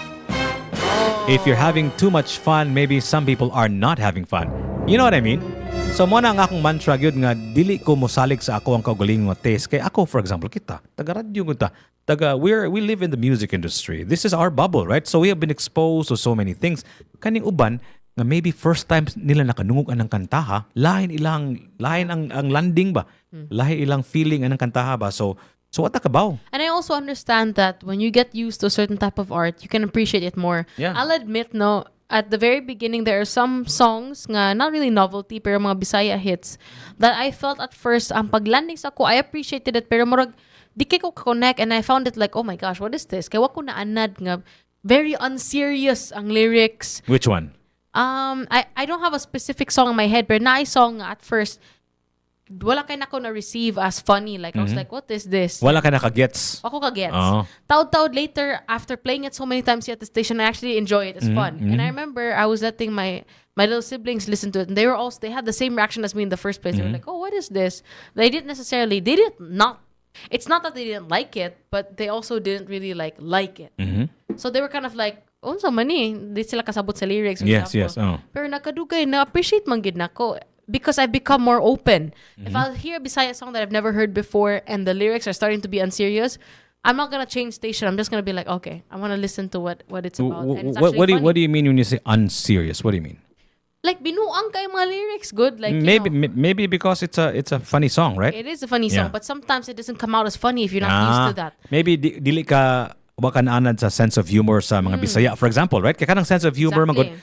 If you're having too much fun, maybe some people are not having fun. You know what I mean? So mo na nga akong mantra gyud nga dili ko mosalig sa ako ang kaugalingon nga taste. Kay ako, for example, kita taga radyo gud ta. We live in the music industry. This is our bubble, right? So we have been exposed to so many things. Kaning uban nga maybe first time nila nakanungugan ng kantaha, lain ang landing ba? Lahi ilang feeling anang kantaha ba? So what about? And I also understand that when you get used to a certain type of art, you can appreciate it more. Yeah. I'll admit, no, at the very beginning, there are some songs nga not really novelty, pero mga Bisaya hits that I felt at first, ang paglanding sa ko, I appreciated it, pero murag, di kay ko connect, and I found it like, oh my gosh, what is this? Kaya wako na anad nga, very unserious ang lyrics. Which one? I don't have a specific song in my head, pero na song nga at first, wala kay nako na receive as funny. Like, I was like, what is this? Wala ka nakagets. Ako kagets. Taud later, after playing it so many times at the station, I actually enjoy it. It's fun. And I remember I was letting my little siblings listen to it, and they had the same reaction as me in the first place. They were like, oh, what is this? They did not. It's not that they didn't like it, but they also didn't really like it. So they were kind of like, oh, so mani, di sila kasabot sa lyrics. Yes. Pero nakadugay, na-appreciate man gid nako. Because I've become more open. If I'll hear a Bisaya song that I've never heard before and the lyrics are starting to be unserious, I'm not gonna change station. I'm just gonna be like, okay, I want to listen to what it's about. And it's What do you mean when you say unserious? What do you mean? Like binuang kay mga lyrics, good. Like maybe because it's a funny song, right? It is a funny song, but sometimes it doesn't come out as funny if you're not used to that. Maybe dili ka anad sa sense of humor sa mga Bisaya, for example, right? Kaya kanang sense of humor magod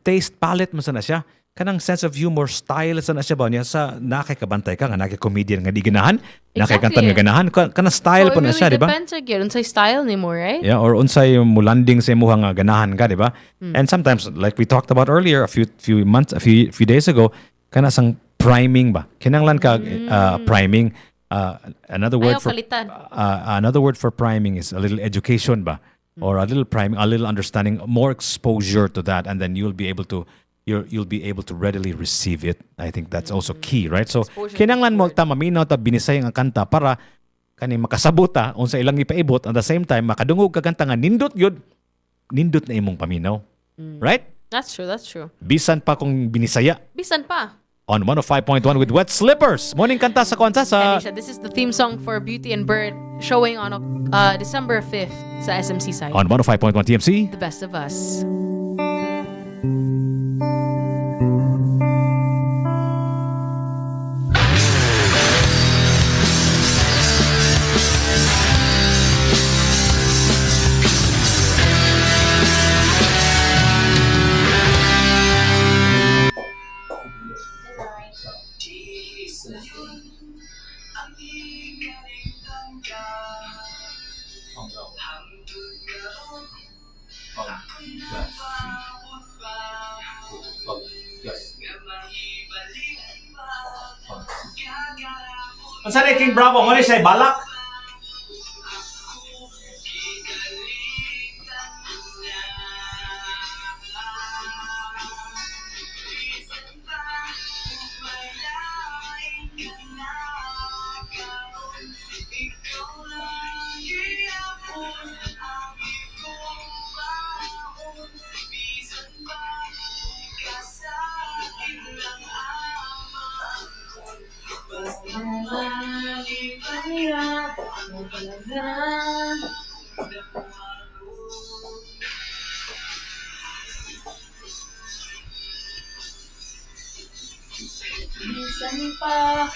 taste palette mo sana siya. Kanang sense of humor style sa na siya ba niya sa nakikabantay ka nga nakik-comedian nga di ganahan, nakikanta nga ganahan kana style so po na siya, di ba? Depends again unsay style nimo, right? Yeah, or unsay mo landing sa imong nga ganahan ka, di ba? And sometimes like we talked about earlier a few days ago, kana sang priming ba? Kinanglan ka priming. Another word for priming is a little education ba? Or a little priming, a little understanding, more exposure to that, and then you'll be able to readily receive it. I think that's also key, right? So kinanglan mo ta maminaw ta binisay nga kanta para kani makasabuta unsa ilang ipaibot, at the same time makadungog ka kanta nga nindot na imong paminaw. Right? That's true. Bisan pa kung binisaya. Bisan pa. On 105.1 with Wet Slippers. Morning kanta sa kwansa sa Kanisha, this is the theme song for Beauty and Bird showing on December 5th sa SMC side. On 105.1 TMC. The best of us. Unsa ni King Bravo mo ni siya balak? Minsan pa.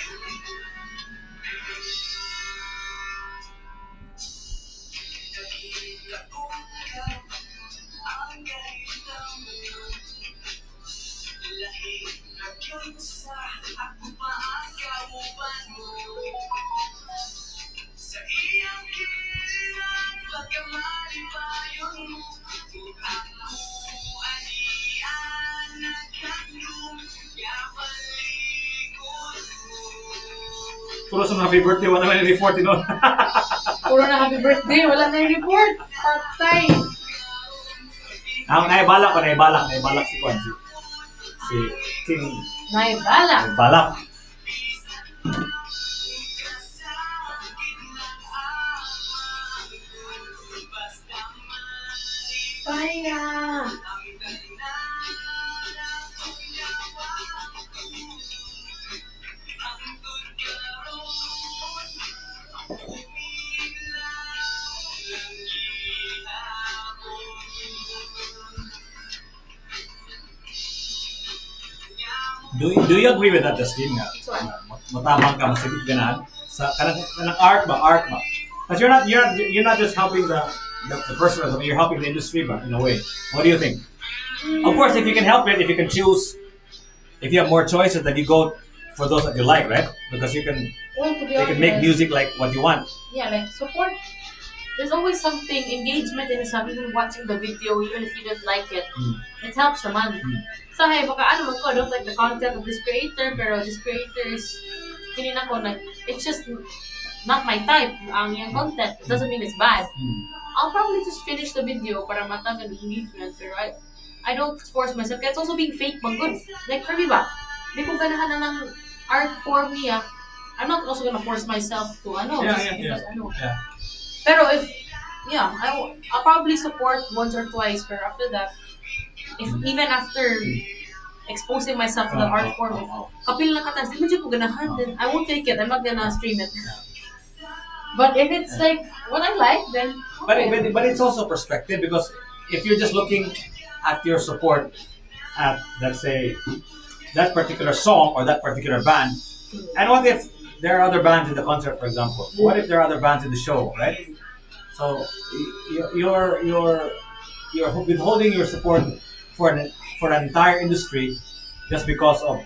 Puro sa happy birthday, wala naman i-report yun. Puro na happy birthday, wala na i-report. Patay. Ang naibalak si Kwan. Si King. Naibalak. Do you agree with that, Justin? Matabang ka masigit ganahan sa kanang art ba? But you're not just helping the person, you're helping the industry ba in a way. What do you think? Of course, if you can help it, if you can choose, if you have more choices, then you go for those that you like, right? Because you can make music like what you want. Yeah, like support. There's always something, engagement in something, even watching the video, even if you don't like it. It helps naman. So, hey, baka ano man ko, I don't like the content of this creator, pero this creator is, kinin ako, it's just not my type, ang yung content. It doesn't mean it's bad. I'll probably just finish the video para matanggal the engagement, pero I don't force myself. Kaya it's also being fake, man good. Like, for me ba, hindi ko ganahan na ng art form niya. I'm not also gonna force myself to, Yeah. Pero if, I'll probably support once or twice, pero after that, even after exposing myself to the art form, kapil na katas, di mo siya ko ganahan, then I won't take it, I'm not gonna stream it. But if it's like what I like, then okay. But it's also perspective, because if you're just looking at your support at, let's say, that particular song or that particular band, and what if there are other bands in the concert, for example? What if there are other bands in the show, right? So you're withholding your support for an entire industry just because of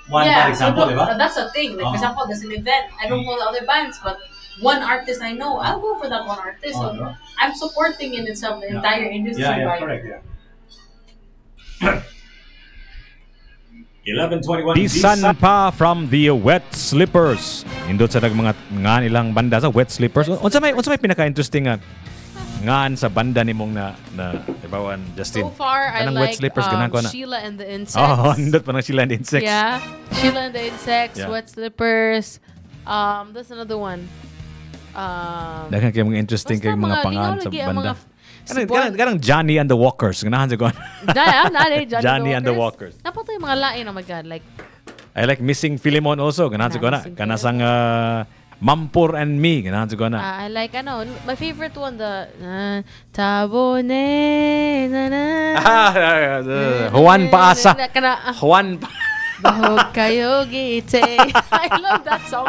one bad example, so that's the thing. Like, for example, there's an event, I don't know the other bands, but one artist I know, I'll go for that one artist. So I'm supporting in itself the entire industry. Yeah, correct, yeah. 11:21. Bisan pa from the Wet Slippers. Indot sa mga ngan ilang banda sa Wet Slippers. Unsa may pinaka-interesting ngan sa banda nimong na ibawan, Justin? So far, I like Wet Slippers, Sheila and the Insects. Oh, indot pa ng Sheila and the Insects. Yeah, Sheila and the Insects, Wet Slippers. There's another one. Daghang kay mga interesting kay mga pangalan sa banda. Kanang Johnny and the Walkers. Ganahan sa ko. Johnny and the Walkers. Napatay yung mga lain, oh my God. Like, I like Missing Philemon also. Ganahan sa ko na. Kanasang Mampur and Me. Ganahan sa ko na. I like, my favorite one, the Tabone. Juan Paasa. Juan Bahog kayo gite. I love that song.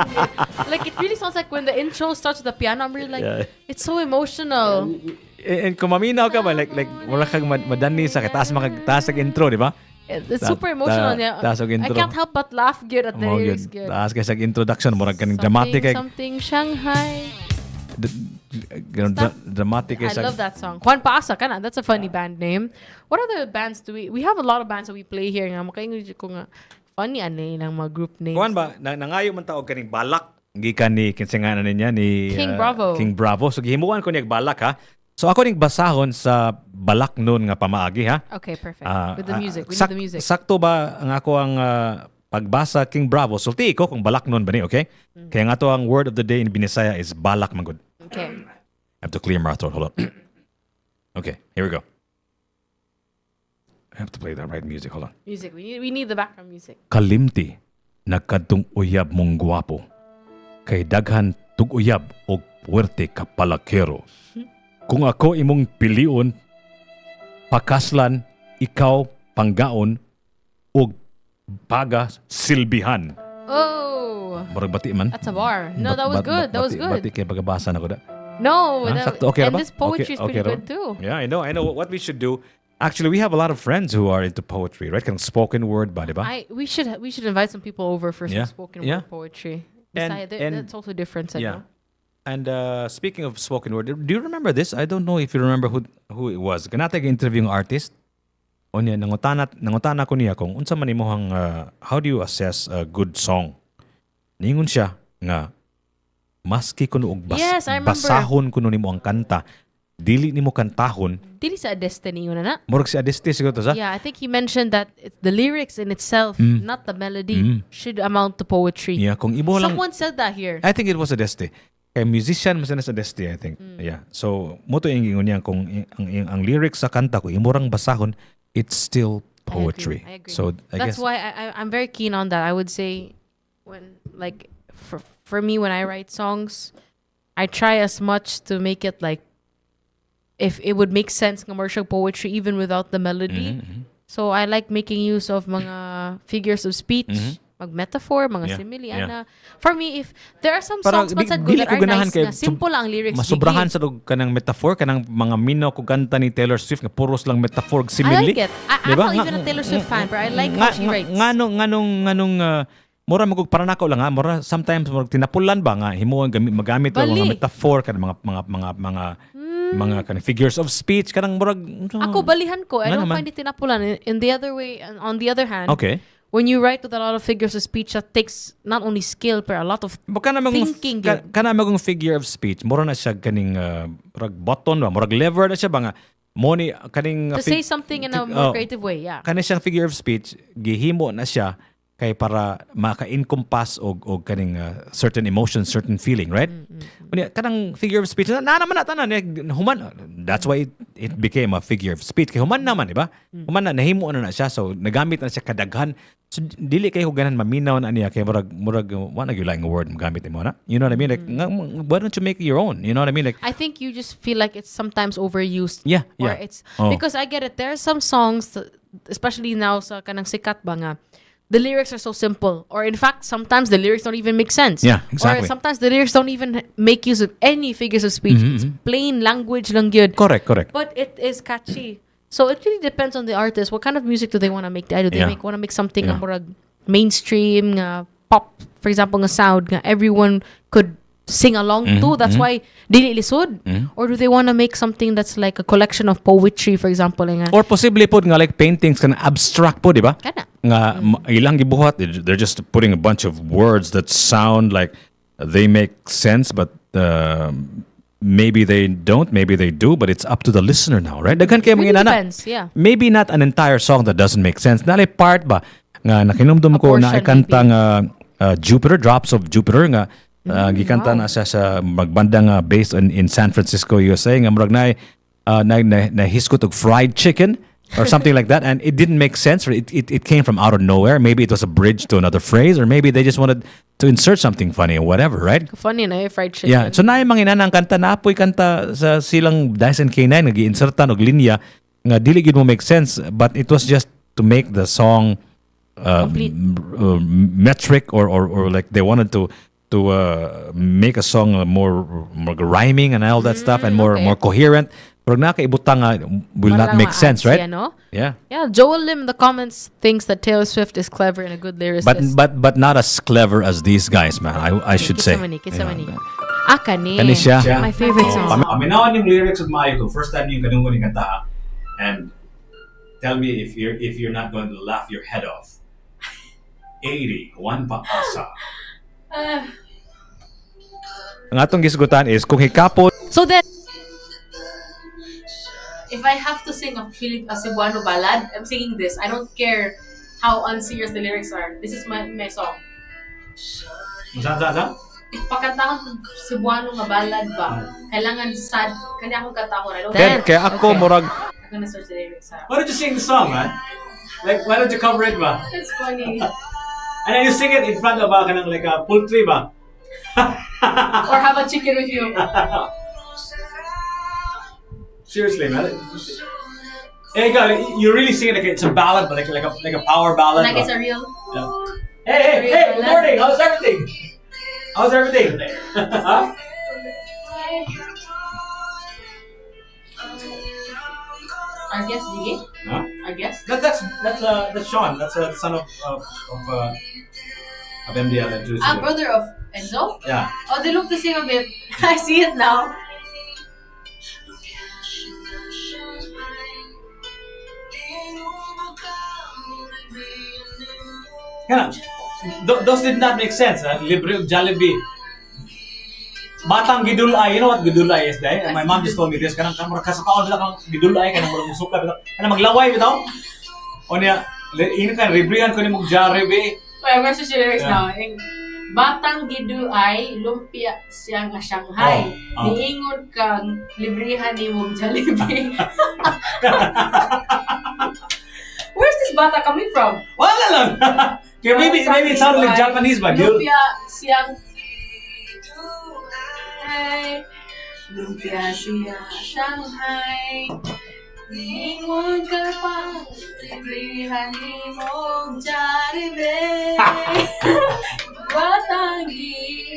Like, it really sounds like when the intro starts with the piano, I'm really like, it's so emotional. And kung maminaw ka ba, like wala kang madani sa taas sa intro, di ba? It's super emotional. I can't help but laugh good at the lyrics. Taas kay sa introduction, murag kaning dramatic kay something Shanghai. Dramatic kay I love that song. Juan Paasa, kana. That's a funny band name. What other bands do we have a lot of bands that we play here nga makaingon ko nga funny ng mga group names. Juan ba nangayo man taog kaning balak gikan ni kinsinganan niya ni King Bravo. King Bravo. So gihimuan ko niya balak ha. So ako ning basahon sa balak nun nga pamaagi ha. Okay, perfect. With the music. We need the music. Sakto ba ang ako ang pagbasa King Bravo? Sulti ko kung balak nun ba ni, okay? Kaya nga to ang word of the day in Binisaya is balak magud. Okay. I have to clear my throat. Hold up. Okay, here we go. I have to play that right music. Hold on. Music. We need the background music. Kalimti nagkadtong uyab mong guwapo. Kay daghan tug uyab og puwerte ka palakero. Kung ako imong pilion, pakaslan, ikaw panggaon, og paga silbihan. Oh! Murag bati man. That's a bar. No, that was good. That was good. Bati kay pagabasa na ko da. No, okay, and this poetry is pretty good too. Yeah, I know. What we should do. Actually, we have a lot of friends who are into poetry, right? Kind of spoken word ba, diba? We should invite some people over for some spoken word poetry. And that's also different. Yeah. And speaking of spoken word, do you remember this? I don't know if you remember who it was. Kanatay interview ng artist. O niya, nangutana ko niya kung unsa man imohang how do you assess a good song? Ningon siya nga maski kuno og basahon kuno nimo ang kanta, dili nimo kantahon. Dili sa destiny yun na. Murag sa destiny siguro to sa. Yeah, I think he mentioned that the lyrics in itself, not the melody, should amount to poetry. Yeah, kung ibo lang. Someone said that here. I think it was a destiny. Kay musician mas na sa destiny, I think. Yeah. So mo to ingon niya kung ang lyrics sa kanta ko imurang basahon, it's still poetry. I agree. So that's guess, why I'm very keen on that. I would say when like for me when I write songs, I try as much to make it like if it would make sense commercial poetry even without the melody. So I like making use of mga mga figures of speech, mag-metaphor, mga simile, ana. For me, if there are some Parang songs that dili are ko ganahan nice, kay na simple ang lyrics. masubrahan sa kanang metaphor, kanang mga minaw ko kanta ni Taylor Swift nga puros lang metaphor simile. I like it. I'm not even a Taylor Swift fan, but I like how she writes. Nganong mura magug para nako lang mura sometimes mura tinapulan ba nga himuon magamit ang mga metaphor kanang mga kanang figures of speech kanang murag ako balihan ko. I don't find it tinapulan. In the other way, on the other hand, when you write with a lot of figures of speech, that takes not only skill but a lot of thinking. Kana magong figure of speech, mura na siya kaning murag button ba, murag lever na siya ba nga money kaning to say something in a more creative way, yeah. Kana siyang figure of speech, gihimo na siya kay para maka-encompass og kaning certain emotion, certain feeling, right? Kanang figure of speech na naman tanan human, that's why it became a figure of speech kay human naman, di ba? Human na nahimo na siya, so nagamit na siya kadaghan. So dili kay huganan maminaw na niya kay murag wala gyud lang word magamit mo na. You know what I mean? Like why don't you make your own? You know what I mean? Like I think you just feel like it's sometimes overused. Yeah. Or it's because I get it. There are some songs, especially now sa kanang sikat ba nga, the lyrics are so simple, or in fact, sometimes the lyrics don't even make sense. Yeah, exactly. Or sometimes the lyrics don't even make use of any figures of speech. It's plain language lang yun. Correct. But it is catchy. So it really depends on the artist. What kind of music do they want to make? Do they want to make something more mainstream, pop, for example, nga sound nga everyone could sing along to? That's why dili lisod. Or do they want to make something that's like a collection of poetry, for example? Nga, or possibly po nga like paintings kan abstract po, di ba? Kana. Nga ilang gibuhat, they're just putting a bunch of words that sound like they make sense, but maybe they don't, maybe they do, but it's up to the listener now, right? Daghan kay mga inana. Depends, yeah. Maybe not an entire song that doesn't make sense. Nalay part ba nga nakinumdum ko na ikanta nga Jupiter, Drops of Jupiter nga gikanta na siya sa magbanda nga based in San Francisco, USA nga murag na hiskot og fried chicken or something like that, and it didn't make sense. It came from out of nowhere. Maybe it was a bridge to another phrase, or maybe they just wanted to insert something funny or whatever, right? Funny na fried chicken. Yeah, so naay mga inanang kanta na apoy kanta sa silang Dyson K9 nag-insertan og linya nga dili gid mo make sense, but it was just to make the song metric or like they wanted to make a song more rhyming and all that stuff and more coherent. Pero nakaibutang will not make sense, right? No? Yeah. Joel Lim in the comments thinks that Taylor Swift is clever and a good lyricist. But not as clever as these guys, man. I should say. Kani siya. My favorite song. Paminawan yung lyrics of maayo ko. First time yung kanungo ni kanta. And tell me if you're not going to laugh your head off. 80, one paasa. Ang atong gisgutan is kung Hikapon. So then, if I have to sing a Cebuano ballad, I'm singing this. I don't care how unserious the lyrics are. This is my song. Saan? If pakantahon ng Cebuano nga ballad ba, kailangan sad. Kanya akong katahon. I don't care. Kaya ako murag. I'm gonna search the lyrics. Why don't you sing the song, man? Like, why don't you cover it ba? It's funny. And then you sing it in front of kanang like a poultry ba? Or have a chicken with you. Seriously, man. Hey, God, you really sing it like it's a ballad, but like a power ballad. Like it's a real. Yeah. Hey! Good morning. How's everything? Huh? Our guest, Jiggy? Huh? Our guest? That's Sean. That's the son of MDL and Juicy. Brother of Enzo? Yeah. Oh, they look the same a bit. I see it now. Those did not make sense. Libre of Jollibee. Batang gidulay. You know what gidulay is, day? My mom just told me this. Kanang kasakaon lang ang gidulay. Kanang musuka. Kanang maglaway bitaw. O niya, ini kan librihan ko ni mong Jollibee. Wait, where's the lyrics now? Batang gidulay, lumpia siyang Shanghai. Niingon kang librihan ni mong Jollibee. Where's this bata coming from? Wala lang. Maybe it sounded like Japanese, but lumpia siyang Lumpia siya Shanghai. Ningon ka pa, librihan imong Jollibee. Batang giduay,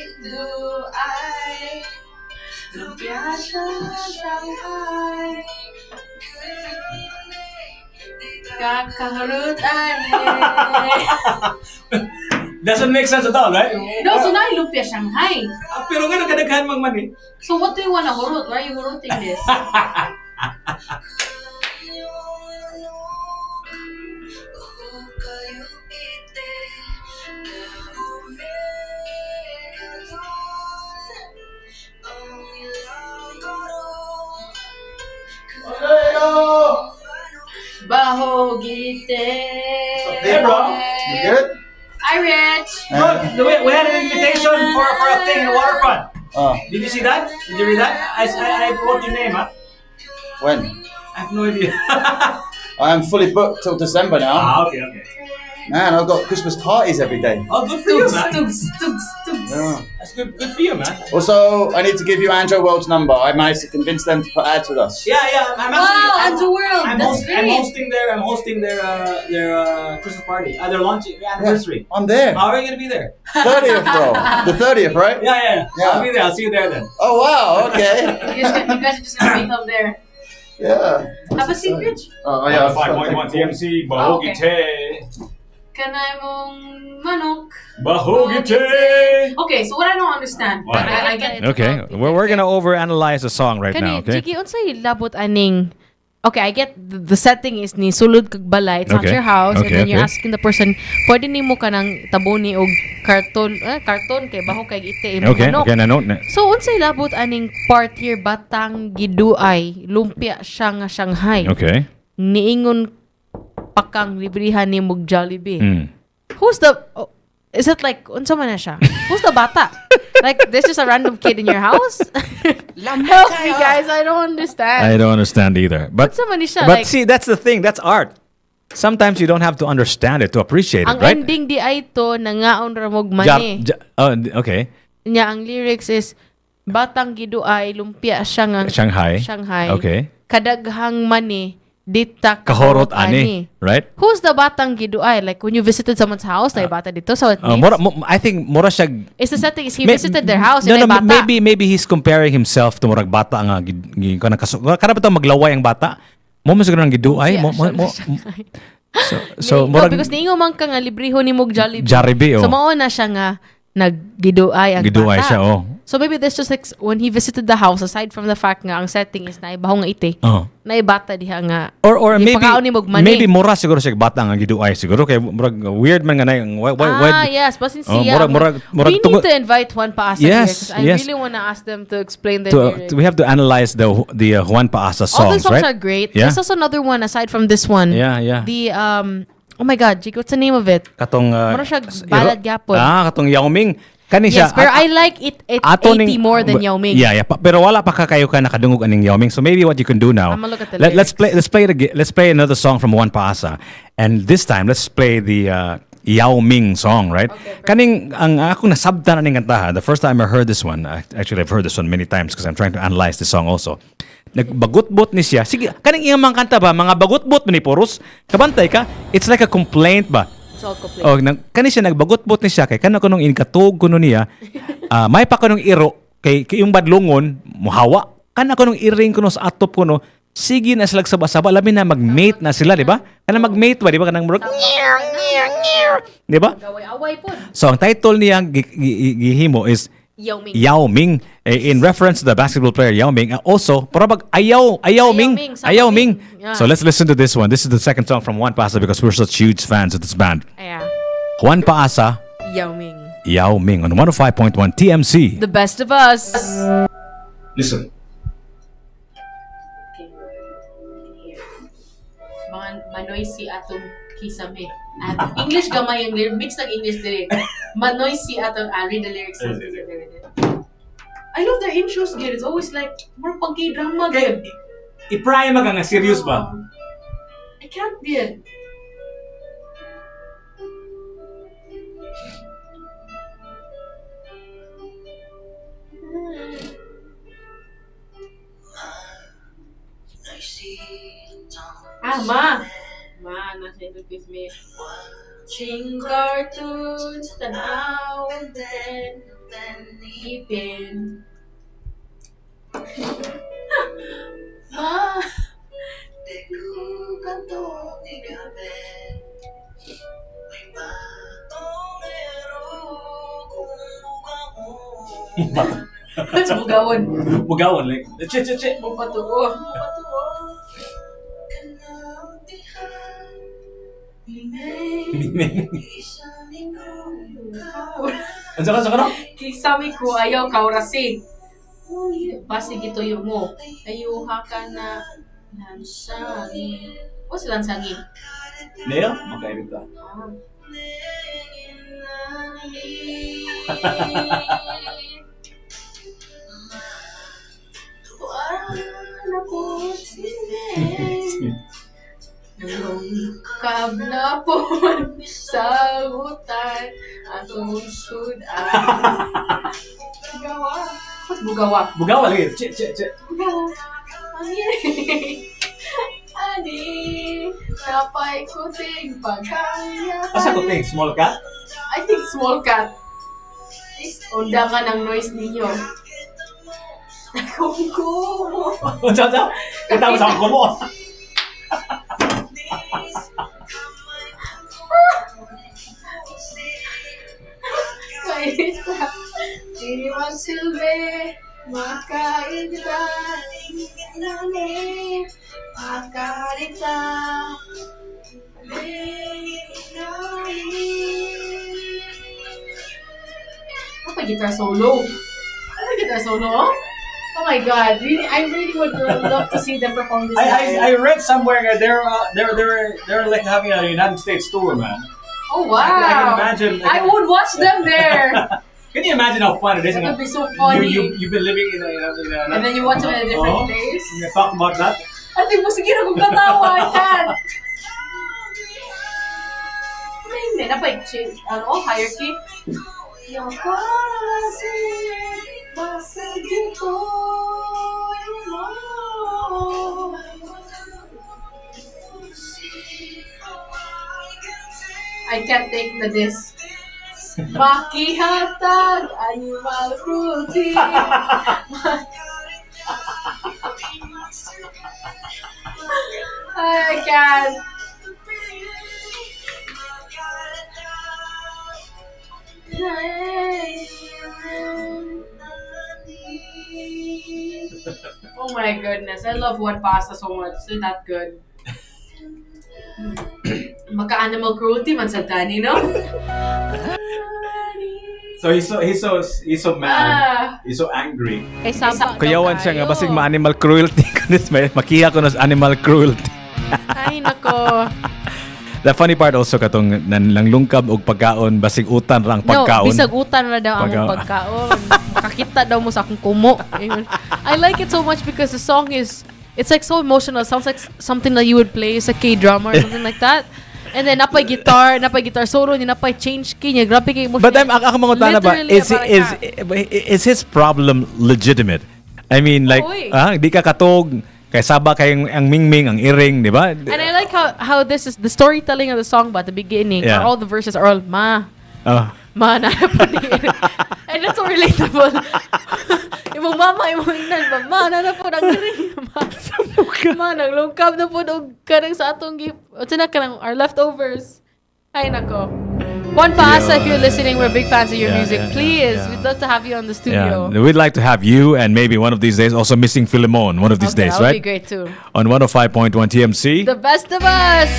lumpia sa Shanghai. Kakarutan Doesn't make sense at all, right? No, so now lumpia Shanghai. Pero nga nakadaghan mang mani. So what do you wanna hurot? Why are you huroting this? Bahogite. Hey, bro. You good? Hi, Rich. Bro, we had an invitation for a thing in the waterfront. Oh. Did you see that? Did you read that? I wrote your name, huh? When? I have no idea. I am fully booked till December now. Okay. Man, I've got Christmas parties every day. Oh, good for you, man. Yeah. That's good for you, man. Also, I need to give you Andrew World's number. I managed to convince them to put ads with us. Yeah. Andrew World. I'm hosting their Christmas party. They're launching their anniversary. I'm there. How are you gonna be there? 30th, bro. The 30th, right? Yeah. I'll be there. I'll see you there then. Oh, wow. Okay. You guys are just gonna meet up there. Yeah. Have a seat, Rich. Oh, yeah. 5.1 TMC. Bahogite. Kanay mong manok. Bahogite. Okay, so what I don't understand. What? I get Okay, we're gonna overanalyze the song right now. Okay. Jiggy, unsay labot aning. Okay, I get the setting is ni sulod kag balay. It's not your house, and then you're asking the person, pwede nimo ka nang taboni og karton kay baho kay ite imong manok. Okay, na note na. So unsay labot aning part here batang giduay lumpia siya nga Shanghai. Okay. Niingon pakang librihan ni mog Jollibee. Who's the is it like unsa man na siya? Who's the bata? Like this is a random kid in your house? Help me guys, I don't understand. I don't understand either. But siya, but like, see, that's the thing. That's art. Sometimes you don't have to understand it to appreciate it, ang right? ending di ay to nangaon ra mog mani. Okay. Nya ang lyrics is batang giduay lumpia siya nga Shanghai. Okay. Kadaghang mani dita Kahorot ani, right? Who's the batang giduay? Like when you visited someone's house, na bata dito. So it means, I think mura siya. It's the setting is he visited their house. No, bata. maybe he's comparing himself to murag bata nga kana ba to maglaway ang bata? Mo siguro nang giduay mo. So no, because niingo man ka nga libriho ni mog Jollibee. Oh. So mao na siya nga naggiduay ang bata. Siya, oh. So maybe this just like when he visited the house, aside from the fact nga ang setting is naibaho nga ite. Naibata diha nga. Or maybe mura siguro siya bata nga giduay siguro kay murag weird man nga na yes, basin siya. We need to invite Juan Paasa here because I really want to ask them to explain the lyrics. We have to analyze the Juan Paasa songs, right? All the songs are great. Yeah? There's also another one aside from this one. Yeah. The oh my God, Jake, what's the name of it? Katong mura siya balad gyapon. Katong Yao Ming. Yes, pero I like it 80 more than Yao Ming. Yeah. Pero wala pa kayo ka nakadungog aning Yao Ming. So maybe what you can do now. I'm gonna look at the lyrics. Let's play another song from Juan Paasa. And this time let's play the Yao Ming song, right? Okay, kaning ang ako nasabtan aning kantahan. The first time I heard this one, actually I've heard this one many times because I'm trying to analyze the song also. Nagbagot-bot ni siya. Sige, kaning iyang mga kanta ba, mga bagot-bot ni Poros. Kabantay ka, it's like a complaint ba? Kani siya nagbagot-bot ni siya kay kana kunong inkatog kuno niya may pa kunong iro kay yung badlongon muhawa kana kunong iring kuno sa atop kuno sige na sila saba-saba labi na mag-mate na sila di ba kana mag-mate ba di ba kanang murag di ba so ang title niya gihimo is Yao Ming in reference to the basketball player Yao Ming. Also, parang ayaw Ming. Yeah. So let's listen to this one. This is the second song from Juan Paasa because we're such huge fans of this band. Yeah. Juan Paasa. Yao Ming on 105.1 TMC. The best of us. Listen. Manoy si atong kisame. English gamay yung lyrics. Mix ng English lyrics. Manoy si atong read the lyrics. I love their intros, good. It's always like more punky drama, good. I-prime ka nga, serious ba? I can't be it. Manoy si Ma. Ma, nasa ito kiss me. Watching cartoons, tanaw, then, ipin. Ma. What's bugawon? Bugawon, like, che. Mupatuo. Ano ka no? Kisami ko ayaw kaurasi. Basi gituyo mo. Ayuha ka na lansangi. What's lansangi? Leo? Makairit ka. Lungkab na po sa utan atong sudan. Bugawa. What's bugawa? Bugawa lagi. Che. Bugawa. Ani, napay kuting pagkaya. Asa ko ting? Small cat? I think small cat. Unda ka ng noise ninyo. Kumo. Unsa? Kita mo sa kumo. Kaita, iwan silbi, makaita, inani, makarita, apa guitar solo? Apa guitar solo? Oh my God! Really, I really would love to see them perform this. I read somewhere that they're like having a United States tour, man. Oh wow! I can imagine. I would watch them there. Can you imagine how fun it is? That would be so funny. You've been living in a and then you watch them in a different place. You talk about that. I think mo sige na kung katawa, I can't. Hindi na pa hierarchy. I can't take this. Makihatag, animal cruelty. I can't. Oh my goodness, I love What Pasta so much. They're that good. Maka-animal cruelty man sa tani, no? So he's so mad. He's so angry. Kuyawan siya nga basig ma-animal cruelty kunis makiya ko nas animal cruelty. Ay nako. The funny part also katong nanglungkab og pagkaon basig utan rang pagkaon. No, bisag utan ra daw ang pagkaon. Makakita daw mo sa akong kumo. I like it so much because the song it's like so emotional. It sounds like something that you would play as a K-drama or something like that. And then napay guitar solo niya, napay change key niya, grabe kay emotion. But ako mangutana ba is his problem legitimate? I mean like di ka katog kay saba kay ang mingming ang iring, di ba? And I like how this is the storytelling of the song ba at the beginning. Yeah. All the verses are all ma na po ni. And that's so relatable. Imong mama, imong inan ba? Ma na po ang iring. Ma naglungkab na po og kanang sa atong kanang our leftovers. Ay nako. Juan Paasa, if you're listening, we're big fans of your music. Please, we'd love to have you on the studio. Yeah. We'd like to have you and maybe one of these days also Missing Philemon one of these days, that right? That would be great too. On 105.1 TMC. The best of us.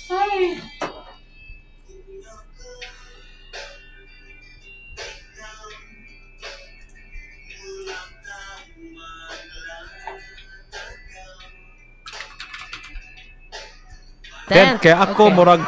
Hi. Then kaya ako murag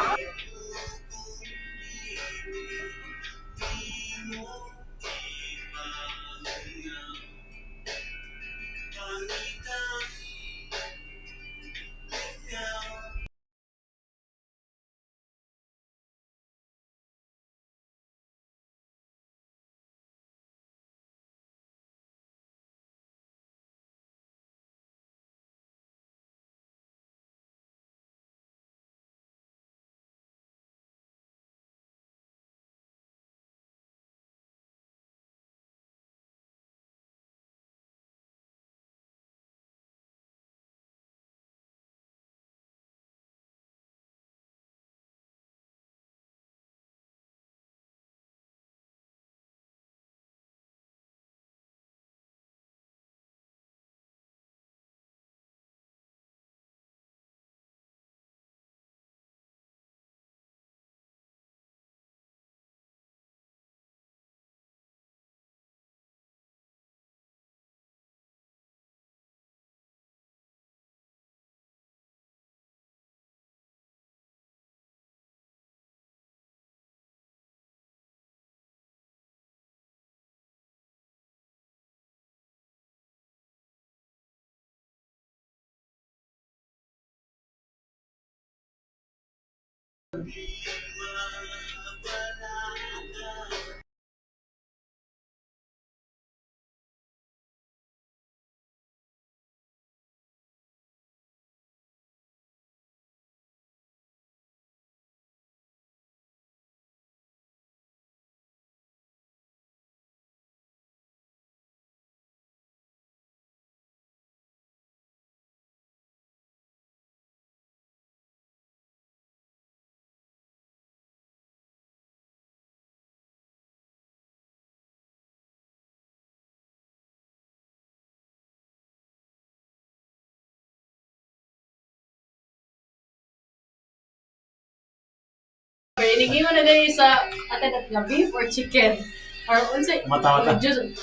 Inigay mo na din sa atat nga beef or chicken. Or unsay Mata.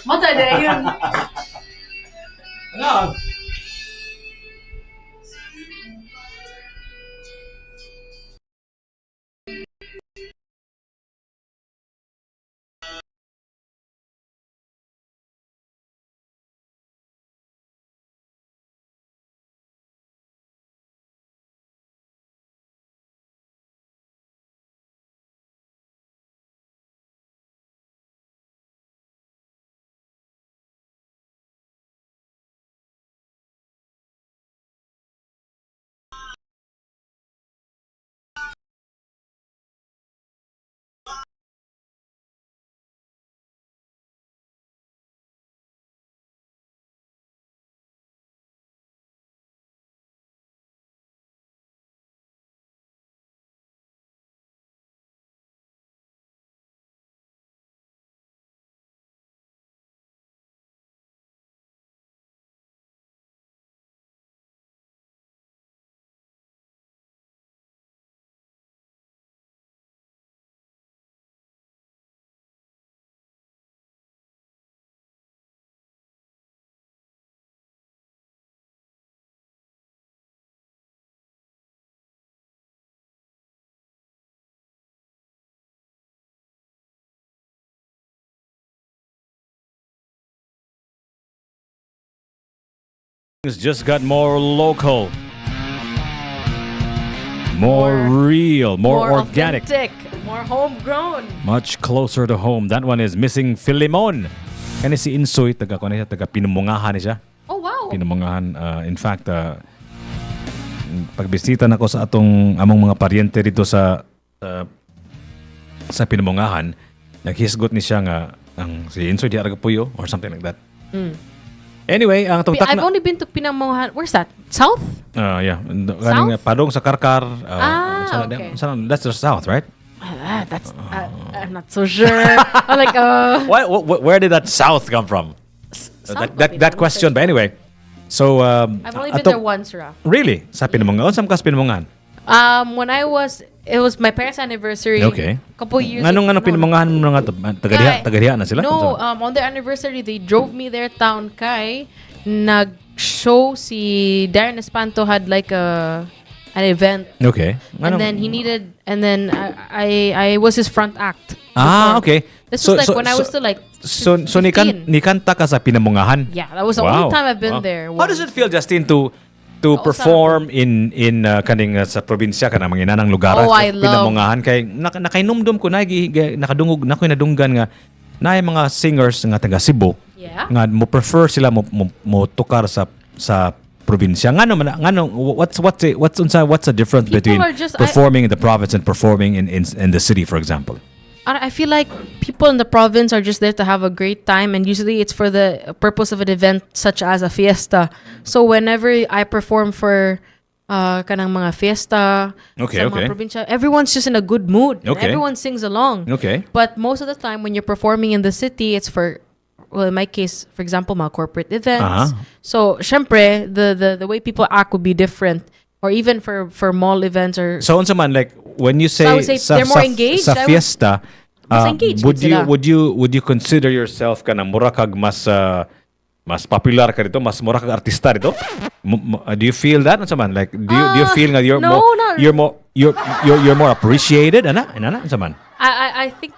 Mata na yun. Ano? Things just got more local, more real, more organic, authentic, more homegrown. much closer to home. That one is Missing Filimon. Kani si Insoy, taga Pinumungahan siya. Oh, wow. Pinumungahan. In fact, pagbisita na ko sa among mga paryente dito sa Pinumungahan, naghisgot ni siya nga si Insoy di Aragapuyo or something like that. Anyway, ang tugtak I've only been to Pinamuhan. Where's that? South? Yeah. South? Padong sa Karkar. Okay. That's the south, right? That's I'm not so sure. I'm like, Where did that south come from? That question. But anyway, so I've only been there once, Ra. Really? Sa Pinumungan? Saan ka sa Pinumungan? When it was my parents' anniversary. Okay. Couple years. Anong Pinumungahan mo nga to? Tagadiha na sila? No, on their anniversary, they drove me there town kay nag-show si Darren Espanto had like an event. Okay. And then I was his front act. Okay. This was like when I was still like So 15. nikanta ka sa Pinumungahan? Yeah, that was the only time I've been there. How does it feel, Justin, to perform in kaning sa probinsya kanang mga inanang lugar I love. Pinamungahan kay nakainumdum ko nakadungog na ko'y nadunggan nga naay mga singers nga taga Cebu nga mo prefer sila mo tukar sa probinsya what's the difference between performing in the province and performing in the city, for example? I feel like people in the province are just there to have a great time, and usually it's for the purpose of an event such as a fiesta. So whenever I perform for kanang mga fiesta sa mga probinsya, everyone's just in a good mood. And everyone sings along. But most of the time when you're performing in the city, it's for, well, in my case, for example, mga corporate events. So syempre, the way people act would be different. Or even for mall events or unsa man, like when you say, so I would say they're more engaged. Sa fiesta, would you consider yourself kana mura kag mas popular ka dito, mas mura kag artista dito? Do you feel that, unsa man? Like do you feel that you're more appreciated ana unsa man? I think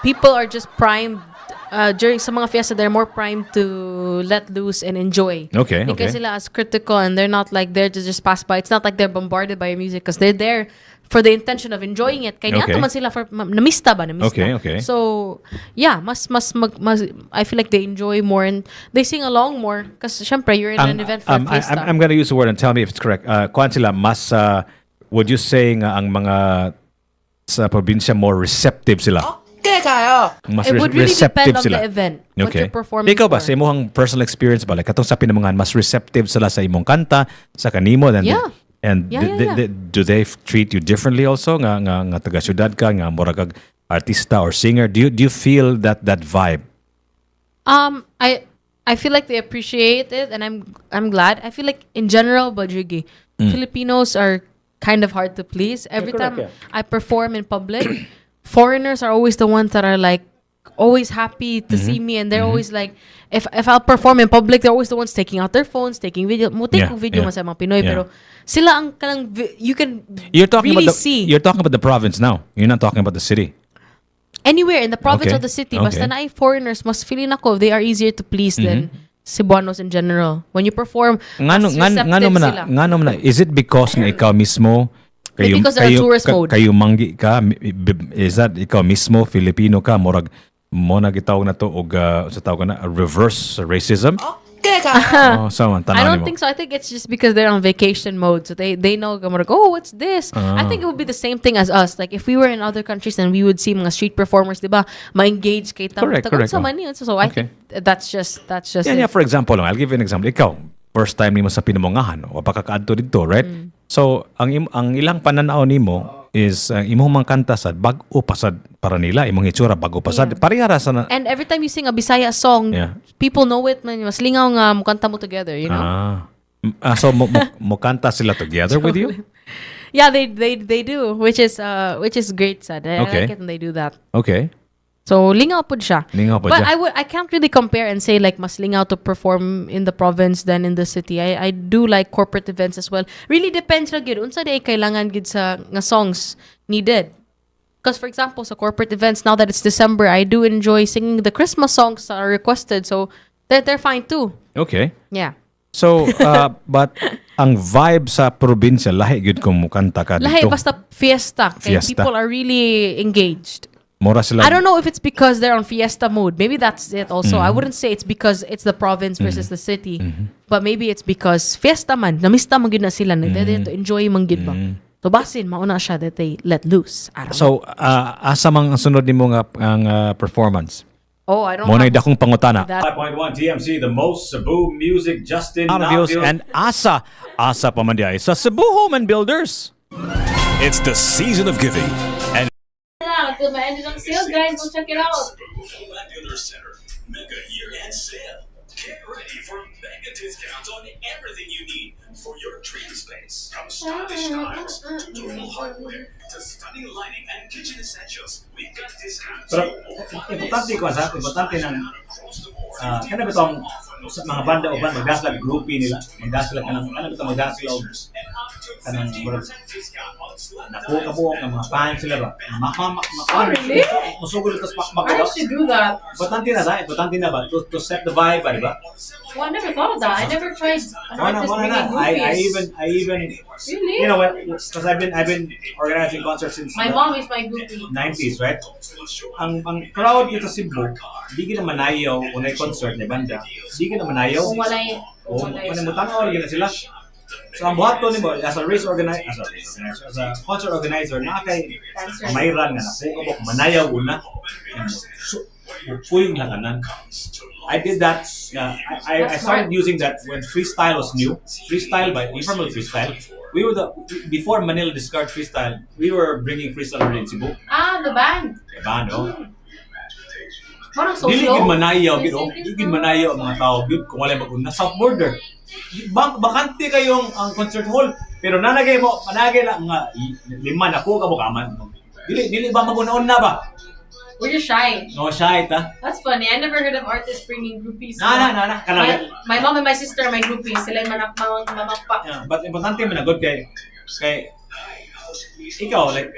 people are just primed during sa mga fiesta, they're more primed to let loose and enjoy. Because sila as critical, and they're not like there to just pass by. It's not like they're bombarded by your music because they're there for the intention of enjoying it. Kaya niya man sila for namista. Okay. So yeah, mas I feel like they enjoy more and they sing along more kasi syempre you're in an event for fiesta. I'm gonna use the word and tell me if it's correct. Kuan sila mas would you say nga ang mga sa probinsya more receptive sila? Mas It would really depend on sila. the event. What you're performing Ikaw ba, for. sa imong personal experience ba, like katong sa pinamungan, mas receptive sila sa imong kanta, sa kanimo, than do they treat you differently also? Nga taga-syudad ka, nga mura kag artista or singer? Do you feel that vibe? I feel like they appreciate it and I'm glad. I feel like in general, Badrigi, Filipinos are kind of hard to please. Every time I perform in public, foreigners are always the ones that are like always happy to see me, and they're always like, if I'll perform in public, they're always the ones taking out their phones, taking video. Mutik video sa mga Pinoy, pero sila ang kanang you can really see. You're talking about the province now. You're not talking about the city. Anywhere in the province or the city, basta na ay foreigners, mas feeling ako they are easier to please than Cebuanos in general. When you perform, mas receptive sila. Ngano man, is it because nga ikaw mismo because they're tourist mode. Kayo manggi ka, is that ikaw mismo Filipino ka, morag mo na gitawag na to og sa tawag na reverse racism? I don't think so. I think it's just because they're on vacation mode. So they know, oh, what's this? I think it would be the same thing as us. Like if we were in other countries and we would see mga street performers, diba, ma-engage kay Correct. So I think that's just yeah, for example, I'll give you an example. Ikaw, first time nimo sa pinamungahan, wa pa kakaadto dito, right? So ang ilang pananaw nimo is imong mga kanta sad bag-o pasad para nila, imong itsura bag-o pasad. Parehara sa and every time you sing a Bisaya song, people know it, man. Mas lingaw nga mo kanta mo together, you know. So mo kanta sila together with you? Yeah, they do, which is great, sad. I like it when they do that. Okay. So lingaw pud siya. But siya. I can't really compare and say like mas lingaw to perform in the province than in the city. I do like corporate events as well. Really depends ra gyud unsa day kailangan gid sa nga songs needed. Because for example, sa corporate events now that it's December, I do enjoy singing the Christmas songs that are requested. So they're fine too. Okay. Yeah. So but ang vibe sa probinsya lahi gyud kung mukanta ka dito. Lahi basta fiesta. People are really engaged. I don't know if it's because they're on fiesta mode. Maybe that's it also. I wouldn't say it's because it's the province versus the city. But maybe it's because fiesta man. Namista man gid na sila. They to enjoy man gid ba. So basin, mauna siya that they let loose. So, asa mang sunod nimo nga ang performance? Oh, I don't know. Muna dakong pangutana. 5.1 TMC, the most Cebu music, Justin Narvios and Asa pa man diay sa Cebu Home and Builders. It's the season of giving. And until my end of sale, guys, go check it out. Mega year-end sale. Get ready for mega discounts on everything you need for your dream space. From stylish tiles to durable hardware to stunning lighting and kitchen essentials, we've got discounts. Pero importante ng kana bitong mga banda o band magdaslag groupie nila, magdaslag kanang magdaslag kanang nakuha ng mga fans sila ba? Really? Musugod ito sa pakbak. I should do that. Importante na ba to set the vibe, ba, diba? Well, I never thought of that. I never tried an artist bringing groupies. I even Really? You know what? Because I've been organizing concerts since my mom is my groupie. 90s, right? Ang crowd dito sa Cebu, di ka na manayaw kung may concert na banda. Di ka na manayaw. Kung walay. Manimutanaw, gina sila. So ang buhat to ni mo, as a concert organizer, nakakay mayran nga na. Manayaw una. Puyong lakanan. I did that. I started using that when freestyle was new. Freestyle by informal freestyle. We were before Manila discarded freestyle. We were bringing freestyle in Cebu. The band. The band, oh. Parang social. Dili gid manayaw gid, oh. Dili gid manayaw ang mga tao gid kung wala maguna South Border. Bakante kayong ang concert hall, pero nanagay mo managay lang nga lima na ko kabukaman. Dili ba maguna-una ba? We're just shy. No, shy ta. That's funny. I never heard of artists bringing groupies. Na. My mom and my sister are my groupies. Sila yung mamagpak. Yeah, but importante man good kay ikaw like.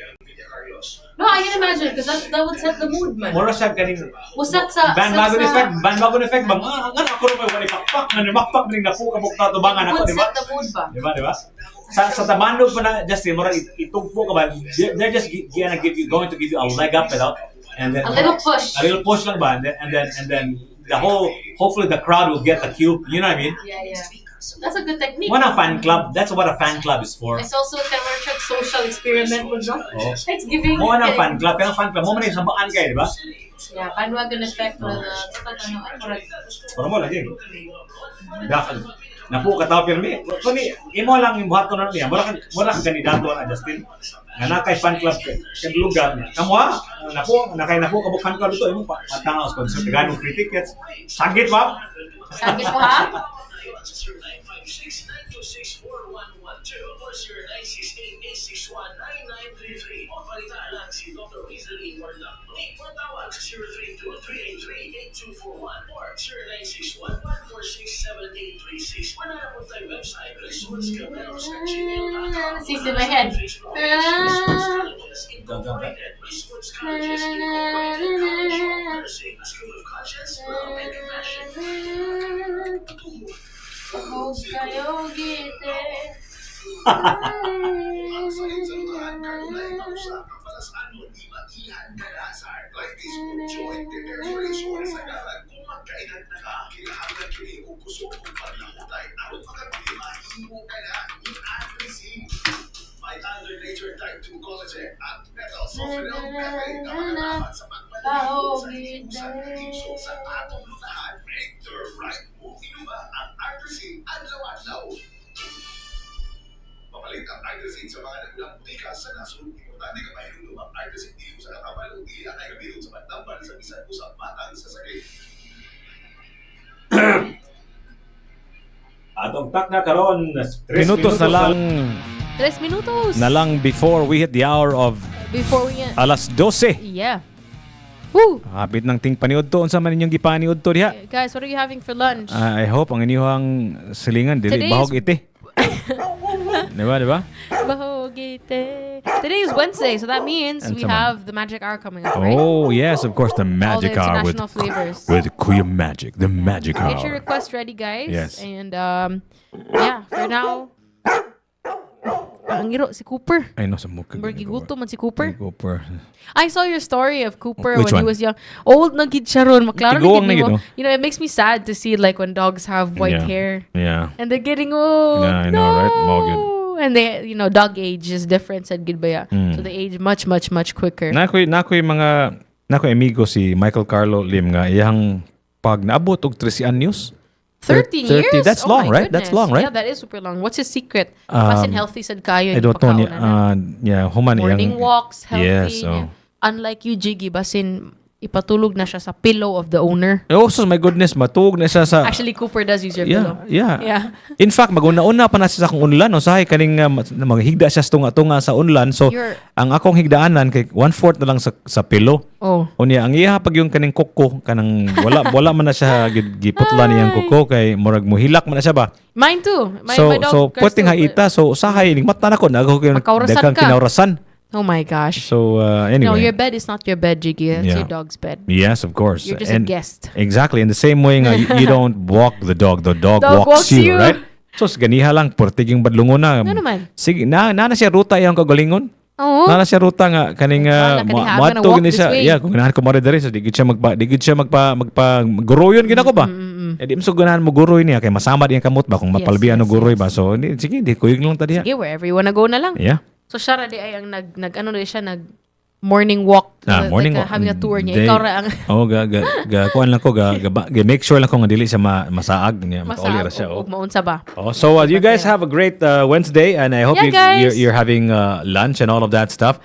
No, I can imagine because that would set the mood, man. Mura siya ganing. Usat sa bandwagon effect ba? Ang ako rin may wali pakpak, bakpak ning napuka bukta tubangan ako, di ba? Would set the mood ba? Di ba? sa tabanog pa na Justin, mura itugpo ka ba? They're just going to give you a leg up, and then a little push. A little push lang ba? And then the hopefully the crowd will get the cue. You know what I mean? Yeah. That's a good technique. What a fan club. That's what a fan club is for. It's also kind of a social experiment, no? It's giving. Mo na fan club. Pero fan club mo man yung sambaan kayo, di ba? Yeah, bandwagon effect for the Pero mo lagi. Dapat napu ka tao pirmi. Kuni imo lang yung buhaton na niya. Wala kang kandidato na Justin. Nga na kay fan club kay lugar niya. Kamo ha? Napu ka buk fan club ito imo pa. Patanga sa concert ganong free tickets. Sagit ba? Sagit mo ha? See in my head. Atong tak na karon 3 Minutos na lang. 3 minutos. Na lang before we hit the hour of alas 12. Yeah. Woo! Habit ng ting paniod to. Unsa man ninyong gipaniod to diha? Guys, what are you having for lunch? I hope ang inyong silingan dili bahog ite. Diba? Bahog ite. Today is Wednesday, so that means we have the magic hour coming up, right? Oh, yes, of course, the magic hour with Kuya Magic, the magic hour. Get your request ready, guys. Yes. And yeah, for now, ang iro si Cooper. Ay no, sa mukha. Gigutom man si Cooper. Cooper. I saw your story of Cooper Which when one? he was young. Old na gid siya ron. Maklaro na gid mo. no? You know, it makes me sad to see like when dogs have white hair. Yeah. And they're getting old. Yeah, I know, right? Mo good. And they, you know, dog age is different said gid ba ya. So they age much quicker. Nakoy amigo si Michael Carlo Lim nga iyang pag naabot og 13 anyos. 30 years? That's Oh long, my right? That's goodness. long, right? Yeah, that is super long. What's his secret? Masin healthy sad kayo. I don't know niya. Yeah, human morning walks, healthy. Yes, so. Unlike you, Jiggy, basin ipatulog na siya sa pillow of the owner. Oh, so my goodness, matug na siya sa... Actually, Cooper does use your pillow. Yeah. In fact, maguna-una pa na siya sa akong unlan. No? Sahay kaning maghigda siya sa tunga-tunga sa unlan. So, ang akong higdaanan, kay 1/4 na lang sa pillow. Oh. Unya, ang iya pag yung kaning kuko, kanang wala man na siya giputlan niyang kuko, kay murag muhilak man na siya ba? Mine too. My dog so pwedeng haita. So, sahay, nigmata na ko. Daghang kinaurasan. Oh my gosh. So, anyway. No, your bed is not your bed, Jiggy. That's your dog's bed. Yes, of course. You're just a guest. Exactly. In the same way, you don't walk the dog walks you, right? So, ganiha lang, portig yung badlungon na. Ano naman? Sige, na siya ruta yung kagalingon. Oo. Na siya ruta nga, kaning muadto gini siya. Yeah, kung ganahan ko mo rin so digid siya magpa-guroyon gina ko ba? Eh, di mo ganahan mo guroy niya, kay masama din kamot ba, kung mapalbihan o guroy ba. So, sige, di kuyog lang ta diha. Sige, wherever you wanna go na lang. Yeah. So siya ra di ay ang morning walk, morning walk. having a tour niya. Ikaw ra ang kuan lang ko make sure lang ko nga dili siya masaag niya, makauli ra siya. Maunsa ba? So you guys have a great Wednesday, and I hope you're having lunch and all of that stuff.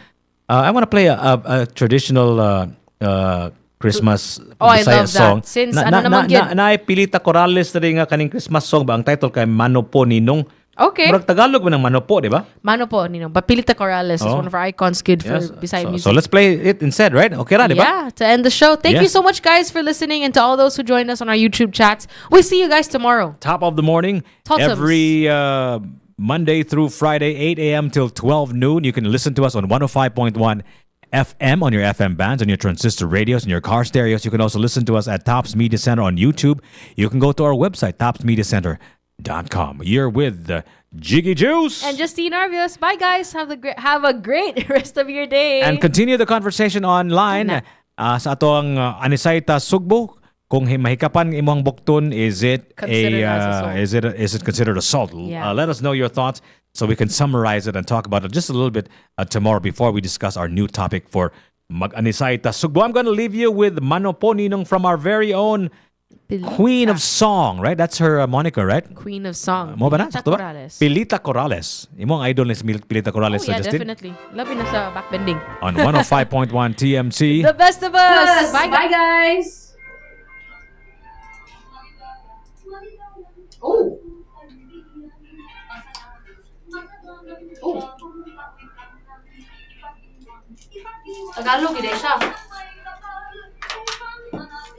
I want to play a traditional Christmas Bisaya song. Since Pilita Corrales na rin nga kaning Christmas song ba? Ang title kay Mano Po Ninong. Okay. Murag Tagalog man ang Mano Po, di ba? Mano Po Ninong. Papilita Corrales is one of our icons, good for Bisaya music. So let's play it instead, right? Okay ra, di ba? Yeah, to end the show. Thank you so much, guys, for listening, and to all those who joined us on our YouTube chats. We'll see you guys tomorrow. Top of the morning. Totems. Every Monday through Friday, 8 a.m. till 12 noon. You can listen to us on 105.1 FM on your FM bands, on your transistor radios, and your car stereos. You can also listen to us at Tops Media Center on YouTube. You can go to our website, topsmediacenter.com. You're with Jiggy Juice. And Justine Arvios. Bye, guys. Have a great rest of your day. And continue the conversation online sa atong Anisaita Sugbo. Kung mahikapan imong Bukton, is it is it considered assault? Yeah. Let us know your thoughts so we can summarize it and talk about it just a little bit tomorrow before we discuss our new topic for Mag-Anisaita Sugbo. I'm going to leave you with Mano po Ninong from our very own Queen of Song, right? That's her moniker, right? Queen of Song. Mo ba na? Pilita Corrales. Pilita Corrales. Imong idol ni Pilita Corrales, yeah, Justin? definitely. Love na sa backbending. On 105.1 TMC. The best of us. Bye, guys. Oh. Oh. Tagalog, hindi siya.